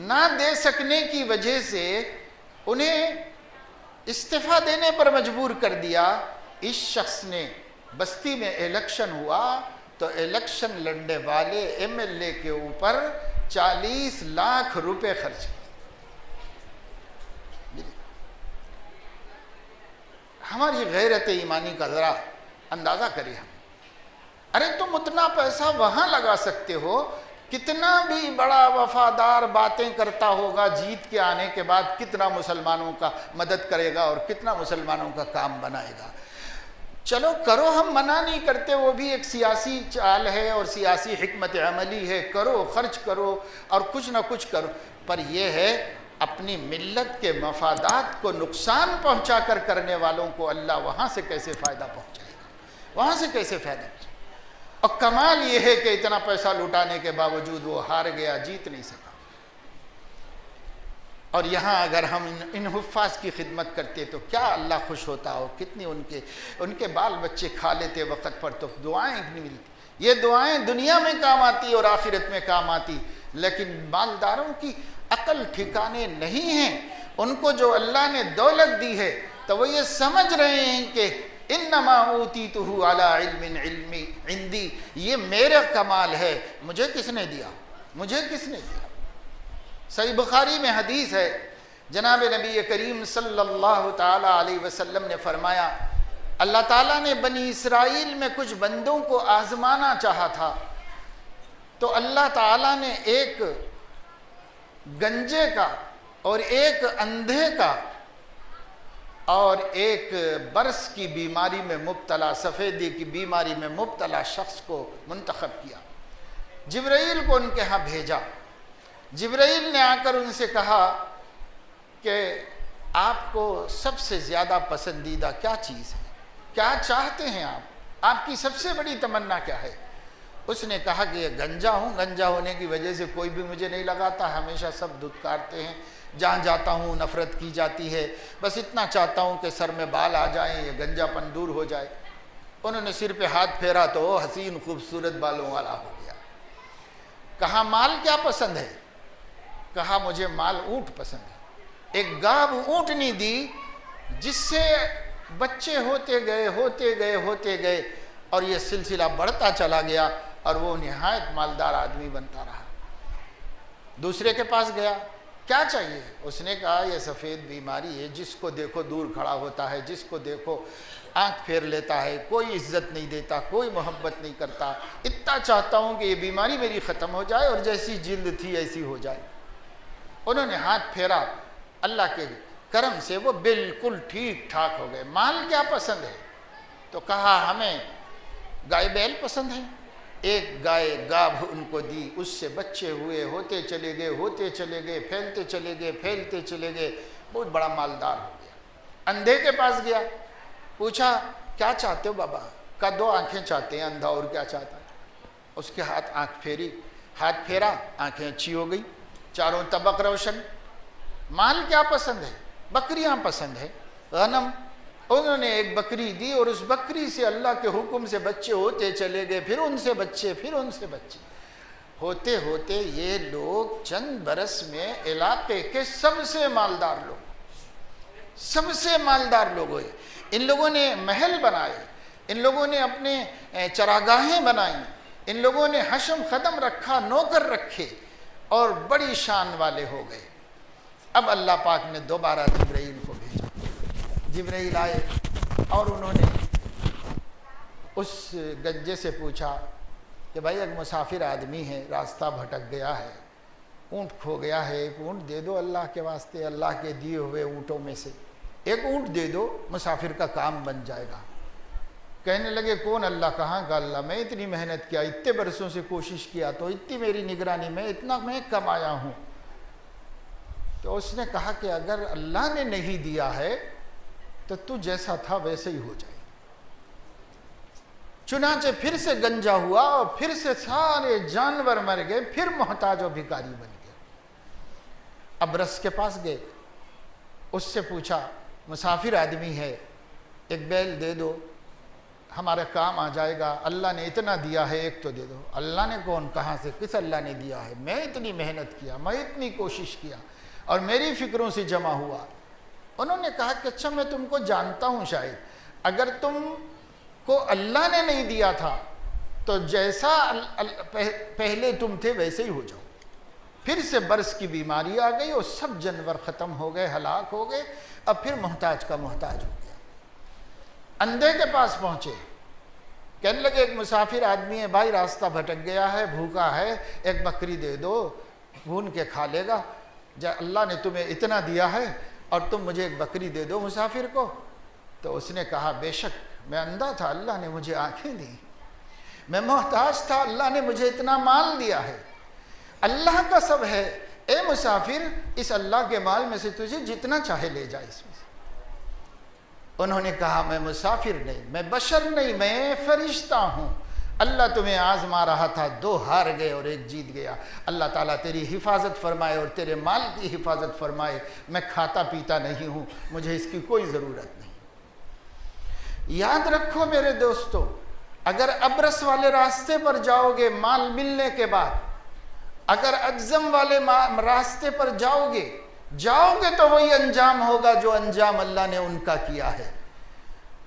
ना दे सकने की वजह से उन्हें इस्तीफा देने पर मजबूर कर दिया। इस शख्स ने, बस्ती में इलेक्शन हुआ तो इलेक्शन लड़ने वाले एमएलए के ऊपर 40 लाख रुपए खर्च किए। हमारी गैरत ईमानी का ज़रा अंदाज़ा करिए हम। अरे तुम उतना पैसा वहाँ लगा सकते हो, कितना भी बड़ा वफादार बातें करता होगा, जीत के आने के बाद कितना मुसलमानों का मदद करेगा और कितना मुसलमानों का काम बनाएगा। चलो करो, हम मना नहीं करते, वो भी एक सियासी चाल है और सियासी हिकमत अमली है, करो, खर्च करो और कुछ ना कुछ करो। पर यह है अपनी मिल्लत के मफादात को नुकसान पहुंचा कर करने वालों को अल्लाह वहाँ से कैसे फ़ायदा पहुंचाएगा, वहाँ से कैसे फ़ायदा पहुंचाएगा। और कमाल ये है कि इतना पैसा लुटाने के बावजूद वो हार गया, जीत नहीं सका। और यहाँ अगर हम इन हुफ़ाज़ की खिदमत करते तो क्या अल्लाह खुश होता हो, कितनी उनके बाल बच्चे खा लेते वक़्त पर, तो दुआएं नहीं मिलती। ये दुआएं दुनिया में काम आती और आखिरत में काम आती, लेकिन मालदारों की अकल ठिकाने नहीं हैं। उनको जो अल्लाह ने दौलत दी है तो वो ये समझ रहे हैं कि इन्नमा ऊतीतुहु अला इल्मिन इल्मी इंदी, ये मेरा कमाल है, मुझे किसने दिया, मुझे किसने दिया। सही बुखारी में हदीस है, जनाब नबी करीम सल्लल्लाहु ताला अलैहि वसल्लम ने फरमाया, अल्लाह ताला ने बनी इसराइल में कुछ बंदों को आजमाना चाहा था, तो अल्लाह ताला ने एक गंजे का और एक अंधे का और एक बरस की बीमारी में मुब्तला, सफ़ेदी की बीमारी में मुब्तला शख्स को मुंतखब किया। जिब्राइल को उनके यहाँ भेजा। जिब्राइल ने आकर उनसे कहा कि आपको सबसे ज़्यादा पसंदीदा क्या चीज़ है, क्या चाहते हैं आप, आपकी सबसे बड़ी तमन्ना क्या है। उसने कहा कि ये गंजा हूँ, गंजा होने की वजह से कोई भी मुझे नहीं लगाता, हमेशा सब धुतकारते हैं, जहाँ जाता हूँ नफ़रत की जाती है, बस इतना चाहता हूँ कि सर में बाल आ जाएं, ये गंजापन दूर हो जाए। उन्होंने सिर पे हाथ फेरा तो वो हसीन खूबसूरत बालों वाला हो गया। कहा माल क्या पसंद है, कहा मुझे माल ऊँट पसंद है। एक गाभ ऊँटनी दी जिससे बच्चे होते गए होते गए होते गए और ये सिलसिला बढ़ता चला गया और वो निहायत मालदार आदमी बनता रहा। दूसरे के पास गया, क्या चाहिए, उसने कहा ये सफ़ेद बीमारी है, जिसको देखो दूर खड़ा होता है, जिसको देखो आंख फेर लेता है, कोई इज्जत नहीं देता, कोई मोहब्बत नहीं करता, इतना चाहता हूँ कि ये बीमारी मेरी ख़त्म हो जाए और जैसी जिल्द थी ऐसी हो जाए। उन्होंने हाथ फेरा, अल्लाह के करम से वो बिल्कुल ठीक ठाक हो गए। माल क्या पसंद है, तो कहा हमें गाय बैल पसंद है। एक गाय गाभ उनको दी, उससे बच्चे हुए, होते चले गए होते चले गए, फैलते चले गए फैलते चले गए, बहुत बड़ा मालदार हो गया। अंधे के पास गया, पूछा क्या चाहते हो बाबा, का 2 आंखें चाहते हैं अंधा, और क्या चाहता है। उसके हाथ आंख फेरी, हाथ फेरा, आंखें अच्छी हो गई, चारों तबक रोशन। माल क्या पसंद है, बकरियां पसंद है, गनम। उन्होंने एक बकरी दी और उस बकरी से अल्लाह के हुक्म से बच्चे होते चले गए, फिर उनसे बच्चे, फिर उनसे बच्चे, होते होते ये लोग चंद बरस में इलाके के सबसे मालदार लोग, सबसे मालदार लोग हुए। इन लोगों ने महल बनाए, इन लोगों ने अपने चरागाहें बनाई, इन लोगों ने हशम ख़दम रखा, नौकर रखे और बड़ी शान वाले हो गए। अब अल्लाह पाक ने दोबारा जिब्राइल को भेजा। जिब्राइल आए और उन्होंने उस गंजे से पूछा कि भाई एक मुसाफिर आदमी है, रास्ता भटक गया है, ऊँट खो गया है, एक ऊँट दे दो अल्लाह के वास्ते, अल्लाह के दिए हुए ऊँटों में से एक ऊँट दे दो, मुसाफिर का काम बन जाएगा। कहने लगे कौन अल्लाह, कहाँ का अल्लाह, मैं इतनी मेहनत किया, इतने बरसों से कोशिश किया, तो इतनी मेरी निगरानी में इतना मैं कमाया हूँ। तो उसने कहा कि अगर अल्लाह ने नहीं दिया है तो तू जैसा था वैसे ही हो जाए। चुनाचे फिर से गंजा हुआ और फिर से सारे जानवर मर गए, फिर मोहताज और भिखारी बन गए। अब रस के पास गए, उससे पूछा मुसाफिर आदमी है, एक बैल दे दो। हमारे काम आ जाएगा, अल्लाह ने इतना दिया है, एक तो दे दो। अल्लाह ने कौन, कहाँ से, किस अल्लाह ने दिया है? मैं इतनी मेहनत किया, मैं इतनी कोशिश किया और मेरी फिक्रों से जमा हुआ। उन्होंने कहा कि अच्छा मैं तुमको जानता हूँ, शायद अगर तुमको अल्लाह ने नहीं दिया था तो जैसा पहले तुम थे वैसे ही हो जाओ। फिर से बरस की बीमारी आ गई और सब जानवर ख़त्म हो गए, हलाक हो गए। अब फिर मोहताज का मोहताज हो गया। अंधे के पास पहुँचे, कहने लगे एक मुसाफिर आदमी है भाई, रास्ता भटक गया है, भूखा है, एक बकरी दे दो, भून के खा लेगा। जब अल्लाह ने तुम्हें इतना दिया है और तुम मुझे एक बकरी दे दो मुसाफिर को। तो उसने कहा बेशक, मैं अंधा था, अल्लाह ने मुझे आंखें दी, मैं मोहताज था, अल्लाह ने मुझे इतना माल दिया है, अल्लाह का सब है। ए मुसाफिर, इस अल्लाह के माल में से तुझे जितना चाहे ले जा इसमें से। उन्होंने कहा मैं मुसाफिर नहीं, मैं बशर नहीं, मैं फरिश्ता हूँ। अल्लाह तुम्हें आजमा रहा था, 2 हार गए और 1 जीत गया। अल्लाह ताला तेरी हिफाजत फरमाए और तेरे माल की हिफाजत फरमाए। मैं खाता पीता नहीं हूँ, मुझे इसकी कोई ज़रूरत नहीं। याद रखो मेरे दोस्तों, अगर अब्रस वाले रास्ते पर जाओगे माल मिलने के बाद, अगर अज़म वाले रास्ते पर जाओगे तो वही अंजाम होगा जो अंजाम अल्लाह ने उनका किया है।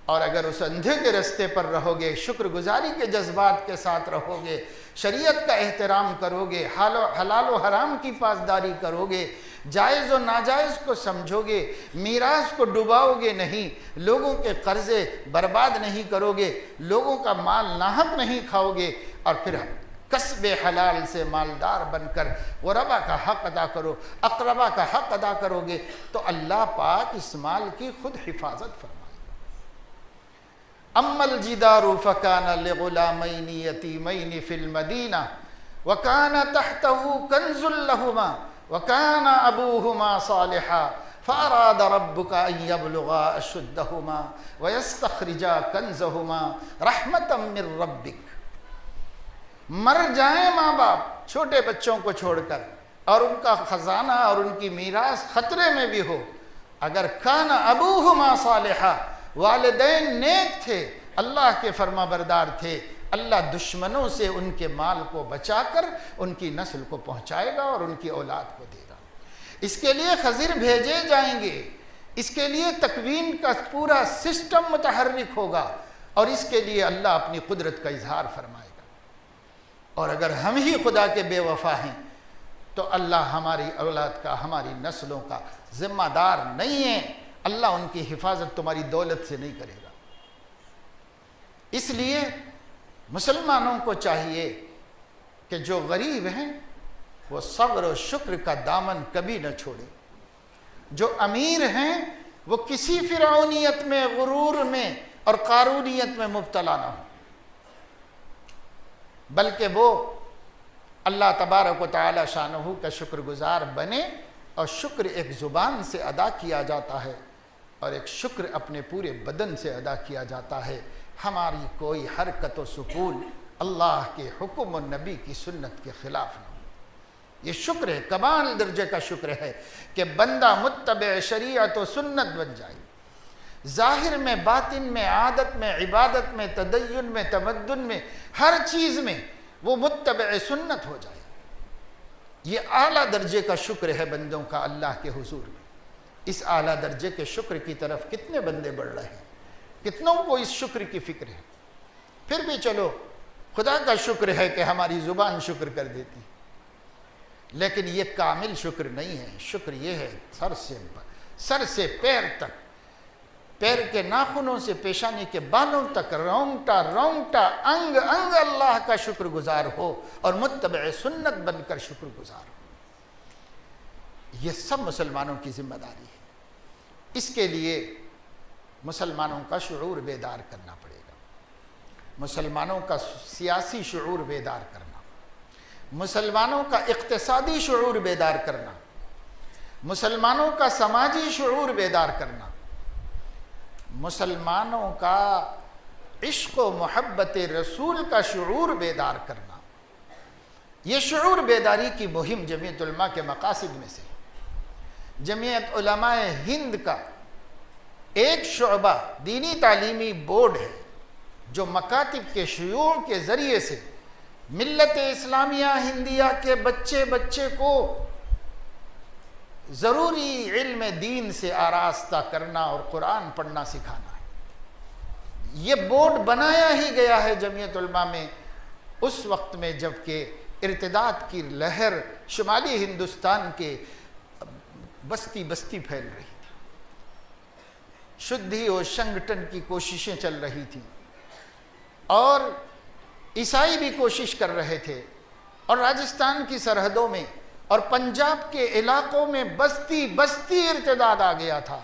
और अगर उस अंधे के रास्ते पर रहोगे, शुक्रगुजारी के जज्बात के साथ रहोगे, शरीयत का एहतराम करोगे, हलाल व हराम की पासदारी करोगे, जायज़ और नाजायज़ को समझोगे, मीरास को डुबाओगे नहीं, लोगों के कर्जे बर्बाद नहीं करोगे, लोगों का माल नाहक नहीं खाओगे और फिर कसबे हलाल से मालदार बनकर गुरबा का हक अदा करो, अकरबा का हक अदा करोगे, तो अल्लाह पाक इस माल की खुद हिफाजत फरमाए। अम्मल जिदारु फकाना लिगुलामैनि यतीमैनि फिल मदीना वकाना तहतहु कंजुल लहुमा वकाना अबूहुमा सालिहा फ़अरादा रब्बुका अन यबलुगा अशुद्धहुमा वयस्तख़रिजा कंज़हुमा रहमतम मिर रब्बिक। मर जाएं माँ बाप छोटे बच्चों को छोड़कर और उनका खजाना और उनकी मीरास खतरे में भी हो, अगर काना अबूहुमा सालिहा, वालिदैन नेक थे, अल्लाह के फरमाबरदार थे, अल्लाह दुश्मनों से उनके माल को बचाकर उनकी नस्ल को पहुँचाएगा और उनकी औलाद को देगा। इसके लिए खज़िर भेजे जाएंगे, इसके लिए तकवीन का पूरा सिस्टम मुतहर्रिक होगा और इसके लिए अल्लाह अपनी कुदरत का इजहार फरमाएगा। और अगर हम ही खुदा के बेवफा हैं तो अल्लाह हमारी औलाद का, हमारी नस्लों का जिम्मेदार नहीं है। अल्लाह उनकी हिफाजत तुम्हारी दौलत से नहीं करेगा। इसलिए मुसलमानों को चाहिए कि जो गरीब हैं वो सब्र और शुक्र का दामन कभी न छोड़े। जो अमीर हैं वो किसी फिरौनियत में, गुरूर में और कारूनियत में मुब्तला ना हो, बल्कि वो अल्लाह तबारक व तआला शानहू का शुक्रगुजार बने। और शुक्र एक ज़ुबान से अदा किया जाता है और एक शुक्र अपने पूरे बदन से अदा किया जाता है। हमारी कोई हरकत व सुकून अल्लाह के हुक्म और नबी की सुन्नत के ख़िलाफ़ न हो। ये शुक्र है, कमाल दर्जे का शुक्र है कि बंदा मुत्तबे शरीयत व सुन्नत बन जाए। ज़ाहिर में, बातिन में, आदत में, इबादत में, तदय्युन में, तमद्दुन में, हर चीज़ में वो मुत्तबे सुन्नत हो जाए। ये आला दर्जे का शुक्र है बंदों का अल्लाह के हुजूर में। इस आला दर्जे के शुक्र की तरफ कितने बंदे बढ़ रहे हैं, कितनों को इस शुक्र की फिक्र है। फिर भी चलो खुदा का शुक्र है कि हमारी ज़ुबान शुक्र कर देती, लेकिन ये कामिल शुक्र नहीं है। शुक्र ये है सर से पैर तक, पैर के नाखूनों से पेशानी के बालों तक, रोंगटा अंग अंग अल्लाह का शुक्रगुजार हो और मुत्तबे सुन्नत बनकर शुक्रगुजार हो। ये सब मुसलमानों की जिम्मेदारी है। इसके लिए मुसलमानों का शुऊर बेदार करना पड़ेगा, मुसलमानों का सियासी शुऊर बेदार करना, मुसलमानों का इक़्तिसादी शुऊर बेदार करना, मुसलमानों का समाजी शुऊर बेदार करना, मुसलमानों का इश्क़ व मोहब्बत रसूल का शुऊर बेदार करना। ये शुऊर बेदारी की मुहिम जमीयत उलमा के मकासिद में से जमीयत उलमाए हिंद का एक शुअबा दीनी तालीमी बोर्ड है, जो मकातिब के शुयूर के ज़रिए से मिल्लत इस्लामिया हिंदिया के बच्चे बच्चे को ज़रूरी इल्म दीन से आरास्ता करना और कुरान पढ़ना सिखाना है। ये बोर्ड बनाया ही गया है जमीयत उलमा में उस वक्त में जबकि इर्तिदाद की लहर शुमाली हिंदुस्तान के बस्ती बस्ती फैल रही थी, शुद्धि और संगठन की कोशिशें चल रही थी और ईसाई भी कोशिश कर रहे थे और राजस्थान की सरहदों में और पंजाब के इलाकों में बस्ती बस्ती इर्तिदाद आ गया था।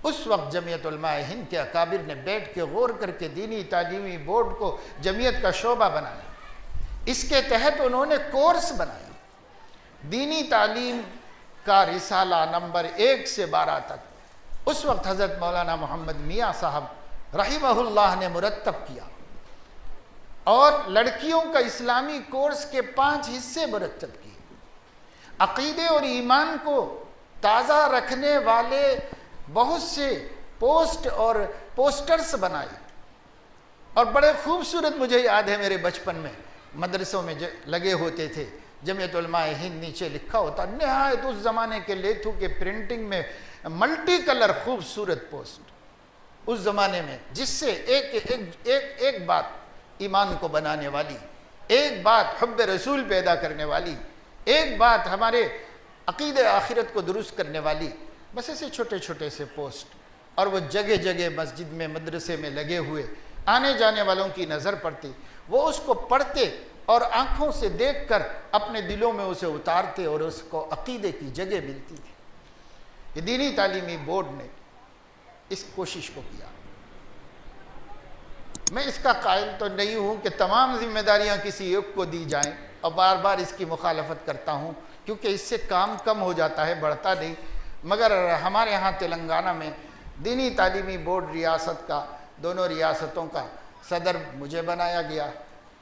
उस वक्त जमीयत उलमा हिंद के अकाबिर ने बैठ के गौर करके दीनी तालीमी बोर्ड को जमीयत का शोबा बनाया। इसके तहत उन्होंने कोर्स बनाया, दीनी तालीम का रिसाला नंबर 1 से 12 तक उस वक्त हज़रत मौलाना मोहम्मद मियाँ साहब रहिमहुल्लाह ने मुरत्तब किया और लड़कियों का इस्लामी कोर्स के 5 हिस्से मुरत्तब किए। अक़ीदे और ईमान को ताज़ा रखने वाले बहुत से पोस्ट और पोस्टर्स बनाए और बड़े खूबसूरत, मुझे याद है मेरे बचपन में मदरसों में लगे होते थे, जमीयत उलमा हिंद नीचे लिखा होता, निहायत उस ज़माने के लेथू के प्रिंटिंग में मल्टी कलर खूबसूरत पोस्ट उस ज़माने में, जिससे एक बात ईमान को बनाने वाली, एक बात हुब्ब रसूल पैदा करने वाली, एक बात हमारे अक़ीदे आखिरत को दुरुस्त करने वाली, बस ऐसे छोटे छोटे से पोस्ट। और वो जगह जगह मस्जिद में मदरसे में लगे हुए, आने जाने वालों की नज़र पड़ती, वो उसको पढ़ते और आँखों से देखकर अपने दिलों में उसे उतारते और उसको अक़ीदे की जगह मिलती थी। ये दीनी तालीमी बोर्ड ने इस कोशिश को किया। मैं इसका कायल तो नहीं हूँ कि तमाम जिम्मेदारियाँ किसी एक को दी जाएं और बार बार इसकी मुखालफत करता हूँ, क्योंकि इससे काम कम हो जाता है, बढ़ता नहीं। मगर हमारे यहाँ तेलंगाना में दीनी तालीमी बोर्ड रियासत का, दोनों रियासतों का सदर मुझे बनाया गया।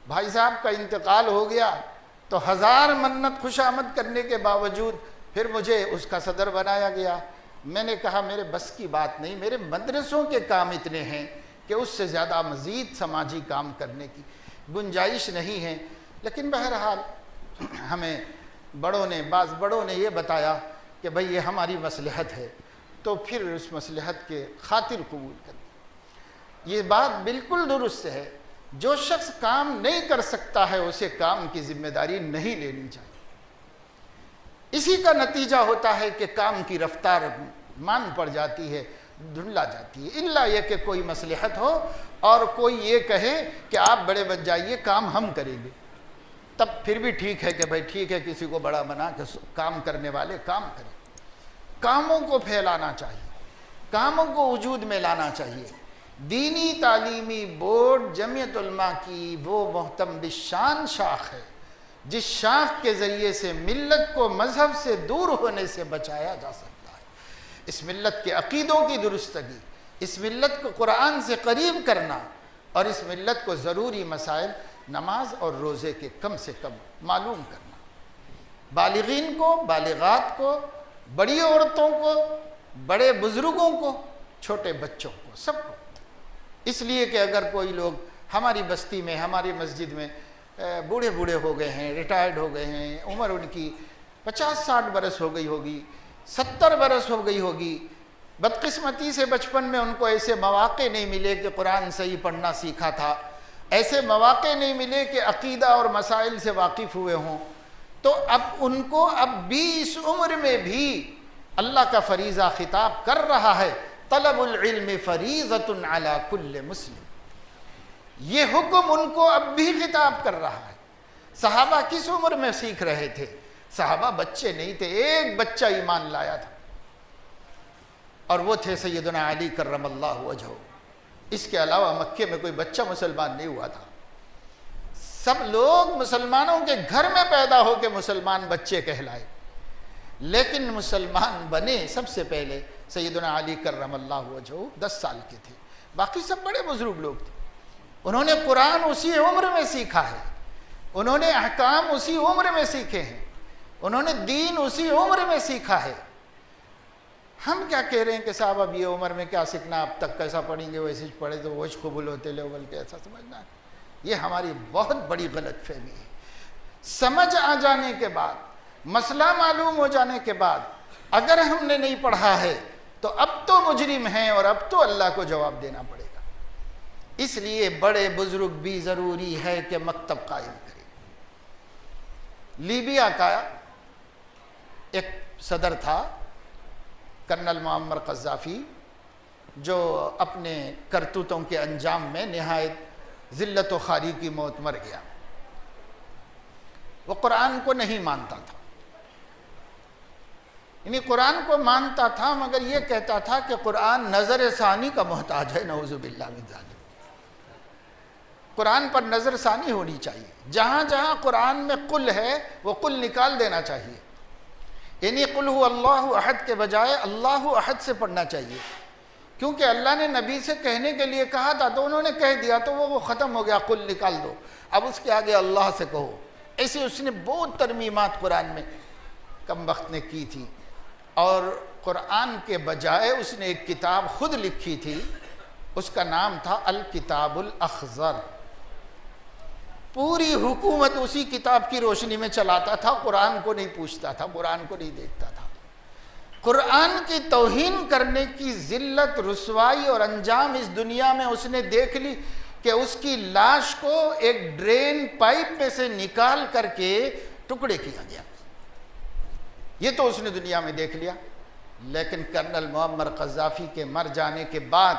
भाई साहब का इंतकाल हो गया तो 1000 मन्नत खुशामद करने के बावजूद फिर मुझे उसका सदर बनाया गया। मैंने कहा मेरे बस की बात नहीं, मेरे मदरसों के काम इतने हैं कि उससे ज़्यादा मज़ीद समाजी काम करने की गुंजाइश नहीं है। लेकिन बहरहाल हमें बाज़ बड़ों ने ये बताया कि भाई ये हमारी मसलहत है, तो फिर उस मसलहत के खातिर कबूल कर। ये बात बिल्कुल दुरुस्त है, जो शख्स काम नहीं कर सकता है उसे काम की जिम्मेदारी नहीं लेनी चाहिए। इसी का नतीजा होता है कि काम की रफ्तार मान पड़ जाती है, धुंधला जाती है। इल्ला ये कि कोई मसलहत हो और कोई ये कहे कि आप बड़े बन जाइए, काम हम करेंगे, तब फिर भी ठीक है कि भाई ठीक है, किसी को बड़ा बना के काम करने वाले काम करें। कामों को फैलाना चाहिए, कामों को वजूद में लाना चाहिए। दीनी तालीमी बोर्ड जमीयत उलमा की वो मोहतम बिशान शाख है जिस शाख के ज़रिए से मिल्लत को मज़हब से दूर होने से बचाया जा सकता है। इस मिल्लत के अक़ीदों की दुरुस्तगी, इस मिल्लत को कुरान से करीब करना और इस मिल्लत को ज़रूरी मसाइल नमाज और रोज़े के कम से कम मालूम करना, बालिगीन को, बालिगात को, बड़ी औरतों को, बड़े बुज़ुर्गों को, छोटे बच्चों को, सबको। इसलिए कि अगर कोई लोग हमारी बस्ती में, हमारी मस्जिद में बूढ़े बूढ़े हो गए हैं, रिटायर्ड हो गए हैं, उम्र उनकी 50-60 बरस हो गई होगी, 70 बरस हो गई होगी, बदकिस्मती से बचपन में उनको ऐसे मौक़े नहीं मिले कि कुरान सही पढ़ना सीखा था, ऐसे मौक़े नहीं मिले कि अक़ीदा और मसाइल से वाकिफ़ हुए हों, तो अब उनको अब भी इस उम्र में भी अल्लाह का फरीज़ा खिताब कर रहा है, तलबुल इल्म फरीज़तुन अला कुल्ल मुस्लिम। ये हुक्म उनको अब भी खिताब कर रहा है। सहाबा किस उम्र में सीख रहे थे? सहाबा बच्चे नहीं थे, एक बच्चा ईमान लाया था और वो थे सैयदना अली कर्रमल्लाहु वजहू। इसके अलावा मक्के में कोई बच्चा मुसलमान नहीं हुआ था। सब लोग मुसलमानों के घर में पैदा होकर मुसलमान बच्चे कहलाए, लेकिन मुसलमान बने सबसे पहले सैयदना अली कर्रमल्लाहु वजहू 10 साल के थे, बाकी सब बड़े बुजुर्ग लोग थे। उन्होंने कुरान उसी उम्र में सीखा है, उन्होंने अहकाम उसी उम्र में सीखे हैं, उन्होंने दीन उसी उम्र में सीखा है। हम क्या कह रहे हैं कि साहब अब ये उम्र में क्या सीखना, अब तक कैसा पढ़ेंगे, वैसे ही पढ़े तो वोश कबूल होते लेवल के, ऐसा समझना। ये हमारी बहुत बड़ी गलत फहमी है। समझ आ जाने के बाद, मसला मालूम हो जाने के बाद अगर हमने नहीं पढ़ा है तो अब तो मुजरिम हैं और अब तो अल्लाह को जवाब देना पड़ेगा। इसलिए बड़े बुजुर्ग भी ज़रूरी है कि मकतब कायम करें। लीबिया का एक सदर था कर्नल मुअम्मर क़ज़्ज़ाफ़ी, जो अपने करतूतों के अंजाम में निहायत ज़िल्लत व ख़ारी की मौत मर गया। वो कुरान को नहीं मानता था, यानी कुरान को मानता था मगर ये कहता था कि कुरान नज़र सानी का मोहताज है, नऊज़ु बिल्लाह मिन ज़ालिक। कुरान पर नज़र सानी होनी चाहिए। जहाँ जहाँ कुरान में कुल है वो कुल निकाल देना चाहिए, यानी कुल हु अल्लाहु अहद के बजाय अल्लाहु अहद से पढ़ना चाहिए, क्योंकि अल्लाह ने नबी से कहने के लिए कहा था तो उन्होंने कह दिया तो वो ख़त्म हो गया, कुल निकाल दो, अब उसके आगे अल्लाह से कहो। ऐसे उसने बहुत तरमीमात कुरान में कम वक्त ने की थी, और कुरान के बजाय उसने एक किताब खुद लिखी थी, उसका नाम था अल किताबुल अख़ज़र। पूरी हुकूमत उसी किताब की रोशनी में चलाता था, कुरान को नहीं पूछता था, कुरान को नहीं देखता था। कुरान की तौहीन करने की जिल्लत, रुसवाई और अंजाम इस दुनिया में उसने देख ली कि उसकी लाश को एक ड्रेन पाइप में से निकाल करके टुकड़े किया गया। ये तो उसने दुनिया में देख लिया। लेकिन कर्नल मुअम्मर क़ज़्ज़ाफ़ी के मर जाने के बाद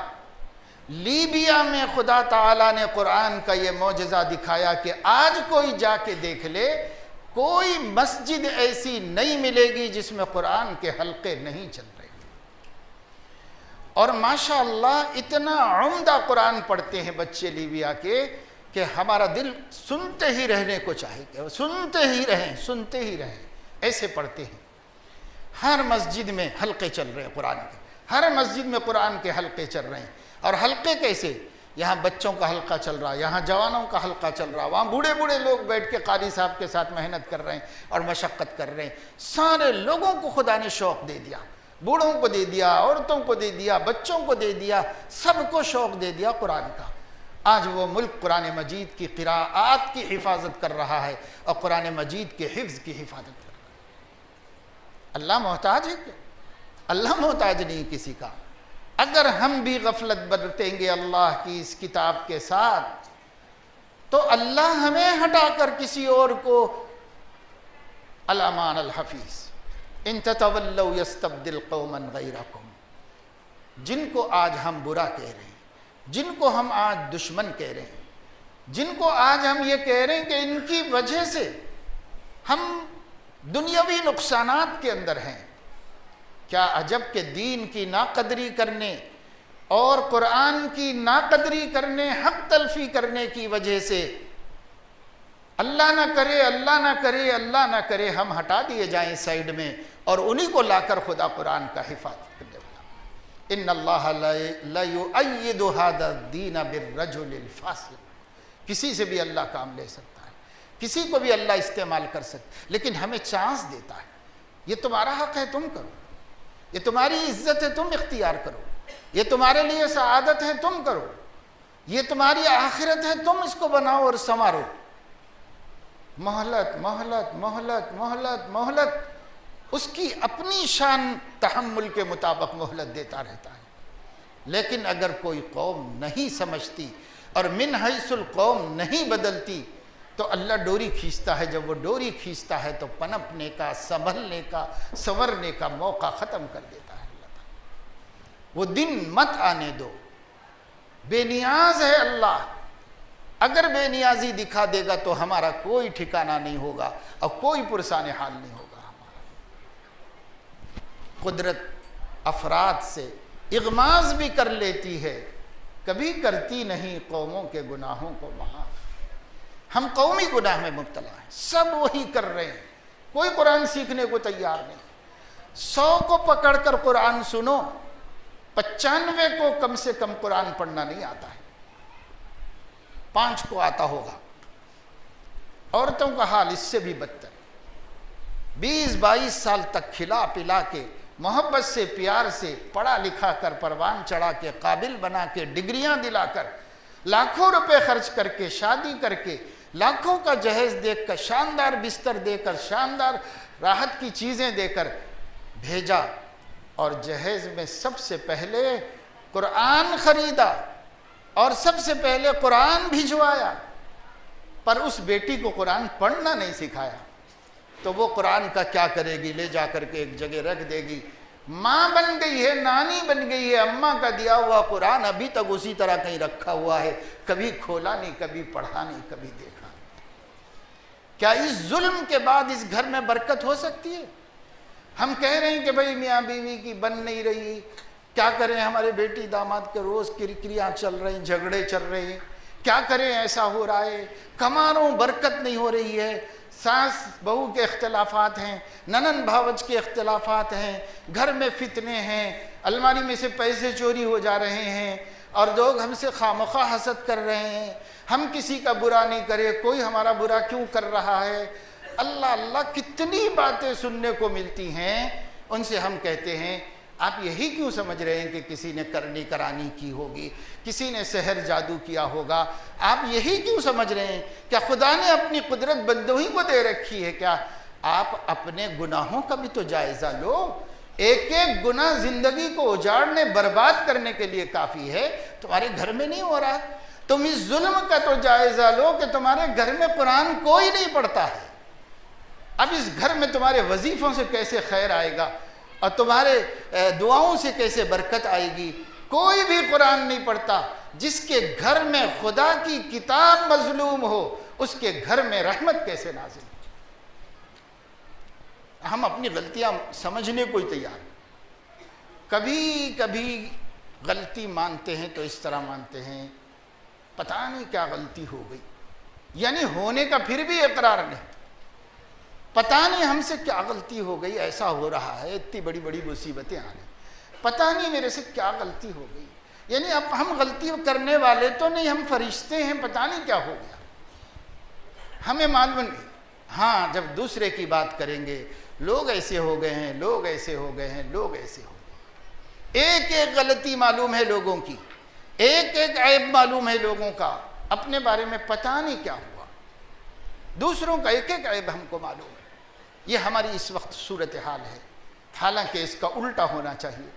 लीबिया में खुदा ताला ने कुरान का ये मौजज़ा दिखाया कि आज कोई जाके देख ले, कोई मस्जिद ऐसी नहीं मिलेगी जिसमें कुरान के हल्के नहीं चल रहे। और माशाअल्लाह इतना उम्दा कुरान पढ़ते हैं बच्चे लीबिया के कि हमारा दिल सुनते ही रहने को चाहे, सुनते ही रहें, ऐसे पढ़ते हैं। हर मस्जिद में हल्के चल रहे हैं कुरान के, हर मस्जिद में कुरान के हल्के चल रहे हैं। और हल्के कैसे, यहाँ बच्चों का हल्का चल रहा है, यहाँ जवानों का हल्का चल रहा है, वहाँ बूढ़े बूढ़े लोग बैठ के कारी साहब के साथ मेहनत कर रहे हैं और मशक्क़त कर रहे हैं। सारे लोगों को खुदा ने शौक़ दे दिया, बूढ़ों को दे दिया, औरतों को दे दिया, बच्चों को दे दिया, सबको शौक़ दे दिया कुरान का। आज वो मुल्क कुरान मजीद की क़िराआत की हिफाजत कर रहा है और कुरान मजीद के हिफ्ज़ की हिफाजत कर रहा है। अल्लाह मोहताज है क्या? अल्लाह मोहताज नहीं किसी का। अगर हम भी गफलत बरतेंगे अल्लाह की इस किताब के साथ तो अल्लाह हमें हटाकर किसी और को अलामान अल हफीज़ इन ततवल्लौ यस्तब्दिल कौमन गैरकुम, जिनको आज हम बुरा कह रहे हैं, जिनको हम आज दुश्मन कह रहे हैं, जिनको आज हम ये कह रहे हैं कि इनकी वजह से हम दुनियावी नुकसानात के अंदर हैं, क्या अजब के दीन की नाकदरी करने और कुरान की नाकदरी करने, हक तलफी करने की वजह से अल्लाह ना करे, अल्लाह ना करे, अल्लाह ना करे हम हटा दिए जाएं साइड में और उन्हीं को लाकर खुदा कुरान का हिफाजत करने वाला। इन्नल्लाह ला युअय्यिदु हादा दीन बिर्रजुलिल फासिल, किसी से भी अल्लाह काम ले सकता है, किसी को भी अल्लाह इस्तेमाल कर सकता है, लेकिन हमें चांस देता है। ये तुम्हारा हक है, तुम करो, ये तुम्हारी इज्जत है, तुम इख्तियार करो, ये तुम्हारे लिए सआदत है, तुम करो, ये तुम्हारी आखिरत है, तुम इसको बनाओ और संवारो। मोहलत मोहलत मोहलत मोहलत मोहलत, उसकी अपनी शान तहम्मुल के मुताबिक मोहलत देता रहता है। लेकिन अगर कोई कौम नहीं समझती और मिन हैसुल कौम नहीं बदलती तो अल्लाह डोरी खींचता है। जब वो डोरी खींचता है तो पनपने का, संभलने का, संवरने का मौका ख़त्म कर देता है अल्लाह ताला। वो दिन मत आने दो। बेनियाज है अल्लाह, अगर बेनियाजी दिखा देगा तो हमारा कोई ठिकाना नहीं होगा और कोई पुरसाने हाल नहीं होगा हमारा। कुदरत अफराद से इग़माज़ भी कर लेती है, कभी करती नहीं कौमों के गुनाहों को माफ़। हम कौमी गुनाह में मुब्तला हैं, सब वही कर रहे हैं, कोई कुरान सीखने को तैयार नहीं। 100 को पकड़कर कुरान सुनो, 95 को कम से कम कुरान पढ़ना नहीं आता है, 5 को आता होगा। औरतों का हाल इससे भी बदतर, 20-22 साल तक खिला पिला के मोहब्बत से, प्यार से पढ़ा लिखा कर, परवान चढ़ा के, काबिल बना के, डिग्रियां दिलाकर, लाखों रुपए खर्च करके, शादी करके, लाखों का जहेज देकर, शानदार बिस्तर देकर, शानदार राहत की चीज़ें देकर भेजा, और जहेज में सबसे पहले कुरान खरीदा और सबसे पहले कुरान भिजवाया, पर उस बेटी को कुरान पढ़ना नहीं सिखाया। तो वो कुरान का क्या करेगी? ले जा करके एक जगह रख देगी। माँ बन गई है, नानी बन गई है, अम्मा का दिया हुआ कुरान अभी तक उसी तरह कहीं रखा हुआ है, कभी खोला नहीं, कभी पढ़ा नहीं, कभी देखा नहीं। क्या इस जुल्म के बाद इस घर में बरकत हो सकती है? हम कह रहे हैं कि भाई मियाँ बीवी की बन नहीं रही, क्या करें, हमारे बेटी दामाद के रोज किरकिरियाँ चल रही, झगड़े चल रहे हैं, क्या करें, ऐसा हो रहा है, कमारों बरकत नहीं हो रही है, सास बहू के इख्तलाफात हैं, ननन भावज के इख्तलाफात हैं, घर में फितने हैं, अलमारी में से पैसे चोरी हो जा रहे हैं, और लोग हमसे खामखा हसद कर रहे हैं, हम किसी का बुरा नहीं करें, कोई हमारा बुरा क्यों कर रहा है। अल्लाह अल्लाह कितनी बातें सुनने को मिलती हैं। उनसे हम कहते हैं आप यही क्यों समझ रहे हैं कि किसी ने करनी करानी की होगी, किसी ने सहर जादू किया होगा? आप यही क्यों समझ रहे हैं? क्या खुदा ने अपनी कुदरत बंदों ही को दे रखी है क्या? आप अपने गुनाहों का भी तो जायज़ा लो। एक एक गुनाह जिंदगी को उजाड़ने, बर्बाद करने के लिए काफ़ी है। तुम्हारे घर में नहीं हो रहा, तुम इस जुल्म का तो जायज़ा लो कि तुम्हारे घर में कुरान कोई नहीं पढ़ता है। अब इस घर में तुम्हारे वजीफ़ों से कैसे खैर आएगा और तुम्हारे दुआओं से कैसे बरकत आएगी? कोई भी कुरान नहीं पढ़ता। जिसके घर में खुदा की किताब मजलूम हो, उसके घर में रहमत कैसे नाज़िल? हम अपनी गलतियां समझने को ही तैयार। कभी कभी गलती मानते हैं तो इस तरह मानते हैं पता नहीं क्या गलती हो गई, यानी होने का फिर भी इकरार नहीं। पता नहीं हमसे क्या गलती हो गई, ऐसा हो रहा है, इतनी बड़ी बड़ी मुसीबतें आ रही, पता नहीं मेरे से क्या गलती हो गई। यानी अब हम गलती करने वाले तो नहीं, हम फरिश्ते हैं, पता नहीं क्या हो गया, हमें मालूम नहीं। हाँ, जब दूसरे की बात करेंगे, लोग ऐसे हो गए हैं, लोग ऐसे हो गए हैं, लोग ऐसे हो गए, एक एक गलती मालूम है लोगों की, एक एक ऐब मालूम है लोगों का, अपने बारे में पता नहीं क्या हुआ। दूसरों का एक एक ऐब हमको मालूम है। ये हमारी इस वक्त सूरत हाल है, हालांकि इसका उल्टा होना चाहिए।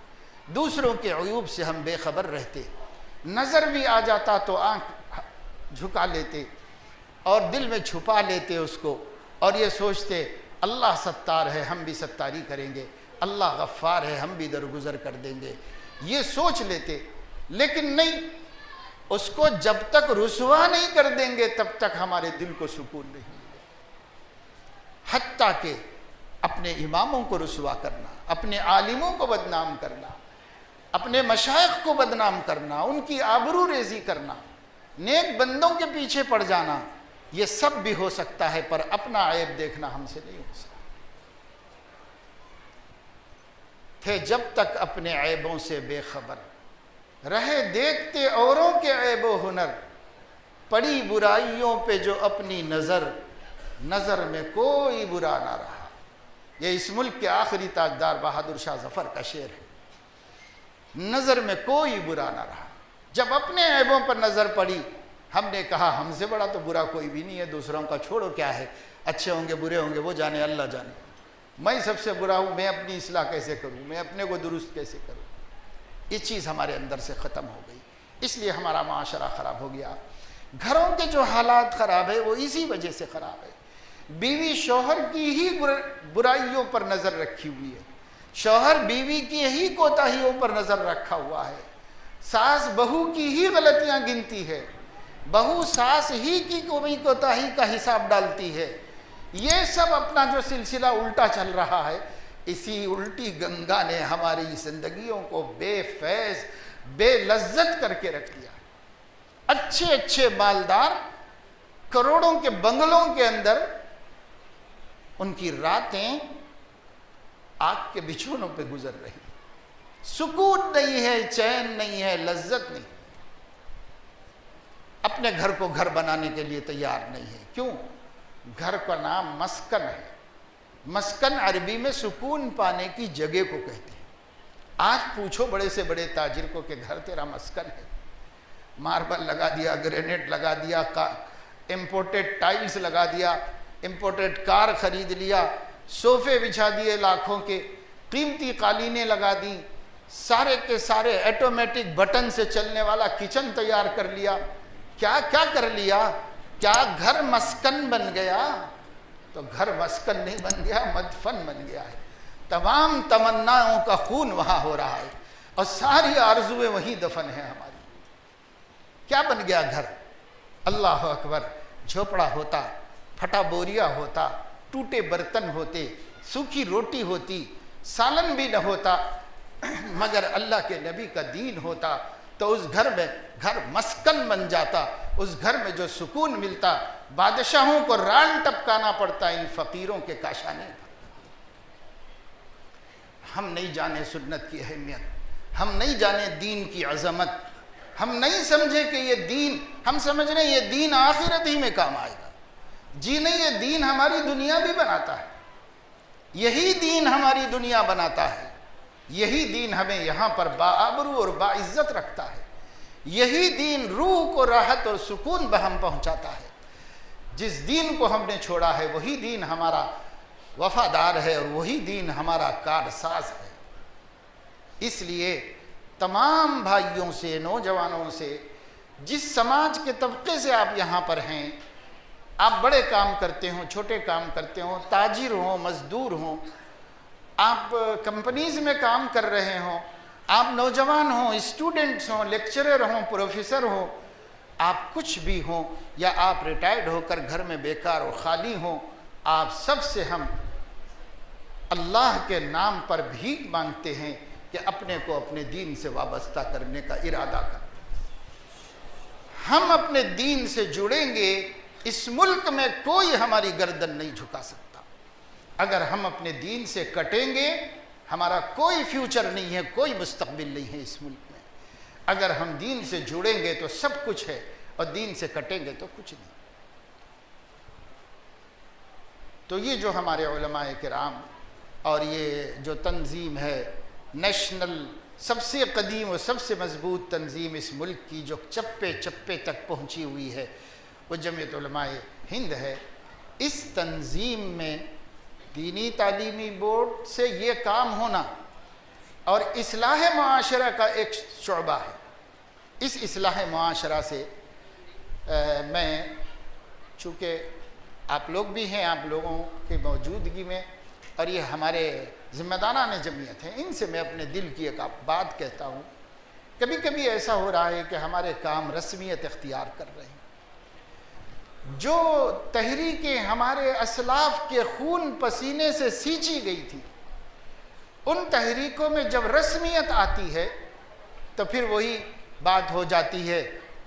दूसरों के अयूब से हम बेखबर रहते, नज़र भी आ जाता तो आँख झुका लेते और दिल में छुपा लेते उसको, और ये सोचते अल्लाह सत्तार है, हम भी सत्तारी करेंगे, अल्लाह गफ्फार है, हम भी दरगुजर कर देंगे, ये सोच लेते। लेकिन नहीं, उसको जब तक रुसवा नहीं कर देंगे तब तक हमारे दिल को सुकून नहीं मिलेगा। हत्ता के अपने इमामों को रुसवा करना, अपने आलिमों को बदनाम करना, अपने मशाइख को बदनाम करना, उनकी आबरू रेजी करना, नेक बंदों के पीछे पड़ जाना, ये सब भी हो सकता है, पर अपना ऐब देखना हमसे नहीं हो सकता। थे जब तक अपने ऐबों से बेखबर, रहे देखते औरों के ऐबो हुनर, पड़ी बुराइयों पे जो अपनी नज़र, नज़र में कोई बुरा ना रहा। ये इस मुल्क के आखिरी ताजदार बहादुर शाह जफर का शेर है, नज़र में कोई बुरा ना रहा। जब अपने ऐबों पर नज़र पड़ी, हमने कहा हमसे बड़ा तो बुरा कोई भी नहीं है, दूसरों का छोड़ो क्या है, अच्छे होंगे बुरे होंगे वो जाने, अल्लाह जाने, मैं सबसे बुरा हूँ, मैं अपनी इस्लाह कैसे करूँ, मैं अपने को दुरुस्त कैसे करूँ। ये चीज़ हमारे अंदर से ख़त्म हो गई, इसलिए हमारा माशरा ख़राब हो गया। घरों के जो हालात ख़राब है वो इसी वजह से ख़राब है। बीवी शौहर की ही बुराइयों पर नज़र रखी हुई है, शौहर बीवी की ही कोताहियों पर नज़र रखा हुआ है, सास बहू की ही गलतियाँ गिनती है, बहू सास ही की कोताही का हिसाब डालती है। ये सब अपना जो सिलसिला उल्टा चल रहा है, इसी उल्टी गंगा ने हमारी जिंदगियों को बेफैज़ बेलज्जत करके रख दिया। अच्छे अच्छे मालदार करोड़ों के बंगलों के अंदर उनकी रातें आग के बिछोनों पे गुजर रही, सुकून नहीं है, चैन नहीं है, लज्जत नहीं, अपने घर को घर बनाने के लिए तैयार नहीं है। क्यों? घर का नाम मस्कन है, मस्कन अरबी में सुकून पाने की जगह को कहते हैं। आज पूछो बड़े से बड़े ताजिर को कि घर तेरा मस्कन है, मार्बल लगा दिया, ग्रेनेट लगा दिया, इम्पोर्टेड टाइल्स लगा दिया, इम्पोर्टेड कार खरीद लिया, सोफे बिछा दिए लाखों के, कीमती कालीनें लगा दी, सारे के सारे ऑटोमेटिक बटन से चलने वाला किचन तैयार कर लिया। क्या क्या कर लिया? क्या घर मस्कन बन गया? तो घर मस्कन नहीं बन गया, मदफन बन गया है। तमाम तमन्नाओं का खून वहां हो रहा है और सारी आरजुएं वहीं दफन है हमारी। क्या बन गया घर? अल्लाह अकबर, झोपड़ा होता, फटा बोरिया होता, टूटे बर्तन होते, सूखी रोटी होती, सालन भी न होता, मगर अल्लाह के नबी का दीन होता तो उस घर में घर मस्कन बन जाता। उस घर में जो सुकून मिलता, बादशाहों को रान टपकाना पड़ता इन फकीरों के काशाने पर। हम नहीं जाने सुन्नत की अहमियत, हम नहीं जाने दीन की अजमत, हम नहीं समझे कि ये दीन, हम समझ रहे ये दीन आखिरत ही में काम आएगा। जी नहीं, ये दीन हमारी दुनिया भी बनाता है, यही दीन हमारी दुनिया बनाता है, यही दीन हमें यहाँ पर बाआबरू और बाइज्जत रखता है, यही दीन रूह को राहत और सुकून बहम पहुँचाता है। जिस दीन को हमने छोड़ा है वही दीन हमारा वफादार है और वही दीन हमारा कारसाज है। इसलिए तमाम भाइयों से, नौजवानों से, जिस समाज के तबके से आप यहाँ पर हैं, आप बड़े काम करते हो, छोटे काम करते हो, ताजिर हो, मजदूर हो, आप कंपनीज में काम कर रहे हो, आप नौजवान हो, स्टूडेंट्स हो, लेक्चरर हो, प्रोफेसर हो, आप कुछ भी हो, या आप रिटायर्ड होकर घर में बेकार और खाली हो, आप सबसे हम अल्लाह के नाम पर भीख मांगते हैं कि अपने को अपने दीन से वाबस्ता करने का इरादा करें। हम अपने दीन से जुड़ेंगे, इस मुल्क में कोई हमारी गर्दन नहीं झुका सकता। अगर हम अपने दीन से कटेंगे, हमारा कोई फ्यूचर नहीं है, कोई मुस्तकबिल नहीं है इस मुल्क में। अगर हम दीन से जुड़ेंगे तो सब कुछ है और दीन से कटेंगे तो कुछ नहीं। तो ये जो हमारे उलमाए किराम और ये जो तंजीम है, नेशनल सबसे कदीम और सबसे मजबूत तंजीम इस मुल्क की, जो चप्पे चप्पे तक पहुंची हुई है, वो जमीयत उलमाए हिंद है। इस तंजीम में दीनी तालीमी बोर्ड से ये काम होना और इस्लाह मुआशरा का एक शुअबा है। इस इस्लाह मुआशरा से मैं, चूँकि आप लोग भी हैं, आप लोगों की मौजूदगी में, और ये हमारे ज़िम्मेदारान जमीयत हैं, इनसे मैं अपने दिल की एक बात कहता हूँ। कभी कभी ऐसा हो रहा है कि हमारे काम रस्मियत इख्तियार कर रहे हैं। जो तहरीकें हमारे असलाफ के खून पसीने से सींची गई थी, उन तहरीकों में जब रस्मियत आती है तो फिर वही बात हो जाती है,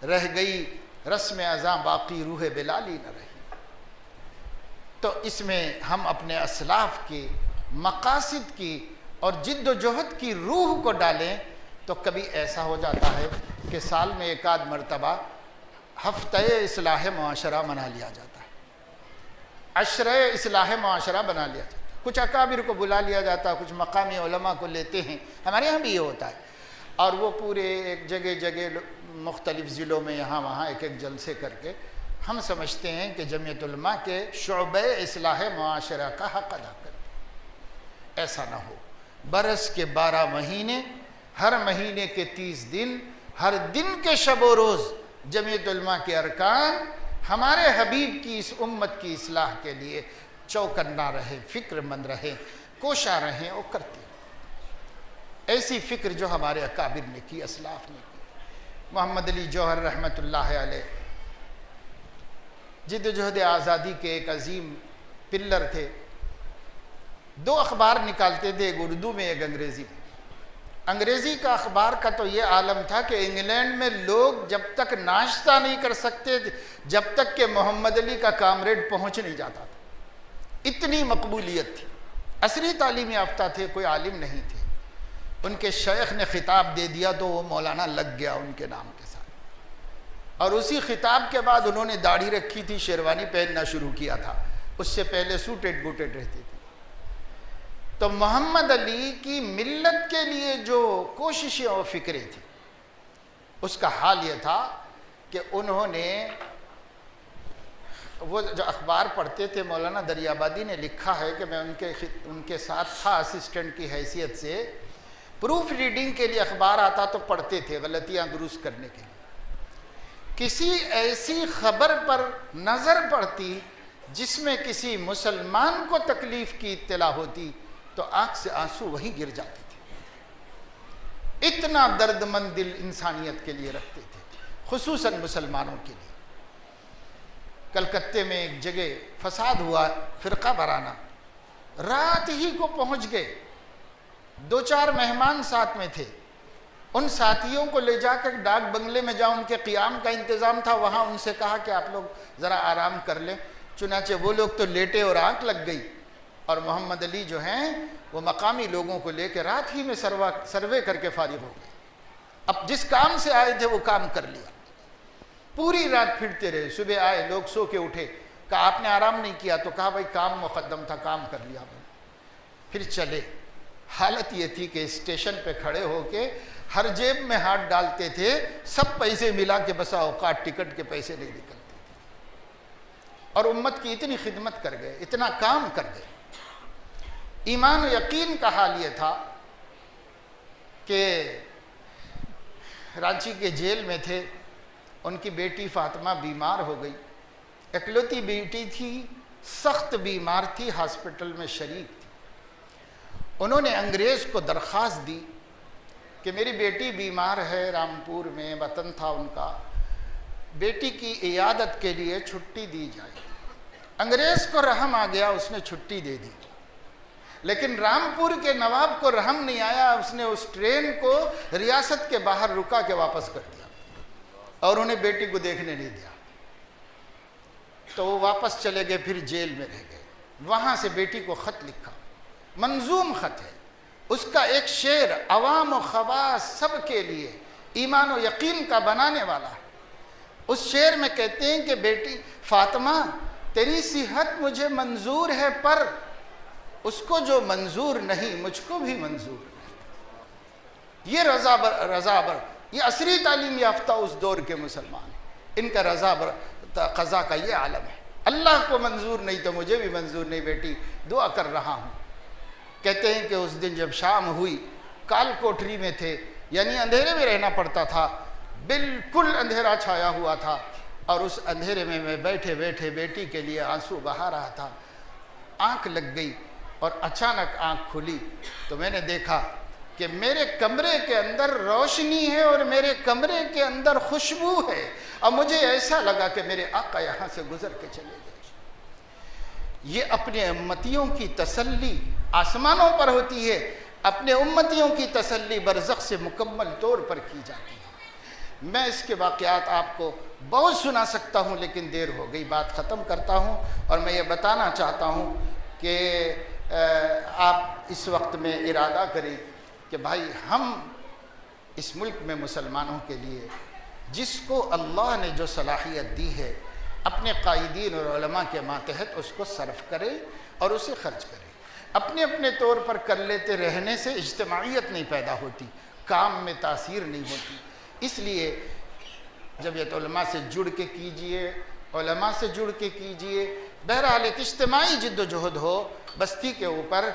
रह गई रस्म अज़ां बाकी रूह बिलाली न रही। तो इसमें हम अपने असलाफ के मकासिद की और जिद्दोजहद की रूह को डालें तो कभी ऐसा हो जाता है कि साल में एक आध मरतबा हफ्ते इस्लाह मुआशरा मना लिया जाता है, अशरे इस्लाह मुआशरा बना लिया जाता है, कुछ अकाबिर को बुला लिया जाता है, कुछ मकामी उलमा को लेते हैं, हमारे यहाँ भी ये होता है, और वो पूरे एक जगह जगह मुख्तलिफ़ ज़िलों में यहाँ वहाँ एक एक जलसे करके हम समझते हैं कि जमीयत उलमा के शुअबे इस्लाह मुआशरा का हक़ अदा करते। ऐसा ना हो। बरस के 12 महीने, हर महीने के 30 दिन, हर दिन के शब व रोज़ जमीयत उलमा के अरकान हमारे हबीब की इस उम्मत की इस्लाह के लिए चौकन्ना रहे, फ़िक्रमंद रहे, कोशा रहें और करते। ऐसी फ़िक्र जो हमारे अकाबिर ने की, असलाफ ने की। मोहम्मद अली जौहर रहमतुल्लाह अलैह जिद्दोजहद आज़ादी के एक अजीम पिल्लर थे। 2 अखबार निकालते थे, एक उर्दू में एक अंग्रेज़ी में। अंग्रेज़ी का अखबार का तो ये आलम था कि इंग्लैंड में लोग जब तक नाश्ता नहीं कर सकते जब तक कि मोहम्मद अली का कामरेड पहुंच नहीं जाता था, इतनी मकबूलियत थी। असरी तालीम याफ्ता थे, कोई आलिम नहीं थे। उनके शेख ने खिताब दे दिया तो वो मौलाना लग गया उनके नाम के साथ, और उसी खिताब के बाद उन्होंने दाढ़ी रखी थी, शेरवानी पहनना शुरू किया था। उससे पहले सूटेड बूटेड रहती थी। तो मोहम्मद अली की मिल्लत के लिए जो कोशिशें और फिक्रें थी, उसका हाल ये था कि उन्होंने, वो जो अखबार पढ़ते थे, मौलाना दरियाबादी ने लिखा है कि मैं उनके साथ था असिस्टेंट की हैसियत से। प्रूफ रीडिंग के लिए अखबार आता तो पढ़ते थे, गलतियां दुरुस्त करने के लिए। किसी ऐसी खबर पर नज़र पड़ती जिसमें किसी मुसलमान को तकलीफ़ की इत्तला होती तो आँख से आंसू वहीं गिर जाते थे। इतना दर्दमंद दिल इंसानियत के लिए रखते थे, खुसूसन मुसलमानों के लिए। कलकत्ते में एक जगह फसाद हुआ, फ़िरका वाराना, रात ही को पहुंच गए। 2-4 मेहमान साथ में थे, उन साथियों को ले जाकर डाक बंगले में जहाँ उनके क़ियाम का इंतज़ाम था, वहाँ उनसे कहा कि आप लोग ज़रा आराम कर लें। चुनाचे वो लोग तो लेटे और आँख लग गई, और मोहम्मद अली जो हैं वो मकामी लोगों को लेकर रात ही में सर्वे करके फारिग हो गए। अब जिस काम से आए थे वो काम कर लिया, पूरी रात फिरते रहे। सुबह आए, लोग सो के उठे, कहा आपने आराम नहीं किया? तो कहा भाई काम मुकद्दम था, काम कर लिया मैंने। फिर चले। हालत ये थी कि स्टेशन पे खड़े होके हर जेब में हाथ डालते थे, सब पैसे मिला के बसा औकात टिकट के पैसे नहीं निकलते थे, और उम्मत की इतनी खिदमत कर गए, इतना काम कर गए। ईमान और यकीन का हाल ये था कि रांची के जेल में थे, उनकी बेटी फातिमा बीमार हो गई। इकलौती बेटी थी, सख्त बीमार थी, हॉस्पिटल में शरीक थी। उन्होंने अंग्रेज़ को दरख्वास्त दी कि मेरी बेटी बीमार है, रामपुर में वतन था उनका, बेटी की इयादत के लिए छुट्टी दी जाए। अंग्रेज़ को रहम आ गया, उसने छुट्टी दे दी। लेकिन रामपुर के नवाब को रहम नहीं आया, उसने उस ट्रेन को रियासत के बाहर रुका के वापस कर दिया और उन्हें बेटी को देखने नहीं दिया। तो वो वापस चले गए, फिर जेल में रह गए। वहाँ से बेटी को ख़त लिखा, मंजूम ख़त है, उसका एक शेर अवाम व ख़वास सब के लिए ईमान व यकीन का बनाने वाला है। उस शेर में कहते हैं कि बेटी फातिमा, तेरी सेहत मुझे मंजूर है, पर उसको जो मंजूर नहीं मुझको भी मंजूर नहीं। ये रज़ाबर ये असरी तालीम याफ्ता उस दौर के मुसलमान, इनका रज़ाबर क़ज़ा का ये आलम है। अल्लाह को मंजूर नहीं तो मुझे भी मंजूर नहीं, बेटी दुआ कर रहा हूँ। कहते हैं कि उस दिन जब शाम हुई, काल कोठरी में थे, यानी अंधेरे में रहना पड़ता था, बिल्कुल अंधेरा छाया हुआ था, और उस अंधेरे में मैं बैठे बैठे बेटी के लिए आंसू बहा रहा था। आँख लग गई और अचानक आँख खुली तो मैंने देखा कि मेरे कमरे के अंदर रोशनी है और मेरे कमरे के अंदर खुशबू है, और मुझे ऐसा लगा कि मेरे आका यहाँ से गुजर के चले गए। ये अपने उम्मतियों की तसल्ली आसमानों पर होती है, अपने उम्मतियों की तसल्ली बरज़ख से मुकम्मल तौर पर की जाती है। मैं इसके वाक़यात आपको बहुत सुना सकता हूँ, लेकिन देर हो गई, बात ख़त्म करता हूँ। और मैं ये बताना चाहता हूँ कि आप इस वक्त में इरादा करें कि भाई हम इस मुल्क में मुसलमानों के लिए जिसको अल्लाह ने जो सलाहियत दी है, अपने कायदीन और उलमा के मातहत उसको सर्फ करें और उसे खर्च करें। अपने अपने तौर पर कर लेते रहने से इज्तिमाइयत नहीं पैदा होती, काम में तासीर नहीं होती। इसलिए जमीयत उलमा से जुड़ के कीजिए, उलमा से जुड़ के कीजिए। बहरहाल एक इज्तिमाई जिद्दोजहद हो। बस्ती के ऊपर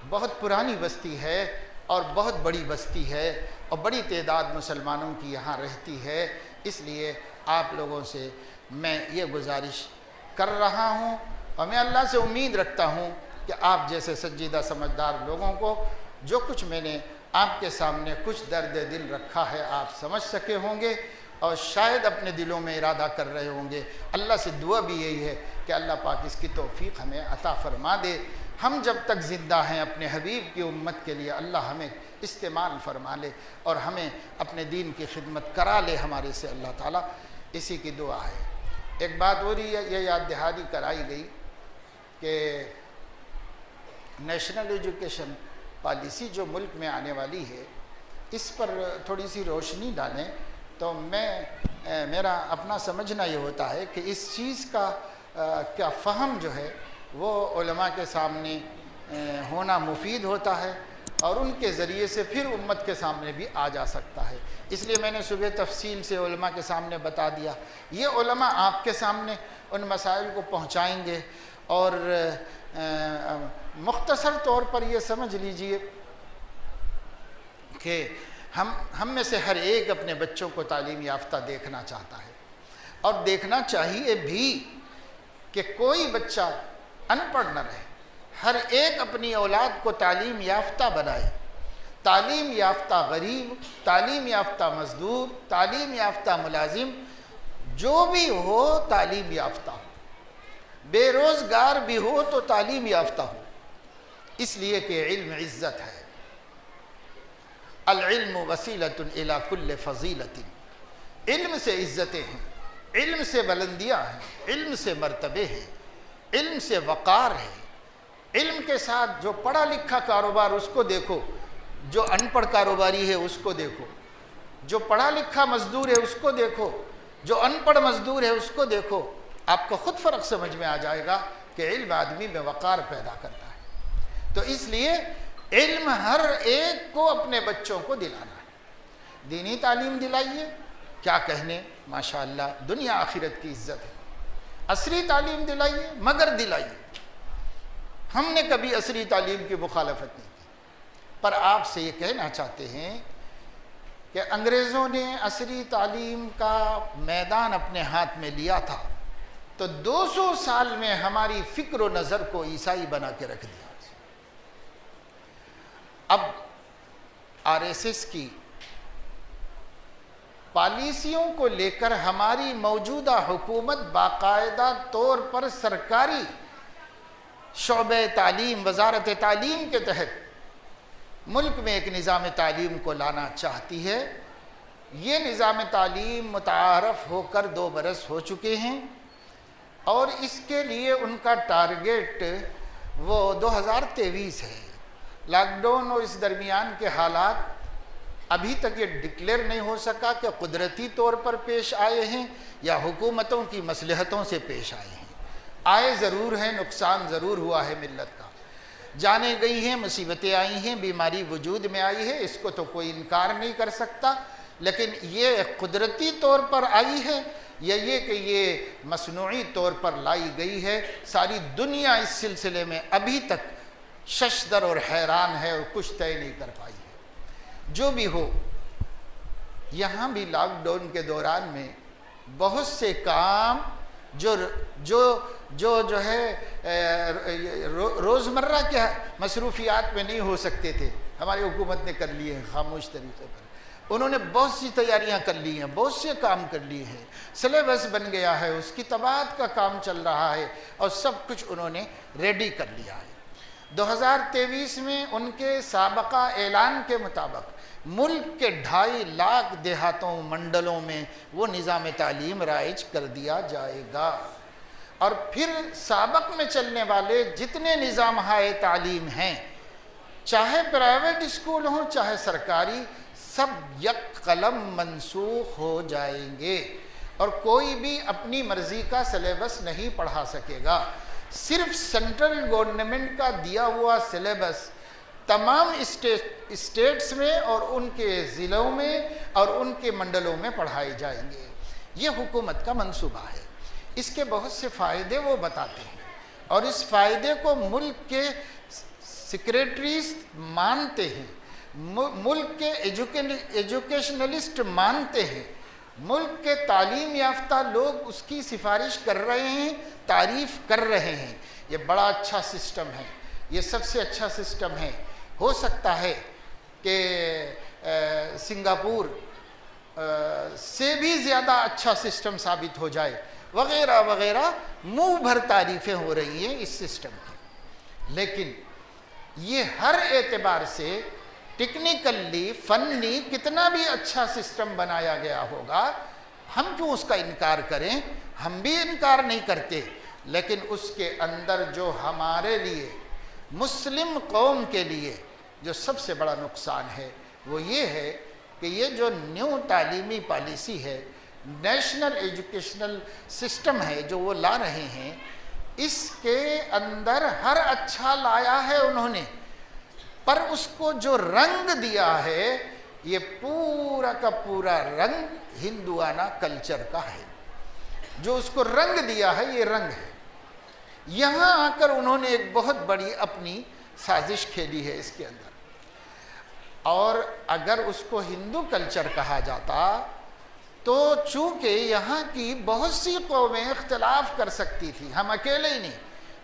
बहुत पुरानी बस्ती है और बहुत बड़ी बस्ती है, और बड़ी तादाद मुसलमानों की यहाँ रहती है। इसलिए आप लोगों से मैं ये गुजारिश कर रहा हूँ, और मैं अल्लाह से उम्मीद रखता हूँ कि आप जैसे सज्जीदा समझदार लोगों को जो कुछ मैंने आपके सामने कुछ दर्द दिल रखा है आप समझ सके होंगे, और शायद अपने दिलों में इरादा कर रहे होंगे। अल्लाह से दुआ भी यही है कि अल्लाह पाक इसकी तौफीक हमें अता फरमा दे। हम जब तक ज़िंदा हैं अपने हबीब की उम्मत के लिए अल्लाह हमें इस्तेमाल फरमा ले और हमें अपने दीन की खिदमत करा ले हमारे से अल्लाह ताला। इसी की दुआ है। एक बात और ये याद दहानी कराई गई कि नेशनल एजुकेशन पॉलिसी जो मुल्क में आने वाली है, इस पर थोड़ी सी रोशनी डालें। तो मेरा अपना समझना ये होता है कि इस चीज़ का क्या फ़हम जो है वो उलमा के सामने होना मुफीद होता है और उनके ज़रिए से फिर उम्मत के सामने भी आ जा सकता है। इसलिए मैंने सुबह तफसील से उलमा के सामने बता दिया। ये उलमा आपके सामने उन मसाइल को पहुँचाएँगे और मुख्तसर तौर पर ये समझ लीजिए कि हम में से हर एक अपने बच्चों को तालीम याफ्ता देखना चाहता है और देखना चाहिए भी कि कोई बच्चा अनपढ़ न रहे। हर एक अपनी औलाद को तालीम याफ्ता बनाए। तालीम याफ्ता गरीब, तालीम याफ्ता मजदूर, तालीम याफ्ता मुलाजिम, जो भी हो तालीम याफ्ता हो। बेरोज़गार भी हो तो तालीम याफ्ता हो, इसलिए कि इल्म इज़्ज़त है। अल इल्म वसीलतुन इला कुल्ल फ़ज़ीलतिन। इल्म से इज़्ज़तें हैं, इल्म से बुलंदियाँ हैं, इल्म से मर्तबे हैं, इल्म से वक़ार है। इल्म के साथ जो पढ़ा लिखा कारोबार उसको देखो, जो अनपढ़ कारोबारी है उसको देखो, जो पढ़ा लिखा मजदूर है उसको देखो, जो अनपढ़ मजदूर है उसको देखो, आपको खुद फ़र्क समझ में आ जाएगा कि इल्म आदमी में वक़ार पैदा करता है। तो इसलिए इल्म हर एक को अपने बच्चों को दिलाना है। दीनी तालीम दिलाइए, क्या कहने, माशाअल्लाह दुनिया आखिरत की इज़्ज़त है। असरी तालीम दिलाइए, मगर दिलाइए। हमने कभी असरी तालीम की मुखालफत नहीं की, पर आपसे ये कहना चाहते हैं कि अंग्रेज़ों ने असरी तालीम का मैदान अपने हाथ में लिया था तो 200 साल में हमारी फ़िक्र व नज़र को ईसाई बना के रख दिया। अब आरएसएस की पॉलिसियों को लेकर हमारी मौजूदा हुकूमत बाकायदा तौर पर सरकारी शोबे तालीम, वजारत तालीम के तहत मुल्क में एक निज़ाम तालीम को लाना चाहती है। ये निज़ाम तालीम मुतारफ़ होकर 2 बरस हो चुके हैं और इसके लिए उनका टारगेट वो 2023 है। लॉकडाउन और इस दरमियान के हालात अभी तक ये डिक्लेयर नहीं हो सका कि कुदरती तौर पर पेश आए हैं या हुकूमतों की मसलहतों से पेश आए हैं। आए ज़रूर हैं, नुकसान ज़रूर हुआ है मिल्लत का, जाने गई हैं, मुसीबतें आई हैं, बीमारी वजूद में आई है, इसको तो कोई इनकार नहीं कर सकता। लेकिन ये कुदरती तौर पर आई है या ये कि ये मसनूई तौर पर लाई गई है, सारी दुनिया इस सिलसिले में अभी तक शशदर और हैरान है और कुछ तय नहीं कर पाई है। जो भी हो, यहाँ भी लॉकडाउन के दौरान में बहुत से काम जो है रोज़मर्रा के मसरूफियात में नहीं हो सकते थे, हमारी हुकूमत ने कर लिए हैं खामोश तरीके पर। उन्होंने बहुत सी तैयारियां कर ली हैं, बहुत से काम कर लिए हैं, सिलेबस बन गया है, उसकी तबादत का काम चल रहा है और सब कुछ उन्होंने रेडी कर लिया है। 2023 में उनके साबका ऐलान के मुताबिक मुल्क के 2.5 लाख देहातों मंडलों में वो निज़ाम तालीम राइज कर दिया जाएगा और फिर साबक में चलने वाले जितने निज़ाम हाय तालीम हैं, चाहे प्राइवेट स्कूल हों चाहे सरकारी, सब यक कलम मनसूख हो जाएंगे और कोई भी अपनी मर्ज़ी का सिलेबस नहीं पढ़ा सकेगा। सिर्फ सेंट्रल गवर्नमेंट का दिया हुआ सिलेबस तमाम स्टेट्स में और उनके ज़िलों में और उनके मंडलों में पढ़ाए जाएंगे। ये हुकूमत का मंसूबा है। इसके बहुत से फ़ायदे वो बताते हैं और इस फ़ायदे को मुल्क के सेक्रेटरीज मानते हैं, मुल्क के एजुकेशनलिस्ट मानते हैं, मुल्क के तालीम याफ्ता लोग उसकी सिफारिश कर रहे हैं, तारीफ़ कर रहे हैं। ये बड़ा अच्छा सिस्टम है, ये सबसे अच्छा सिस्टम है। हो सकता है कि सिंगापुर से भी ज़्यादा अच्छा सिस्टम साबित हो जाए, वग़ैरह वग़ैरह, मुँह भर तारीफ़ें हो रही हैं इस सिस्टम की। लेकिन ये हर एतबार से टेक्निकली, फ़न्नी कितना भी अच्छा सिस्टम बनाया गया होगा, हम क्यों उसका इनकार करें? हम भी इनकार नहीं करते, लेकिन उसके अंदर जो हमारे लिए, मुस्लिम कौम के लिए जो सबसे बड़ा नुकसान है वो ये है कि ये जो न्यू तालीमी पॉलिसी है, नेशनल एजुकेशनल सिस्टम है जो वो ला रहे हैं, इसके अंदर हर अच्छा लाया है उन्होंने, पर उसको जो रंग दिया है ये पूरा का पूरा रंग हिंदुआना कल्चर का है। जो उसको रंग दिया है ये रंग है। यहाँ आकर उन्होंने एक बहुत बड़ी अपनी साजिश खेली है इसके अंदर। और अगर उसको हिंदू कल्चर कहा जाता तो चूंकि यहाँ की बहुत सी कौमें इख्तिलाफ कर सकती थी, हम अकेले ही नहीं,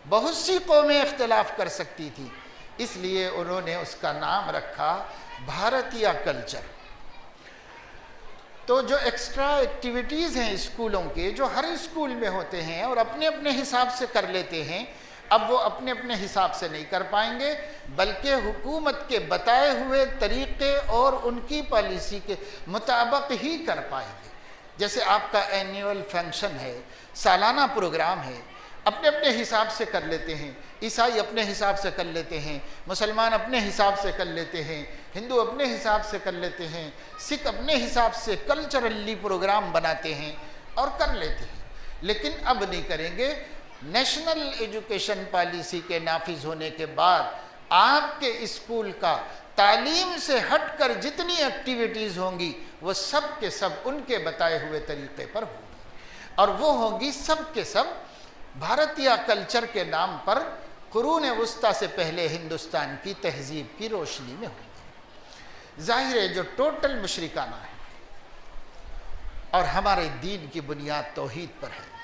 बहुत सी कौमें इख्तिलाफ कर सकती थी, इसलिए उन्होंने उसका नाम रखा भारतीय कल्चर। तो जो एक्स्ट्रा एक्टिविटीज़ हैं स्कूलों के, जो हर स्कूल में होते हैं और अपने अपने हिसाब से कर लेते हैं, अब वो अपने अपने हिसाब से नहीं कर पाएंगे, बल्कि हुकूमत के बताए हुए तरीक़े और उनकी पॉलिसी के मुताबिक ही कर पाएंगे। जैसे आपका एनुअल फंक्शन है, सालाना प्रोग्राम है, अपने अपने हिसाब से कर लेते हैं। ईसाई अपने हिसाब से कर लेते हैं, मुसलमान अपने हिसाब से कर लेते हैं, हिंदू अपने हिसाब से कर लेते हैं, सिख अपने हिसाब से कल्चरली प्रोग्राम बनाते हैं और कर लेते हैं। लेकिन अब नहीं करेंगे। नेशनल एजुकेशन पॉलिसी के नाफिज होने के बाद आपके स्कूल का तालीम से हटकर जितनी एक्टिविटीज़ होंगी वो सब के सब उनके बताए हुए तरीक़े पर होंगी, और वो होंगी सब के सब भारतीय कल्चर के नाम पर कुरून वस्ता से पहले हिंदुस्तान की तहजीब की रोशनी में होंगी। जाहिर है जो टोटल मुशरिकाना है और हमारे दीन की बुनियाद तौहीद पर है।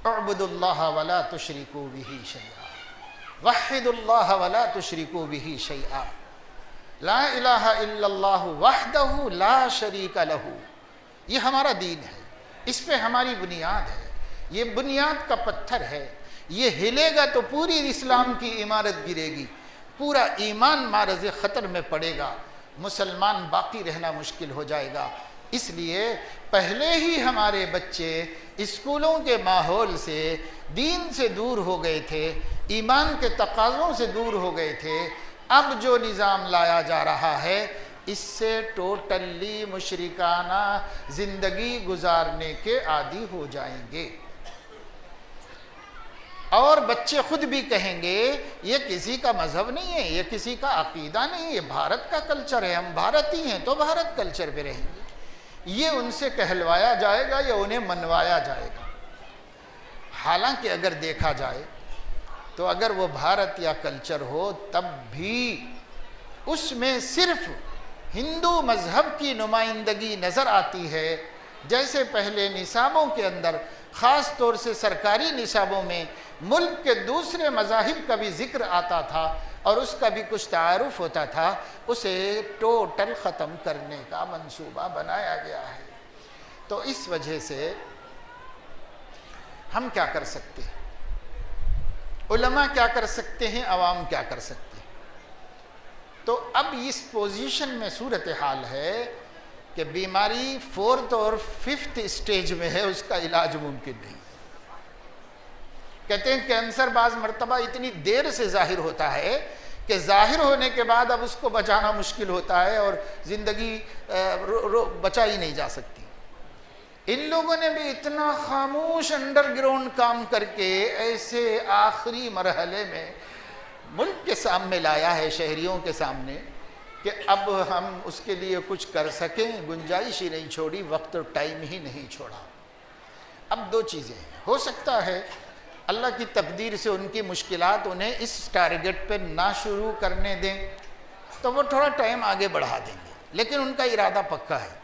उअ्बुदुल्लाह वला तुशरिकू बिही शैआ, वहिदुल्लाह वला तुशरिकू बिही शैआ, ला इलाहा इल्लल्लाह वहदहु ला शरीका लहू। ये हमारा दीन है, इस पे हमारी बुनियाद है, ये बुनियाद का पत्थर है। ये हिलेगा तो पूरी इस्लाम की इमारत गिरेगी, पूरा ईमान मारज़ ख़तर में पड़ेगा, मुसलमान बाकी रहना मुश्किल हो जाएगा। इसलिए पहले ही हमारे बच्चे स्कूलों के माहौल से, दीन से दूर हो गए थे, ईमान के तकाज़ों से दूर हो गए थे। अब जो निज़ाम लाया जा रहा है इससे टोटली मुशरिकाना ज़िंदगी गुजारने के आदी हो जाएंगे। और बच्चे खुद भी कहेंगे ये किसी का मज़हब नहीं है, ये किसी का अकीदा नहीं है, ये भारत का कल्चर है, हम भारती हैं तो भारत कल्चर पे रहेंगे। ये उनसे कहलवाया जाएगा या उन्हें मनवाया जाएगा। हालांकि अगर देखा जाए तो अगर वो भारत या कल्चर हो तब भी उसमें सिर्फ हिंदू मज़हब की नुमाइंदगी नज़र आती है। जैसे पहले निसाबों के अंदर, ख़ास तौर से सरकारी निसाबों में, मुल्क के दूसरे मज़ाहिब का भी ज़िक्र आता था और उसका भी कुछ तारुफ होता था, उसे टोटल ख़त्म करने का मंसूबा बनाया गया है। तो इस वजह से हम क्या कर सकते हैं, उलमा क्या कर सकते हैं, अवाम क्या कर सकते हैं। तो अब इस पोजीशन में सूरत हाल है कि बीमारी 4th और 5th स्टेज में है, उसका इलाज मुमकिन नहीं। कहते हैं कैंसर बाज़ मरतबा इतनी देर से ज़ाहिर होता है कि ज़ाहिर होने के बाद अब उसको बचाना मुश्किल होता है और ज़िंदगी बचा ही नहीं जा सकती। इन लोगों ने भी इतना खामोश अंडरग्राउंड काम करके ऐसे आखिरी मरहले में मुल्क के सामने लाया है, शहरियों के सामने, कि अब हम उसके लिए कुछ कर सकें गुंजाइश ही नहीं छोड़ी, वक्त और टाइम ही नहीं छोड़ा। अब दो चीज़ें हैं, हो सकता है अल्लाह की तकदीर से उनकी मुश्किलात उन्हें इस टारगेट पे ना शुरू करने दें तो वो थोड़ा टाइम आगे बढ़ा देंगे, लेकिन उनका इरादा पक्का है।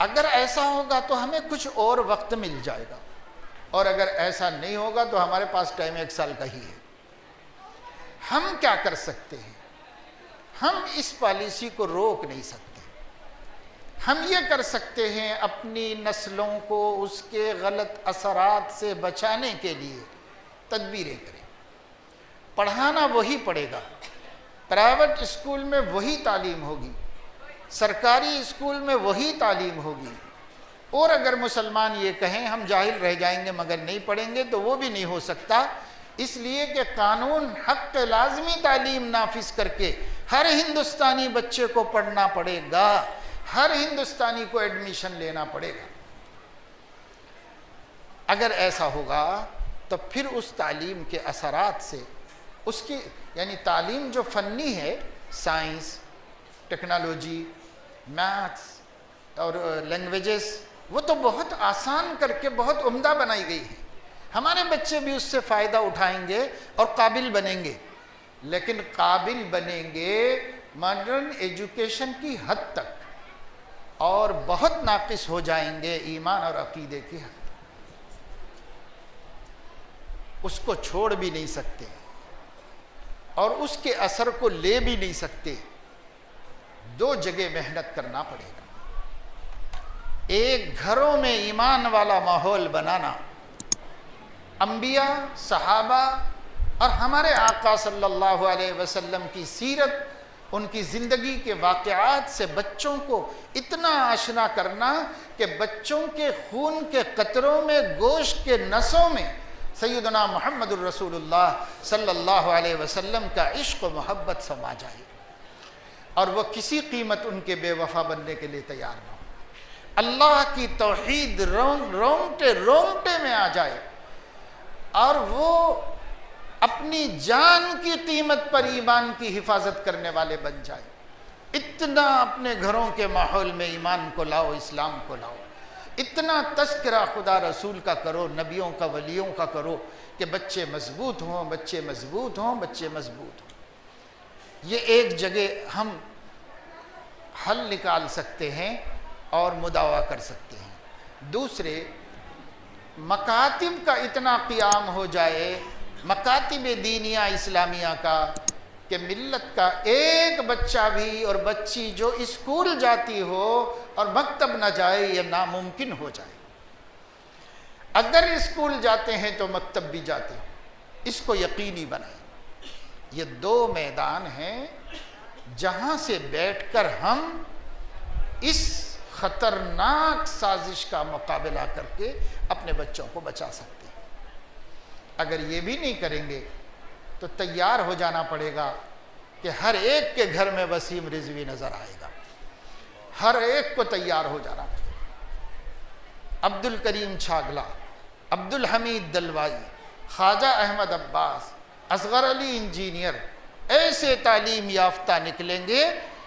अगर ऐसा होगा तो हमें कुछ और वक्त मिल जाएगा, और अगर ऐसा नहीं होगा तो हमारे पास टाइम 1 साल का ही है। हम क्या कर सकते हैं, हम इस पॉलिसी को रोक नहीं सकते। हम ये कर सकते हैं अपनी नस्लों को उसके गलत असरात से बचाने के लिए तदबीरें करें। पढ़ाना वही पड़ेगा, प्राइवेट स्कूल में वही तालीम होगी, सरकारी स्कूल में वही तालीम होगी। और अगर मुसलमान ये कहें हम जाहिल रह जाएंगे मगर नहीं पढ़ेंगे तो वो भी नहीं हो सकता, इसलिए कि कानून हक़ लाज़मी तालीम नाफिज करके हर हिंदुस्तानी बच्चे को पढ़ना पड़ेगा, हर हिंदुस्तानी को एडमिशन लेना पड़ेगा। अगर ऐसा होगा तो फिर उस तालीम के असरात से उसकी यानी तालीम जो फ़न्नी है, साइंस, टेक्नोलॉजी, मैथ्स और लैंग्वेजेस, वो तो बहुत आसान करके बहुत उम्दा बनाई गई है। हमारे बच्चे भी उससे फ़ायदा उठाएंगे और काबिल बनेंगे, लेकिन काबिल बनेंगे मॉडर्न एजुकेशन की हद तक, और बहुत नाक़िस हो जाएंगे ईमान और अक़ीदे की हद तक। उसको छोड़ भी नहीं सकते और उसके असर को ले भी नहीं सकते। दो जगह मेहनत करना पड़ेगा। एक, घरों में ईमान वाला माहौल बनाना, अंबिया, सहाबा और हमारे आका सल्लल्लाहु अलैहि वसल्लम की सीरत, उनकी ज़िंदगी के वाक़यात से बच्चों को इतना आशना करना कि बच्चों के खून के कतरों में, गोश्त के नसों में सैयदना मुहम्मदुर रसूलुल्लाह सल्लल्लाहु अलैहि वसल्लम का इश्क व मोहब्बत समा जाए और वह किसी कीमत उनके बेवफा बनने के लिए तैयार न हो। अल्लाह की तौहीद रोंगटे रोंगटे में आ जाए और वो अपनी जान की कीमत पर ईमान की हिफाजत करने वाले बन जाए। इतना अपने घरों के माहौल में ईमान को लाओ, इस्लाम को लाओ, इतना तस्करा खुदा रसूल का करो, नबियों का, वलियों का करो कि बच्चे मजबूत हों, बच्चे मजबूत हों, बच्चे मजबूत हों। ये एक जगह हम हल निकाल सकते हैं और मुदावा कर सकते हैं। दूसरे, मकातिब का इतना क़ियाम हो जाए, मकातिब दीनिया इस्लामिया का, कि मिल्लत का एक बच्चा भी और बच्ची जो स्कूल जाती हो और मकतब न जाए, यह नामुमकिन हो जाए। अगर स्कूल जाते हैं तो मकतब भी जाते हो, इसको यकीनी बनाएं। ये दो मैदान हैं जहां से बैठकर हम इस खतरनाक साजिश का मुकाबला करके अपने बच्चों को बचा सकते हैं। अगर ये भी नहीं करेंगे तो तैयार हो जाना पड़ेगा कि हर एक के घर में वसीम रिजवी नजर आएगा। हर एक को तैयार हो जाना पड़ेगा। अब्दुल करीम छागला, अब्दुल हमीद दलवाई, ख्वाजा अहमद अब्बास, असगर अली इंजीनियर, ऐसे तालीम याफ्ता निकलेंगे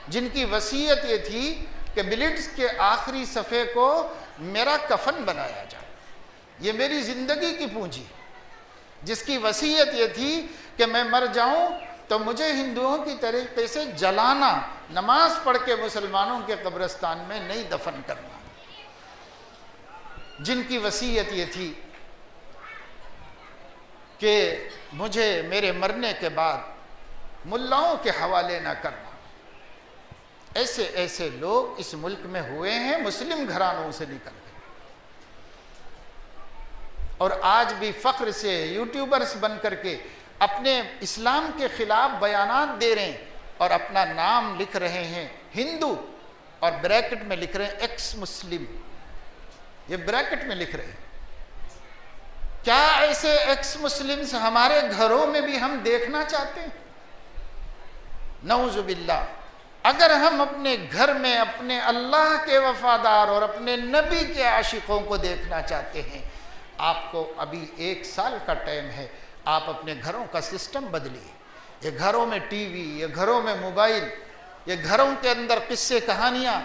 जिनकी वसीयत ये थी कि बिलिट्स के आखिरी सफ़े को मेरा कफन बनाया जाए। ये मेरी ज़िंदगी की पूंजी, जिसकी वसीयत ये थी कि मैं मर जाऊं तो मुझे हिंदुओं की तरीके से जलाना, नमाज पढ़ के मुसलमानों के कब्रिस्तान में नहीं दफन करना। जिनकी वसीयत ये थी कि मुझे मेरे मरने के बाद मुल्लाओं के हवाले न करना। ऐसे ऐसे लोग इस मुल्क में हुए हैं, मुस्लिम घरानों से निकल के, और आज भी फ़ख्र से यूट्यूबर्स बन करके अपने इस्लाम के ख़िलाफ़ बयानात दे रहे हैं और अपना नाम लिख रहे हैं हिंदू और ब्रैकेट में लिख रहे हैं एक्स मुस्लिम। ये ब्रैकेट में लिख रहे हैं। क्या ऐसे एक्स मुस्लिम्स हमारे घरों में भी हम देखना चाहते हैं? नऊज़ुबिल्लाह। अगर हम अपने घर में अपने अल्लाह के वफ़ादार और अपने नबी के आशिकों को देखना चाहते हैं, आपको अभी 1 साल का टाइम है। आप अपने घरों का सिस्टम बदलिए। ये घरों में टीवी, ये घरों में मोबाइल, ये घरों के अंदर किस्से कहानियाँ,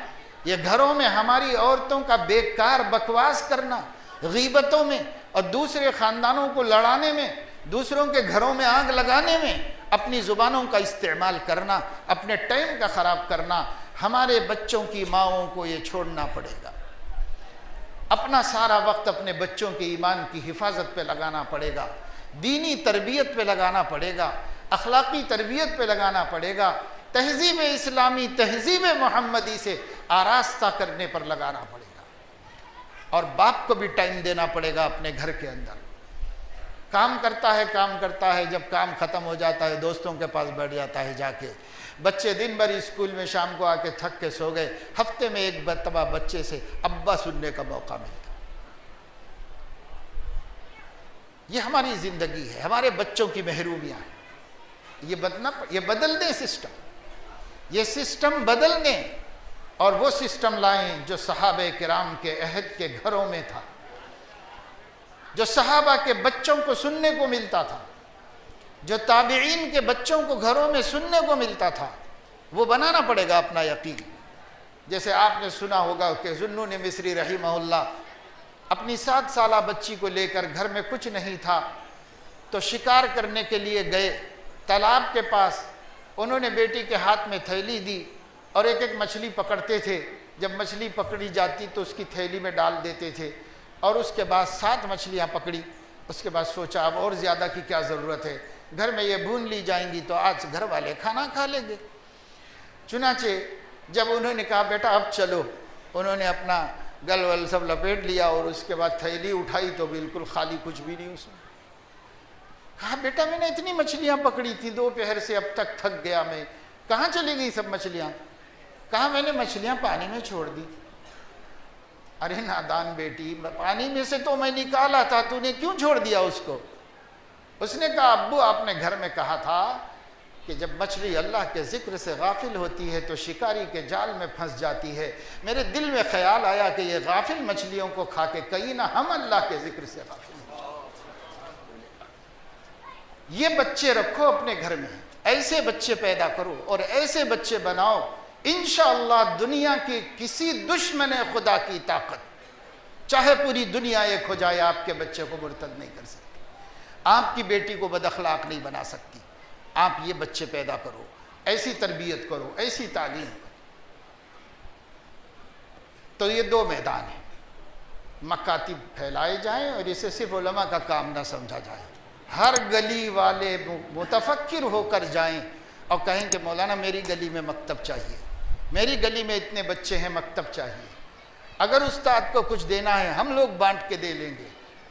ये घरों में हमारी औरतों का बेकार बकवास करना, गीबतों में और दूसरे ख़ानदानों को लड़ाने में, दूसरों के घरों में आग लगाने में अपनी ज़ुबानों का इस्तेमाल करना, अपने टाइम का ख़राब करना, हमारे बच्चों की माओं को ये छोड़ना पड़ेगा। अपना सारा वक्त अपने बच्चों के ईमान की हिफाजत पे लगाना पड़ेगा, दीनी तरबियत पे लगाना पड़ेगा, अखलाकी तरबियत पे लगाना पड़ेगा, तहज़ीब इस्लामी, तहज़ीब मोहम्मदी से आरास्ता करने पर लगाना पड़ेगा। और बाप को भी टाइम देना पड़ेगा अपने घर के अंदर। काम करता है, जब काम ख़त्म हो जाता है दोस्तों के पास बैठ जाता है जाके। बच्चे दिन भर स्कूल में शाम को आके थक के सो गए, हफ्ते में एक मरतबा बच्चे से अब्बा सुनने का मौका मिलता। ये हमारी ज़िंदगी है, हमारे बच्चों की महरूमियाँ हैं। ये बदल दें सिस्टम, ये सिस्टम बदल दें और वो सिस्टम लाएं जो सहाबे किराम के अहद के घरों में था। जो सहाबा के बच्चों को सुनने को मिलता था, जो ताबीईन के बच्चों को घरों में सुनने को मिलता था, वो बनाना पड़ेगा अपना यकीन। जैसे आपने सुना होगा कि ज़ुन्नून मिस्री रहीमहुल्लाह अपनी 7 साला बच्ची को लेकर, घर में कुछ नहीं था तो शिकार करने के लिए गए तालाब के पास। उन्होंने बेटी के हाथ में थैली दी और एक एक मछली पकड़ते थे। जब मछली पकड़ी जाती तो उसकी थैली में डाल देते थे और उसके बाद 7 मछलियाँ पकड़ी। उसके बाद सोचा अब और ज़्यादा की क्या ज़रूरत है, घर में ये भून ली जाएंगी तो आज घर वाले खाना खा लेंगे। चुनाचे जब उन्होंने कहा बेटा अब चलो, उन्होंने अपना गल वल सब लपेट लिया और उसके बाद थैली उठाई तो बिल्कुल खाली, कुछ भी नहीं उसमें। कहा बेटा मैंने इतनी मछलियाँ पकड़ी थी दोपहर से, अब तक थक गया मैं, कहाँ चली गई सब मछलियाँ? कहा मैंने मछलियाँ पानी में छोड़ दी। अरे नादान बेटी, पानी में से तो मैं निकाला था, तूने क्यों छोड़ दिया उसको? उसने कहा अब्बू आपने घर में कहा था कि जब मछली अल्लाह के ज़िक्र से गाफिल होती है तो शिकारी के जाल में फंस जाती है। मेरे दिल में ख्याल आया कि ये गाफिल मछलियों को खा के कहीं ना हम अल्लाह के ज़िक्र से गाफिल हो जाएं। ये बच्चे रखो अपने घर में, ऐसे बच्चे पैदा करो और ऐसे बच्चे बनाओ, इंशाअल्लाह दुनिया की किसी दुश्मन खुदा की ताकत, चाहे पूरी दुनिया एक हो जाए, आपके बच्चे को मुर्तद नहीं कर सकती, आपकी बेटी को बदअखलाक नहीं बना सकती। आप ये बच्चे पैदा करो, ऐसी तरबियत करो, ऐसी तालीम करो। तो ये 2 मैदान हैं, मकातिब फैलाए जाएं और इसे सिर्फ उलमा का काम ना समझा जाए। हर गली वाले मुतफक्किर होकर जाएं और कहें कि मौलाना मेरी गली में मकतब चाहिए, मेरी गली में इतने बच्चे हैं, मकतब चाहिए। अगर उस्ताद को कुछ देना है हम लोग बांट के दे लेंगे।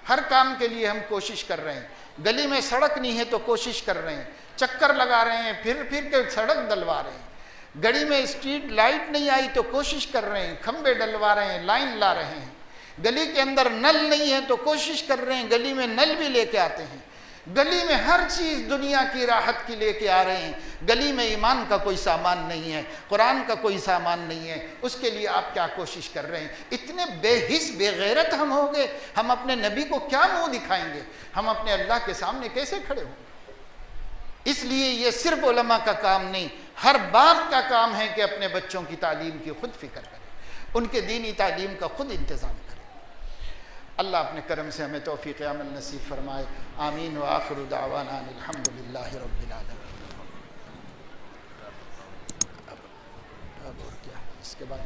हर काम के लिए हम कोशिश कर रहे हैं। गली में सड़क नहीं है तो कोशिश कर रहे हैं, चक्कर लगा रहे हैं, फिर के सड़क डलवा रहे हैं। गली में स्ट्रीट लाइट नहीं आई तो कोशिश कर रहे हैं, खंबे डलवा रहे हैं, लाइन ला रहे हैं। गली के अंदर नल नहीं है तो कोशिश कर रहे हैं, गली में नल भी लेके आते हैं। गली में हर चीज़ दुनिया की राहत की लेके आ रहे हैं। गली में ईमान का कोई सामान नहीं है, कुरान का कोई सामान नहीं है, उसके लिए आप क्या कोशिश कर रहे हैं? इतने बेहिस बेगैरत हम हो गए, हम अपने नबी को क्या मुंह दिखाएंगे? हम अपने अल्लाह के सामने कैसे खड़े होंगे? इसलिए ये सिर्फ उलमा का काम नहीं, हर बाप का काम है कि अपने बच्चों की तालीम की खुद फिक्र करें, उनके दीनी तालीम का खुद इंतज़ाम करें। अल्लाह अपने करम से हमें तौफीक अमल नसीब फरमाए। आमीन व आखिरु दावाना अनिल हम्दुलिल्लाहि रब्बिल आलमीन। अब और क्या इसके बाद